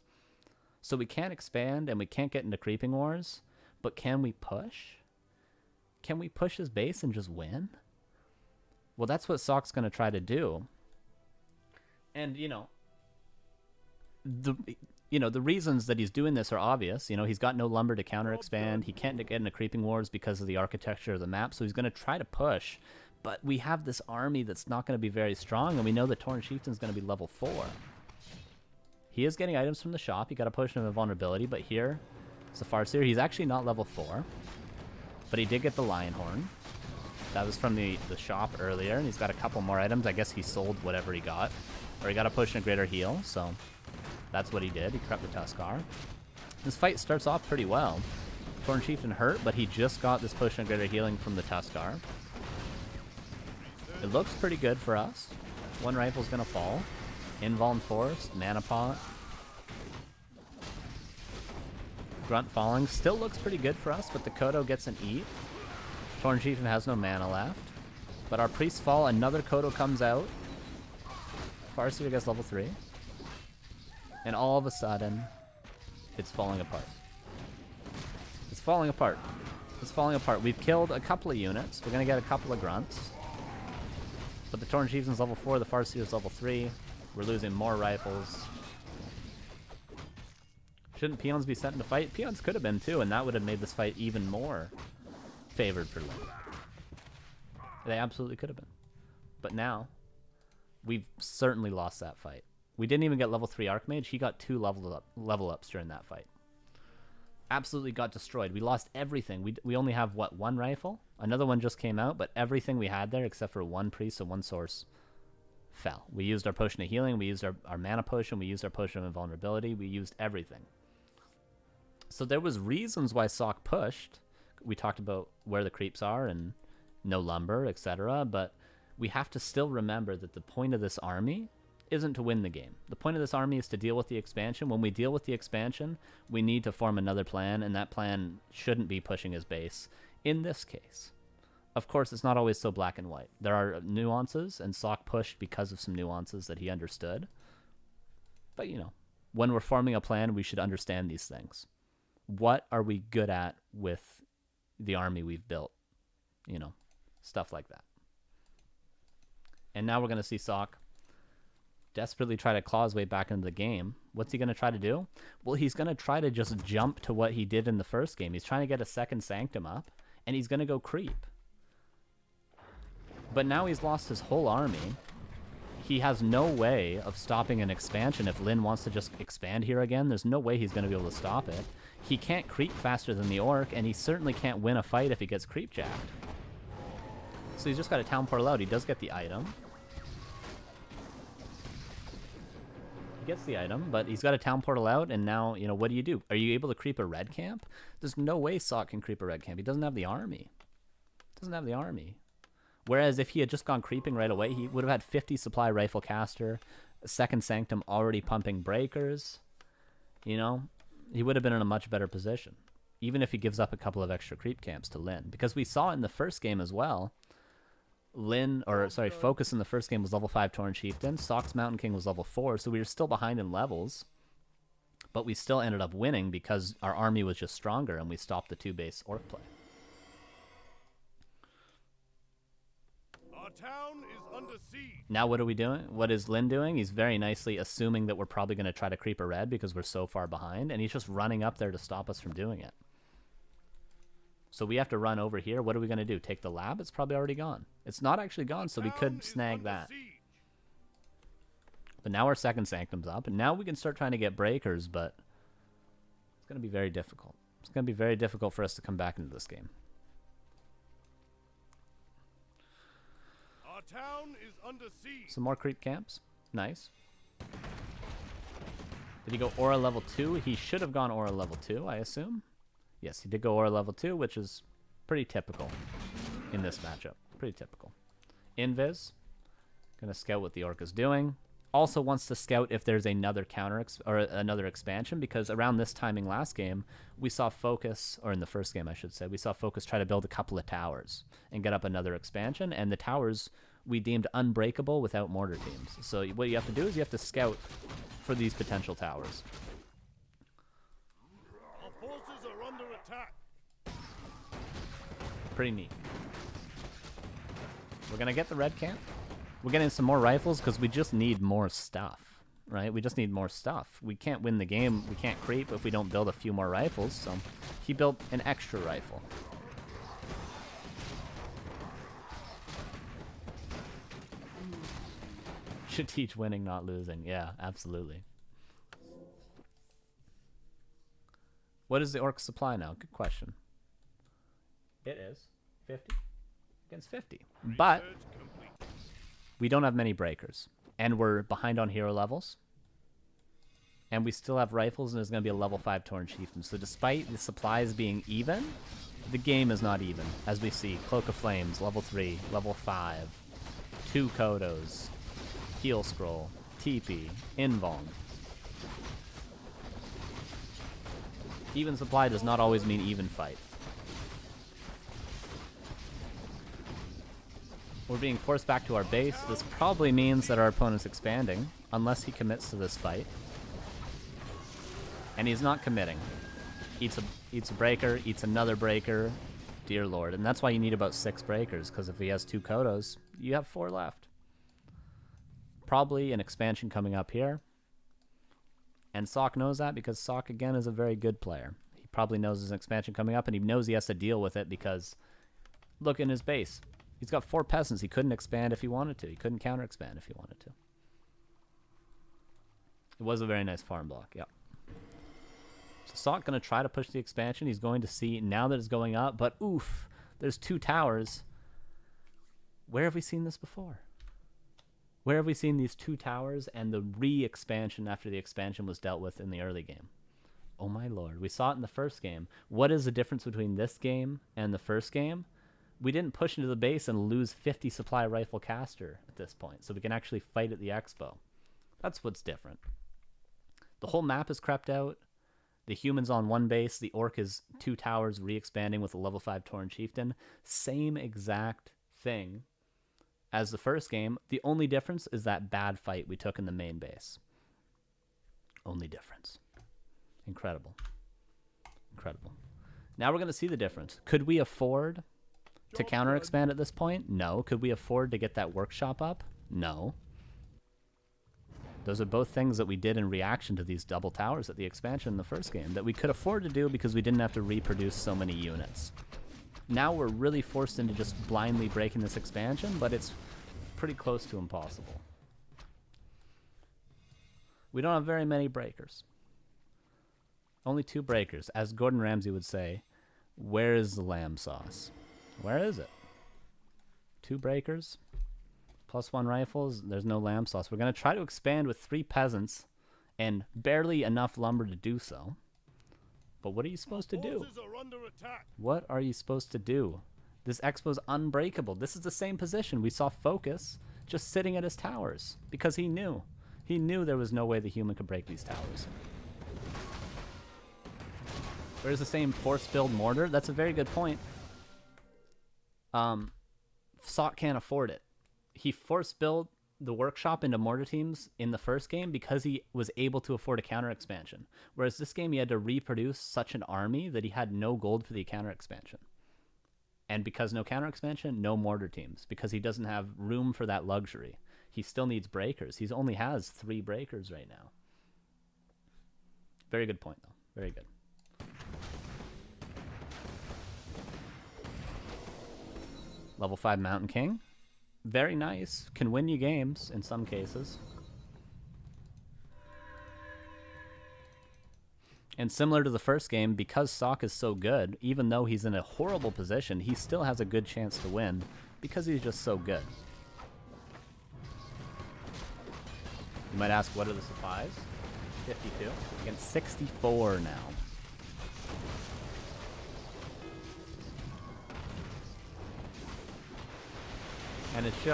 So we can't expand, and we can't get into creeping wars, but can we push? Can we push his base and just win? Well, that's what SoK's going to try to do. And, the reasons that he's doing this are obvious. He's got no lumber to counter expand. He can't get into creeping wars because of the architecture of the map. So he's going to try to push. But we have this army that's not going to be very strong. And we know that Tauren Chieftain's going to be level 4. He is getting items from the shop. He got a potion of invulnerability. But here, Farseer, he's actually not level 4. But he did get the Lion Horn. That was from the shop earlier, and he's got a couple more items. I guess he sold whatever he got. Or he got a potion of greater heal, so that's what he did. He crept the Tuskar. This fight starts off pretty well. Tauren Chieftain hurt, but he just got this potion of greater healing from the Tuskar. It looks pretty good for us. 1 rifle's gonna fall. Invuln Forest, Mana Pot. Grunt falling. Still looks pretty good for us, but the Kodo gets an eat. Tauren Chieftain has no mana left. But our priests fall. Another Kodo comes out. Farseer gets level 3. And all of a sudden, it's falling apart. It's falling apart. It's falling apart. We've killed a couple of units. We're going to get a couple of grunts. But the Tauren Chieftain's level 4. The Farseer's level 3. We're losing more rifles. Shouldn't peons be sent into fight? Peons could have been too, and that would have made this fight even more favored for Lyn. They absolutely could have been. But now, we've certainly lost that fight. We didn't even get level 3 Archmage. He got 2 level ups during that fight. Absolutely got destroyed. We lost everything. We only have, what, 1 rifle? Another one just came out, but everything we had there, except for 1 priest and 1 source, fell. We used our potion of healing. We used our mana potion. We used our potion of invulnerability. We used everything. So there was reasons why SoK pushed. We talked about where the creeps are and no lumber, etc. But we have to still remember that the point of this army isn't to win the game. The point of this army is to deal with the expansion. When we deal with the expansion, we need to form another plan, and that plan shouldn't be pushing his base in this case. Of course, it's not always so black and white. There are nuances, and SoK pushed because of some nuances that he understood. But, you know, when we're forming a plan, we should understand these things. What are we good at with the army we've built? You know, stuff like that. And now we're going to see SoK desperately try to claw his way back into the game. What's he going to try to do? Well, he's going to try to just jump to what he did in the first game. He's trying to get a second Sanctum up, and he's going to go creep. But now he's lost his whole army. He has no way of stopping an expansion. If Lin wants to just expand here again, there's no way he's going to be able to stop it. He can't creep faster than the Orc, and he certainly can't win a fight if he gets creep jacked. So he's just got a town portal out. He does get the item. He gets the item, but he's got a town portal out, and now, you know, what do? Are you able to creep a red camp? There's no way SoK can creep a red camp. He doesn't have the army. Doesn't have the army. Whereas if he had just gone creeping right away, he would have had 50 supply rifle caster, a second Sanctum already pumping breakers. You know, he would have been in a much better position, even if he gives up a couple of extra creep camps to Lin. Because we saw in the first game as well, Focus in the first game was level 5 Tauren Chieftain. SoK's Mountain King was level 4, so we were still behind in levels. But we still ended up winning because our army was just stronger and we stopped the 2-base Orc play. Our town is under siege. Now what are we doing? What is Lin doing? He's very nicely assuming that we're probably going to try to creep a red because we're so far behind, and he's just running up there to stop us from doing it. So we have to run over here. What are we going to do? Take the lab? It's probably already gone. It's not actually gone, so we could snag that. But now our second Sanctum's up, and now we can start trying to get breakers, but it's going to be very difficult. It's going to be very difficult for us to come back into this game. Our town is under siege. Some more creep camps. Nice. Did he go Aura level 2? He should have gone Aura level 2, I assume. Yes, he did go Aura level 2, which is pretty typical in this matchup. Pretty typical. Invis. Gonna scout what the Orc is doing. Also wants to scout if there's another another expansion, because around this timing last game, we saw Focus, or in the first game I should say, we saw Focus try to build a couple of towers and get up another expansion, and the towers we deemed unbreakable without mortar teams. So what you have to do is you have to scout for these potential towers. Our forces are under attack. Pretty neat. We're gonna get the red camp. We're getting some more rifles because we just need more stuff, right? We just need more stuff. We can't win the game. We can't creep if we don't build a few more rifles. So he built an extra rifle. Should teach winning, not losing. Yeah, absolutely. What is the Orc supply now? Good question. It is 50 against 50. But we don't have many breakers, and we're behind on hero levels, and we still have rifles, and there's going to be a level 5 Tauren Chieftain. So despite the supplies being even, the game is not even. As we see, Cloak of Flames, level 3, level 5, 2 Kodos, Heal Scroll, TP, Invuln. Even supply does not always mean even fight. We're being forced back to our base. This probably means that our opponent's expanding, unless he commits to this fight. And he's not committing. Eats a breaker, eats another breaker. Dear Lord. And that's why you need about 6 breakers, because if he has 2 Kodos, you have 4 left. Probably an expansion coming up here. And SoK knows that because SoK, again, is a very good player. He probably knows there's an expansion coming up, and he knows he has to deal with it because, look in his base. He's got 4 peasants. He couldn't expand if he wanted to. He couldn't counter-expand if he wanted to. It was a very nice farm block, yeah. So SoK going to try to push the expansion. He's going to see now that it's going up, but oof, there's 2 towers. Where have we seen this before? Where have we seen these 2 towers and the re-expansion after the expansion was dealt with in the early game? Oh my lord. We saw it in the first game. What is the difference between this game and the first game? We didn't push into the base and lose 50 supply rifle caster at this point, so we can actually fight at the expo. That's what's different. The whole map is crept out. The human's on one base. The orc is 2 towers re-expanding with a level 5 Tauren Chieftain. Same exact thing as the first game. The only difference is that bad fight we took in the main base. Only difference. Incredible. Incredible. Now we're going to see the difference. Could we afford to counter expand at this point? No. Could we afford to get that workshop up? No. Those are both things that we did in reaction to these double towers at the expansion in the first game that we could afford to do because we didn't have to reproduce so many units. Now we're really forced into just blindly breaking this expansion, but it's pretty close to impossible. We don't have very many breakers. Only 2 breakers. As Gordon Ramsay would say, where is the lamb sauce? Where is it? 2 breakers? +1 rifles, there's no lamb sauce. We're going to try to expand with 3 peasants and barely enough lumber to do so. But what are you supposed to do? What are you supposed to do? This expo's unbreakable. This is the same position. We saw Focus just sitting at his towers because he knew. He knew there was no way the human could break these towers. Where's the same force build mortar? That's a very good point. SoK can't afford it. He force built the workshop into mortar teams in the first game because he was able to afford a counter expansion. Whereas this game he had to reproduce such an army that he had no gold for the counter expansion. And because no counter expansion, no mortar teams. Because he doesn't have room for that luxury. He still needs breakers. He only has 3 breakers right now. Very good point though. Very good. Level 5 Mountain King. Very nice. Can win you games in some cases. And similar to the first game, because SoK is so good, even though he's in a horrible position, he still has a good chance to win because he's just so good. You might ask, what are the supplies? 52 against 64 now. And it's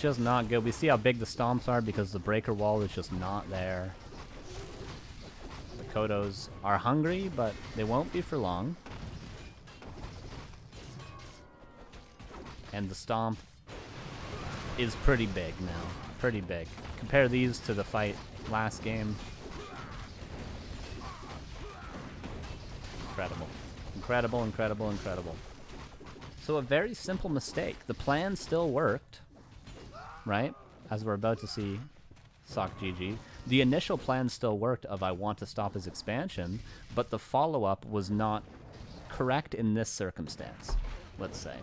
just not good. We see how big the stomps are because the breaker wall is just not there. The Kodos are hungry, but they won't be for long. And the stomp is pretty big now. Pretty big. Compare these to the fight last game. Incredible. Incredible, incredible, incredible. So a very simple mistake. The plan still worked, right? As we're about to see SoK GG. The initial plan still worked of I want to stop his expansion, but the follow-up was not correct in this circumstance, let's say.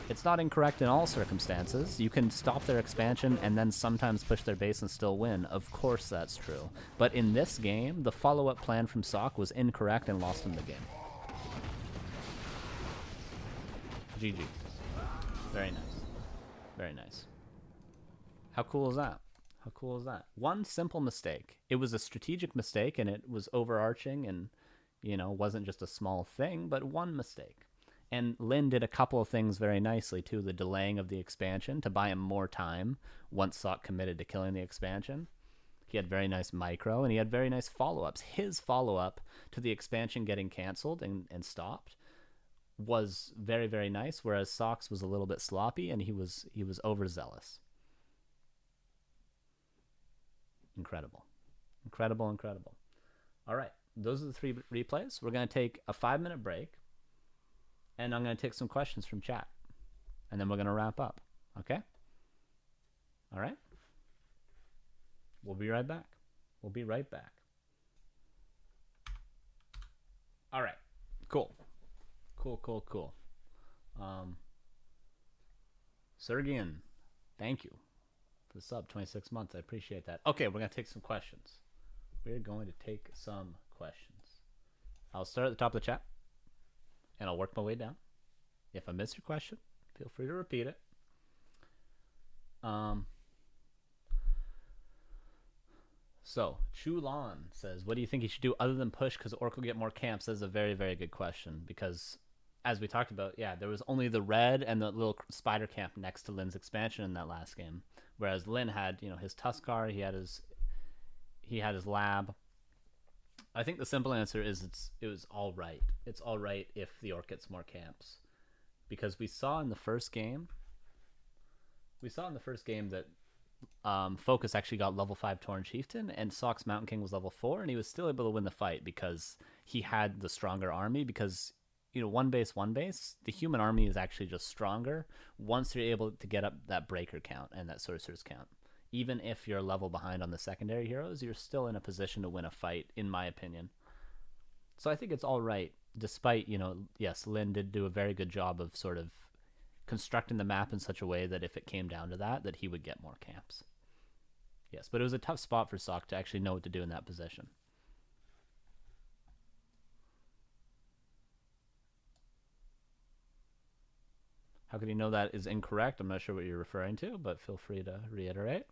It's not incorrect in all circumstances. You can stop their expansion and then sometimes push their base and still win. Of course that's true. But in this game, the follow-up plan from SoK was incorrect and lost him the game. GG. Very nice. Very nice. How cool is that? How cool is that? One simple mistake. It was a strategic mistake and it was overarching and, you know, wasn't just a small thing, but one mistake. And Lin did a couple of things very nicely too. The delaying of the expansion to buy him more time once SoK committed to killing the expansion. He had very nice micro and he had very nice follow-ups. His follow-up to the expansion getting canceled and stopped was very, very nice, whereas SoK's was a little bit sloppy and he was overzealous. Incredible. Incredible, incredible. All right, those are the 3 replays. We're going to take a 5-minute break, and I'm going to take some questions from chat, and then we're going to wrap up, okay? All right? We'll be right back. We'll be right back. All right, cool. Cool. Sergian, thank you for the sub, 26 months. I appreciate that. Okay, we're going to take some questions. We're going to take some questions. I'll start at the top of the chat, and I'll work my way down. If I miss your question, feel free to repeat it. So, Chulan says, what do you think he should do other than push because Orc will get more camps? That's a very, very good question because, as we talked about, yeah, there was only the red and the little spider camp next to Lin's expansion in that last game. Whereas Lin had, you know, his Tuskar, he had his lab, I think the simple answer is it was all right. It's all right if the orc gets more camps, because we saw in the first game that Focus actually got level 5 Tauren Chieftain, and SoK's Mountain King was level 4, and he was still able to win the fight because he had the stronger army. Because, one base, the human army is actually just stronger once you're able to get up that breaker count and that sorcerer's count. Even if you're a level behind on the secondary heroes, you're still in a position to win a fight, in my opinion. So I think it's all right, despite, yes, Lin did do a very good job of sort of constructing the map in such a way that if it came down to that he would get more camps. Yes, but it was a tough spot for SoK to actually know what to do in that position. How could he know that is incorrect? I'm not sure what you're referring to, but feel free to reiterate.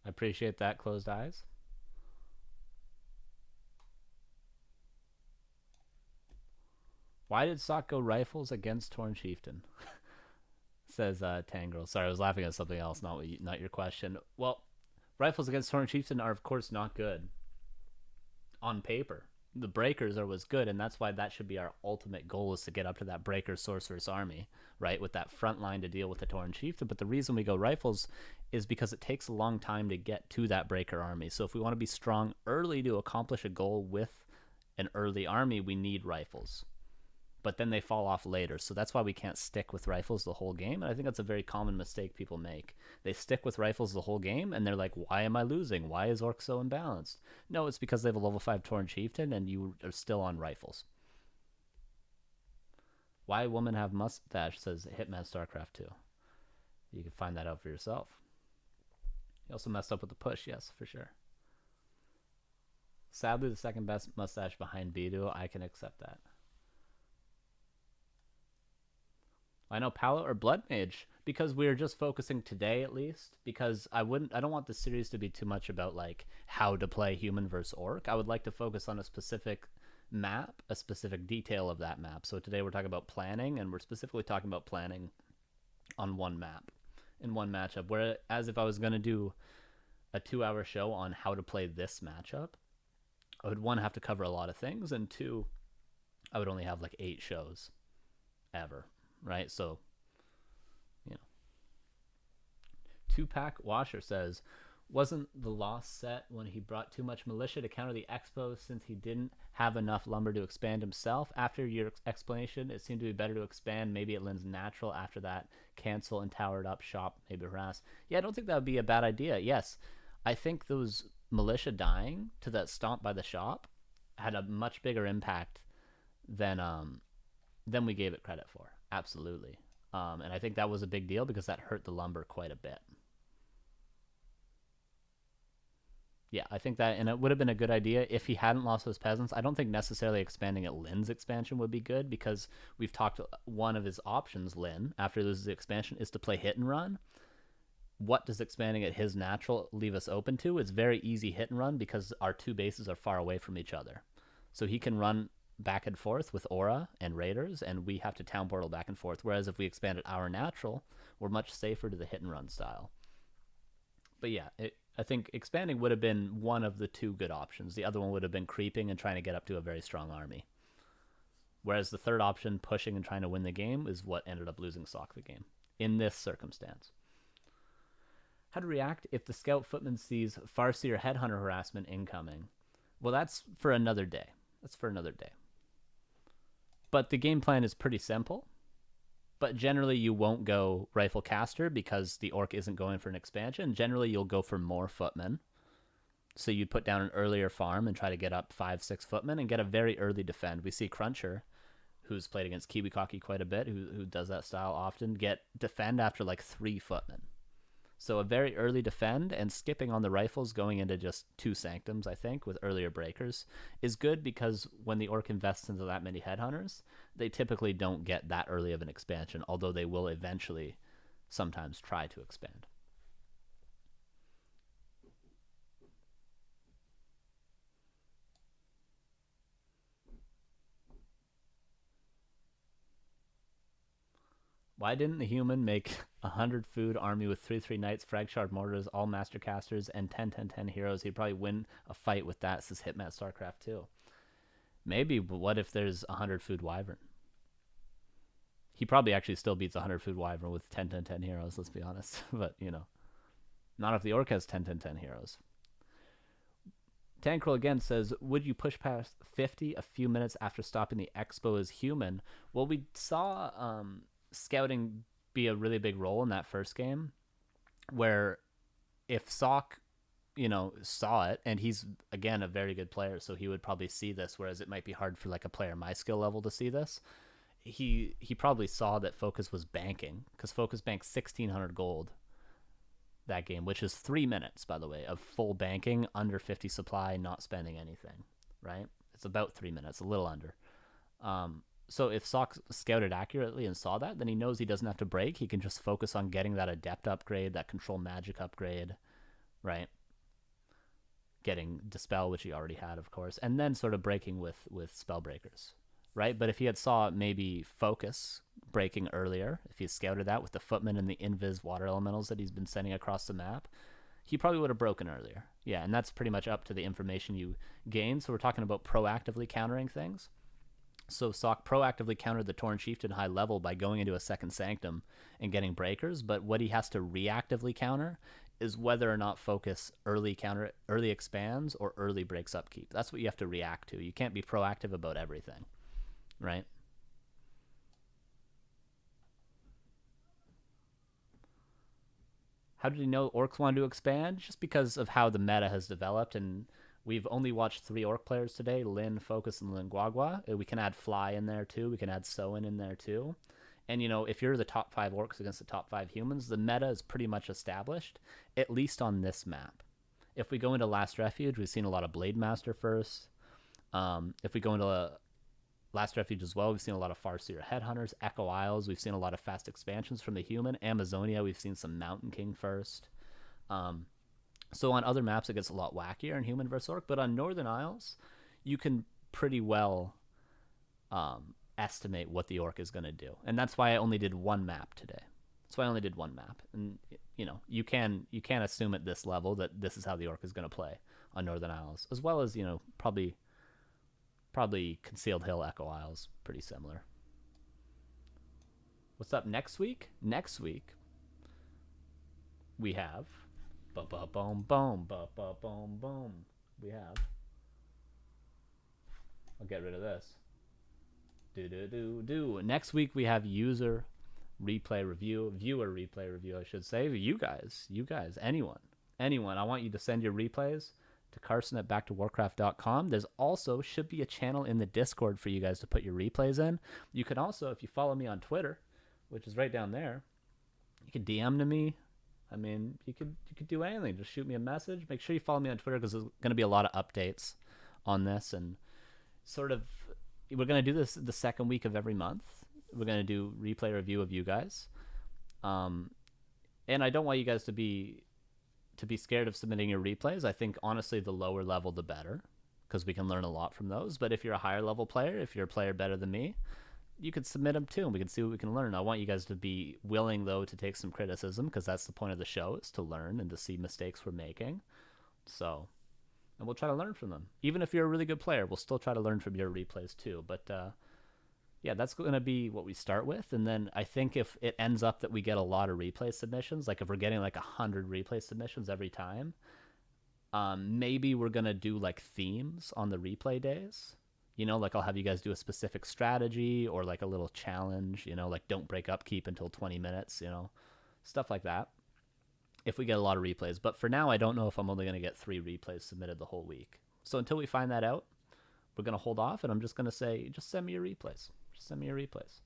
I appreciate that, closed eyes. Why did SoK go rifles against Tauren Chieftain? Says Tangrel. Sorry, I was laughing at something else, not your question. Well, rifles against Tauren Chieftain are, of course, not good on paper. The breakers are what's good, and that's why that should be our ultimate goal, is to get up to that breaker sorceress army, right, with that front line to deal with the Tauren Chieftain. But the reason we go rifles is because it takes a long time to get to that breaker army. So if we want to be strong early to accomplish a goal with an early army, we need rifles. But then they fall off later. So that's why we can't stick with rifles the whole game. And I think that's a very common mistake people make. They stick with rifles the whole game, and they're like, why am I losing? Why is Orc so imbalanced? No, it's because they have a level 5 Tauren Chieftain, and you are still on rifles. Why women have mustache, says Hitman StarCraft 2. You can find that out for yourself. He also messed up with the push, yes, for sure. Sadly, the second best mustache behind Bidu. I can accept that. I know, Paolo or Blood Mage, because we're just focusing today, at least, because I don't want the series to be too much about like how to play human versus orc. I would like to focus on a specific map, a specific detail of that map. So today we're talking about planning, and we're specifically talking about planning on one map in one matchup. Whereas if I was going to do a 2-hour show on how to play this matchup, I would, one, have to cover a lot of things, and two, I would only have like 8 shows ever. Right, so, 2-pack Washer says, wasn't the loss set when he brought too much militia to counter the expo since he didn't have enough lumber to expand himself? After your explanation, it seemed to be better to expand. Maybe it lends natural. After that, cancel and towered up shop, maybe harass. Yeah, I don't think that would be a bad idea. Yes, I think those militia dying to that stomp by the shop had a much bigger impact than we gave it credit for. Absolutely. And I think that was a big deal because that hurt the lumber quite a bit. Yeah, I think that, and it would have been a good idea if he hadn't lost those peasants. I don't think necessarily expanding at Lin's expansion would be good, because we've talked, one of his options, Lin, after he loses the expansion, is to play hit and run. What does expanding at his natural leave us open to? It's very easy hit and run because our 2 bases are far away from each other. So he can run back and forth with Aura and Raiders, and we have to town portal back and forth. Whereas if we expanded our natural, we're much safer to the hit and run style. But yeah, I think expanding would have been one of the 2 good options. The other one would have been creeping and trying to get up to a very strong army. Whereas the third option, pushing and trying to win the game, is what ended up losing SoK the game in this circumstance. How to react if the scout footman sees Farseer headhunter harassment incoming? Well, that's for another day. But the game plan is pretty simple. But generally, you won't go rifle caster because the orc isn't going for an expansion. Generally, you'll go for more footmen. So you'd put down an earlier farm and try to get up 5-6 footmen and get a very early defend. We see Cruncher, who's played against Kiwikaki quite a bit, who does that style often, get defend after like 3 footmen. So a very early defend and skipping on the rifles, going into just 2 sanctums, I think, with earlier breakers, is good, because when the orc invests into that many headhunters, they typically don't get that early of an expansion, although they will eventually sometimes try to expand. Why didn't the human make 100 food army with 3 knights, frag shard mortars, all master casters, and 10 heroes? He'd probably win a fight with that, says Hitman StarCraft 2. Maybe, but what if there's 100 food wyvern? He probably actually still beats 100 food wyvern with 10 heroes, let's be honest. But, you know, not if the orc has 10 heroes. Tankroll again says, would you push past 50 a few minutes after stopping the expo as human? Well, we saw scouting be a really big role in that first game, where if SoK, you know, saw it, and he's, again, a very good player, so he would probably see this, whereas it might be hard for like a player my skill level to see this. He probably saw that Focus was banking, because Focus banked 1,600 gold that game, which is 3 minutes, by the way, of full banking, under 50 supply, not spending anything, right? It's about 3 minutes, a little under. So if SoK scouted accurately and saw that, then he knows he doesn't have to break. He can just focus on getting that Adept upgrade, that Control Magic upgrade, right? Getting Dispel, which he already had, of course, and then sort of breaking with Spellbreakers, right? But if he had saw maybe Focus breaking earlier, if he scouted that with the Footman and the Invis water elementals that he's been sending across the map, he probably would have broken earlier. Yeah, and that's pretty much up to the information you gain. So we're talking about proactively countering things. So SoK proactively countered the Torn Chieftain high level by going into a second Sanctum and getting breakers, but what he has to reactively counter is whether or not Focus early expands or early breaks upkeep. That's what you have to react to. You can't be proactive about everything, right? How did he know orcs wanted to expand? Just because of how the meta has developed, and we've only watched 3 orc players today, Lin, Focus, and Linguagua. We can add Fly in there too. We can add Soin in there too. And, you know, if you're the top 5 orcs against the top 5 humans, the meta is pretty much established, at least on this map. If we go into Last Refuge, we've seen a lot of Blade Master first. If we go into Last Refuge as well, we've seen a lot of Farseer Headhunters, Echo Isles, we've seen a lot of fast expansions from the human. Amazonia, we've seen some Mountain King first. So on other maps, it gets a lot wackier in human versus orc, but on Northern Isles, you can pretty well estimate what the orc is going to do. And that's why I only did one map today. That's why I only did one map. And, you know, you can assume at this level that this is how the orc is going to play on Northern Isles, as well as, you know, probably Concealed Hill, Echo Isles, pretty similar. What's up next week? Next week, we have ba-ba-boom, boom, ba-ba-boom, boom. We have, I'll get rid of this. Do. Next week, we have viewer replay review, I should say. You guys, anyone. I want you to send your replays to Carson at backtowarcraft.com. There's also should be a channel in the Discord for you guys to put your replays in. You can also, if you follow me on Twitter, which is right down there, you can DM to me. I mean, you could do anything. Just shoot me a message. Make sure you follow me on Twitter, because there's going to be a lot of updates on this, and sort of we're going to do this the second week of every month. We're going to do replay review of you guys, and I don't want you guys to be scared of submitting your replays. I think, honestly, the lower level, the better, because we can learn a lot from those. But if you're a higher level player, if you're a player better than me, you can submit them too, and we can see what we can learn. I want you guys to be willing, though, to take some criticism, because that's the point of the show, is to learn and to see mistakes we're making. So, and we'll try to learn from them. Even if you're a really good player, we'll still try to learn from your replays too. But yeah, that's going to be what we start with. And then I think if it ends up that we get a lot of replay submissions, like if we're getting like 100 replay submissions every time, maybe we're going to do like themes on the replay days. You know, like I'll have you guys do a specific strategy, or like a little challenge, you know, like don't break upkeep until 20 minutes, you know, stuff like that, if we get a lot of replays. But for now, I don't know if I'm only going to get 3 replays submitted the whole week. So until we find that out, we're going to hold off, and I'm just going to say, just send me your replays. Just send me your replays.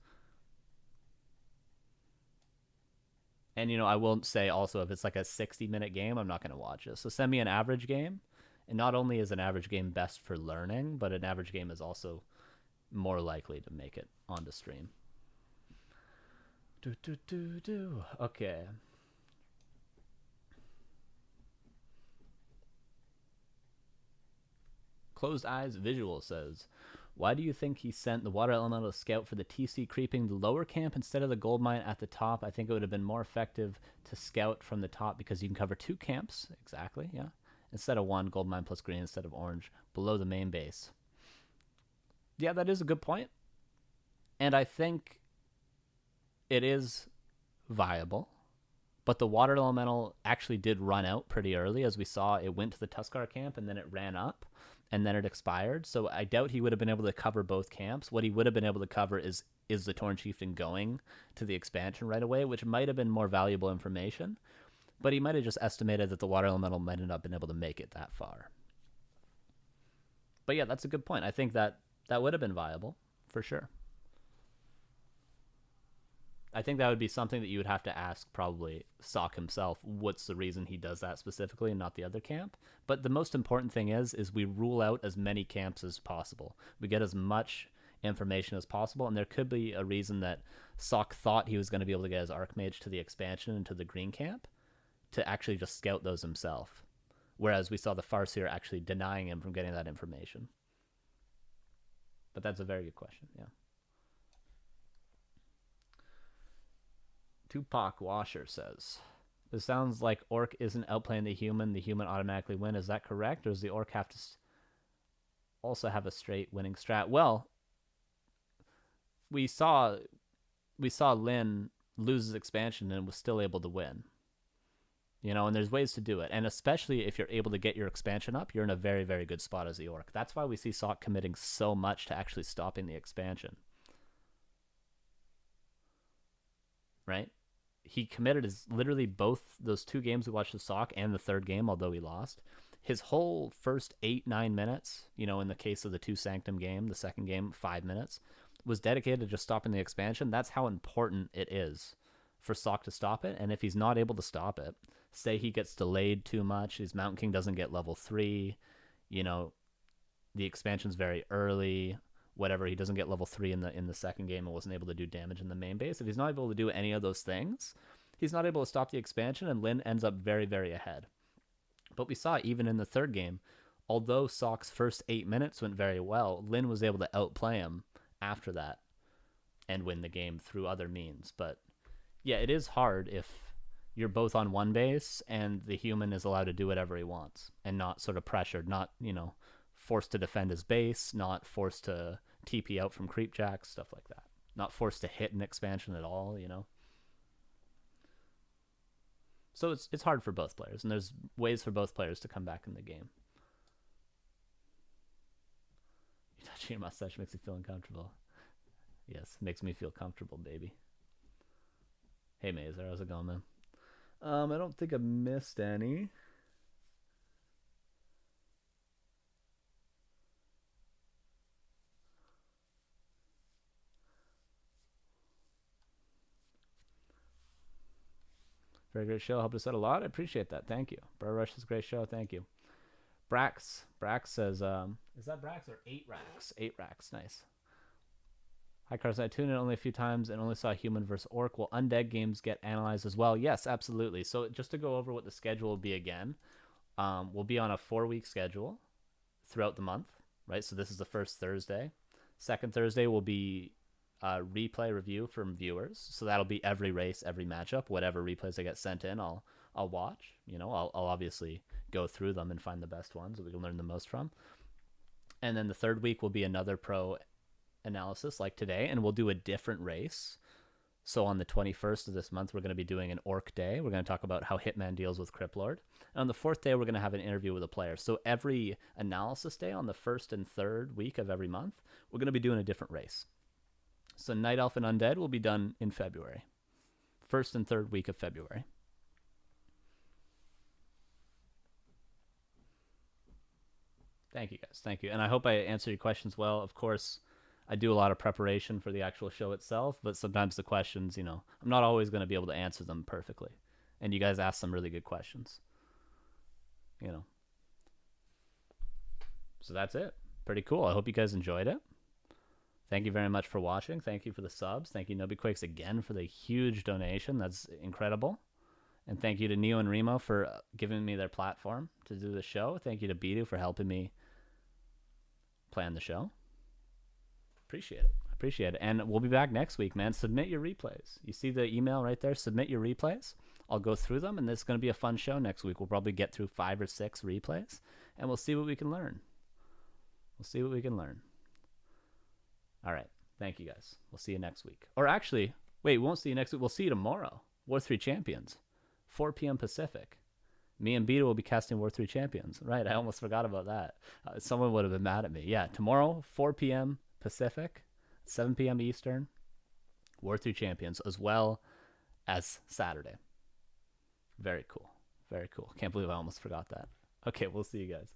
And, you know, I will say also, if it's like a 60-minute game, I'm not going to watch it. So send me an average game. And not only is an average game best for learning, but an average game is also more likely to make it onto stream. Okay. Closed Eyes Visual says, Why do you think he sent the water elemental scout for the TC creeping the lower camp instead of the gold mine at the top? I think it would have been more effective to scout from the top because you can cover 2 camps. Exactly, yeah. Instead of 1, gold mine plus green instead of orange, below the main base. Yeah, that is a good point. And I think it is viable. But the water elemental actually did run out pretty early. As we saw, it went to the Tuskar camp and then it ran up and then it expired. So I doubt he would have been able to cover both camps. What he would have been able to cover is the Torn Chieftain going to the expansion right away, which might have been more valuable information. But he might have just estimated that the water elemental might not have been able to make it that far. But yeah, that's a good point. I think that would have been viable, for sure. I think that would be something that you would have to ask probably SoK himself. What's the reason he does that specifically and not the other camp? But the most important thing is we rule out as many camps as possible. We get as much information as possible, and there could be a reason that SoK thought he was going to be able to get his Archmage to the expansion and to the green camp to actually just scout those himself. Whereas we saw the Farseer actually denying him from getting that information. But that's a very good question, yeah. Tupac Washer says, it sounds like Orc isn't outplaying the human automatically win. Is that correct? Or does the Orc have to also have a straight winning strat? Well, we saw Lyn lose his expansion and was still able to win. You know, and there's ways to do it. And especially if you're able to get your expansion up, you're in a very, very good spot as the Orc. That's why we see SoK committing so much to actually stopping the expansion. Right? He committed his literally both those 2 games we watched the SoK and the 3rd game, although he lost. His whole first 8-9 minutes, you know, in the case of the 2 Sanctum game, the 2nd game, 5 minutes, was dedicated to just stopping the expansion. That's how important it is for SoK to stop it. And if he's not able to stop it, say he gets delayed too much, his Mountain King doesn't get level 3, you know, the expansion's very early, whatever, he doesn't get level 3 in the 2nd game and wasn't able to do damage in the main base. If he's not able to do any of those things, he's not able to stop the expansion, and Lyn ends up very, very ahead. But we saw even in the 3rd game, although SoK's first 8 minutes went very well, Lyn was able to outplay him after that and win the game through other means. But yeah, it is hard if you're both on one base and the human is allowed to do whatever he wants and not sort of pressured, not, you know, forced to defend his base, not forced to TP out from creep jacks, stuff like that. Not forced to hit an expansion at all, you know. So it's hard for both players, and there's ways for both players to come back in the game. You touching your mustache makes you feel uncomfortable. Yes, makes me feel comfortable, baby. Hey, Mazer, how's it going, man? I don't think I missed any. Very great show. Helped us out a lot. I appreciate that. Thank you. Bro Rush is a great show. Thank you. Brax says, is that Brax or 8 racks? 8 racks. Nice. Hi, Carson. I tuned in only a few times and only saw human versus orc. Will undead games get analyzed as well? Yes, absolutely. So just to go over what the schedule will be again, we'll be on a 4-week schedule throughout the month, right? So this is the first Thursday. Second Thursday will be replay review from viewers. So that'll be every race, every matchup, whatever replays I get sent in, I'll watch. You know, I'll obviously go through them and find the best ones that we can learn the most from. And then the third week will be another pro analysis like today, and we'll do a different race. So on the 21st of this month, we're going to be doing an Orc Day. We're going to talk about how Hitman deals with Cryptlord. And on the 4th day, we're going to have an interview with a player. So every analysis day on the 1st and 3rd week of every month, we're going to be doing a different race. So Night Elf and Undead will be done in February. 1st and 3rd week of February. Thank you, guys. Thank you. And I hope I answered your questions well. Of course, I do a lot of preparation for the actual show itself, but sometimes the questions, you know, I'm not always going to be able to answer them perfectly. And you guys asked some really good questions. You know. So that's it. Pretty cool. I hope you guys enjoyed it. Thank you very much for watching. Thank you for the subs. Thank you, NobiQuakes, again for the huge donation. That's incredible. And thank you to Neo and Remo for giving me their platform to do the show. Thank you to Bidu for helping me plan the show. Appreciate it. Appreciate it. And we'll be back next week, man. Submit your replays. You see the email right there? Submit your replays. I'll go through them, and this is going to be a fun show next week. We'll probably get through 5 or 6 replays, and we'll see what we can learn. We'll see what we can learn. All right. Thank you, guys. We'll see you next week. Or actually, wait, we won't see you next week. We'll see you tomorrow. War 3 Champions, 4 p.m. Pacific. Me and Beta will be casting War 3 Champions. Right, I almost forgot about that. Someone would have been mad at me. Yeah, tomorrow, 4 p.m. Pacific, 7 p.m. Eastern, War 3 Champions, as well as Saturday. Very cool. Very cool. Can't believe I almost forgot that. Okay, we'll see you guys.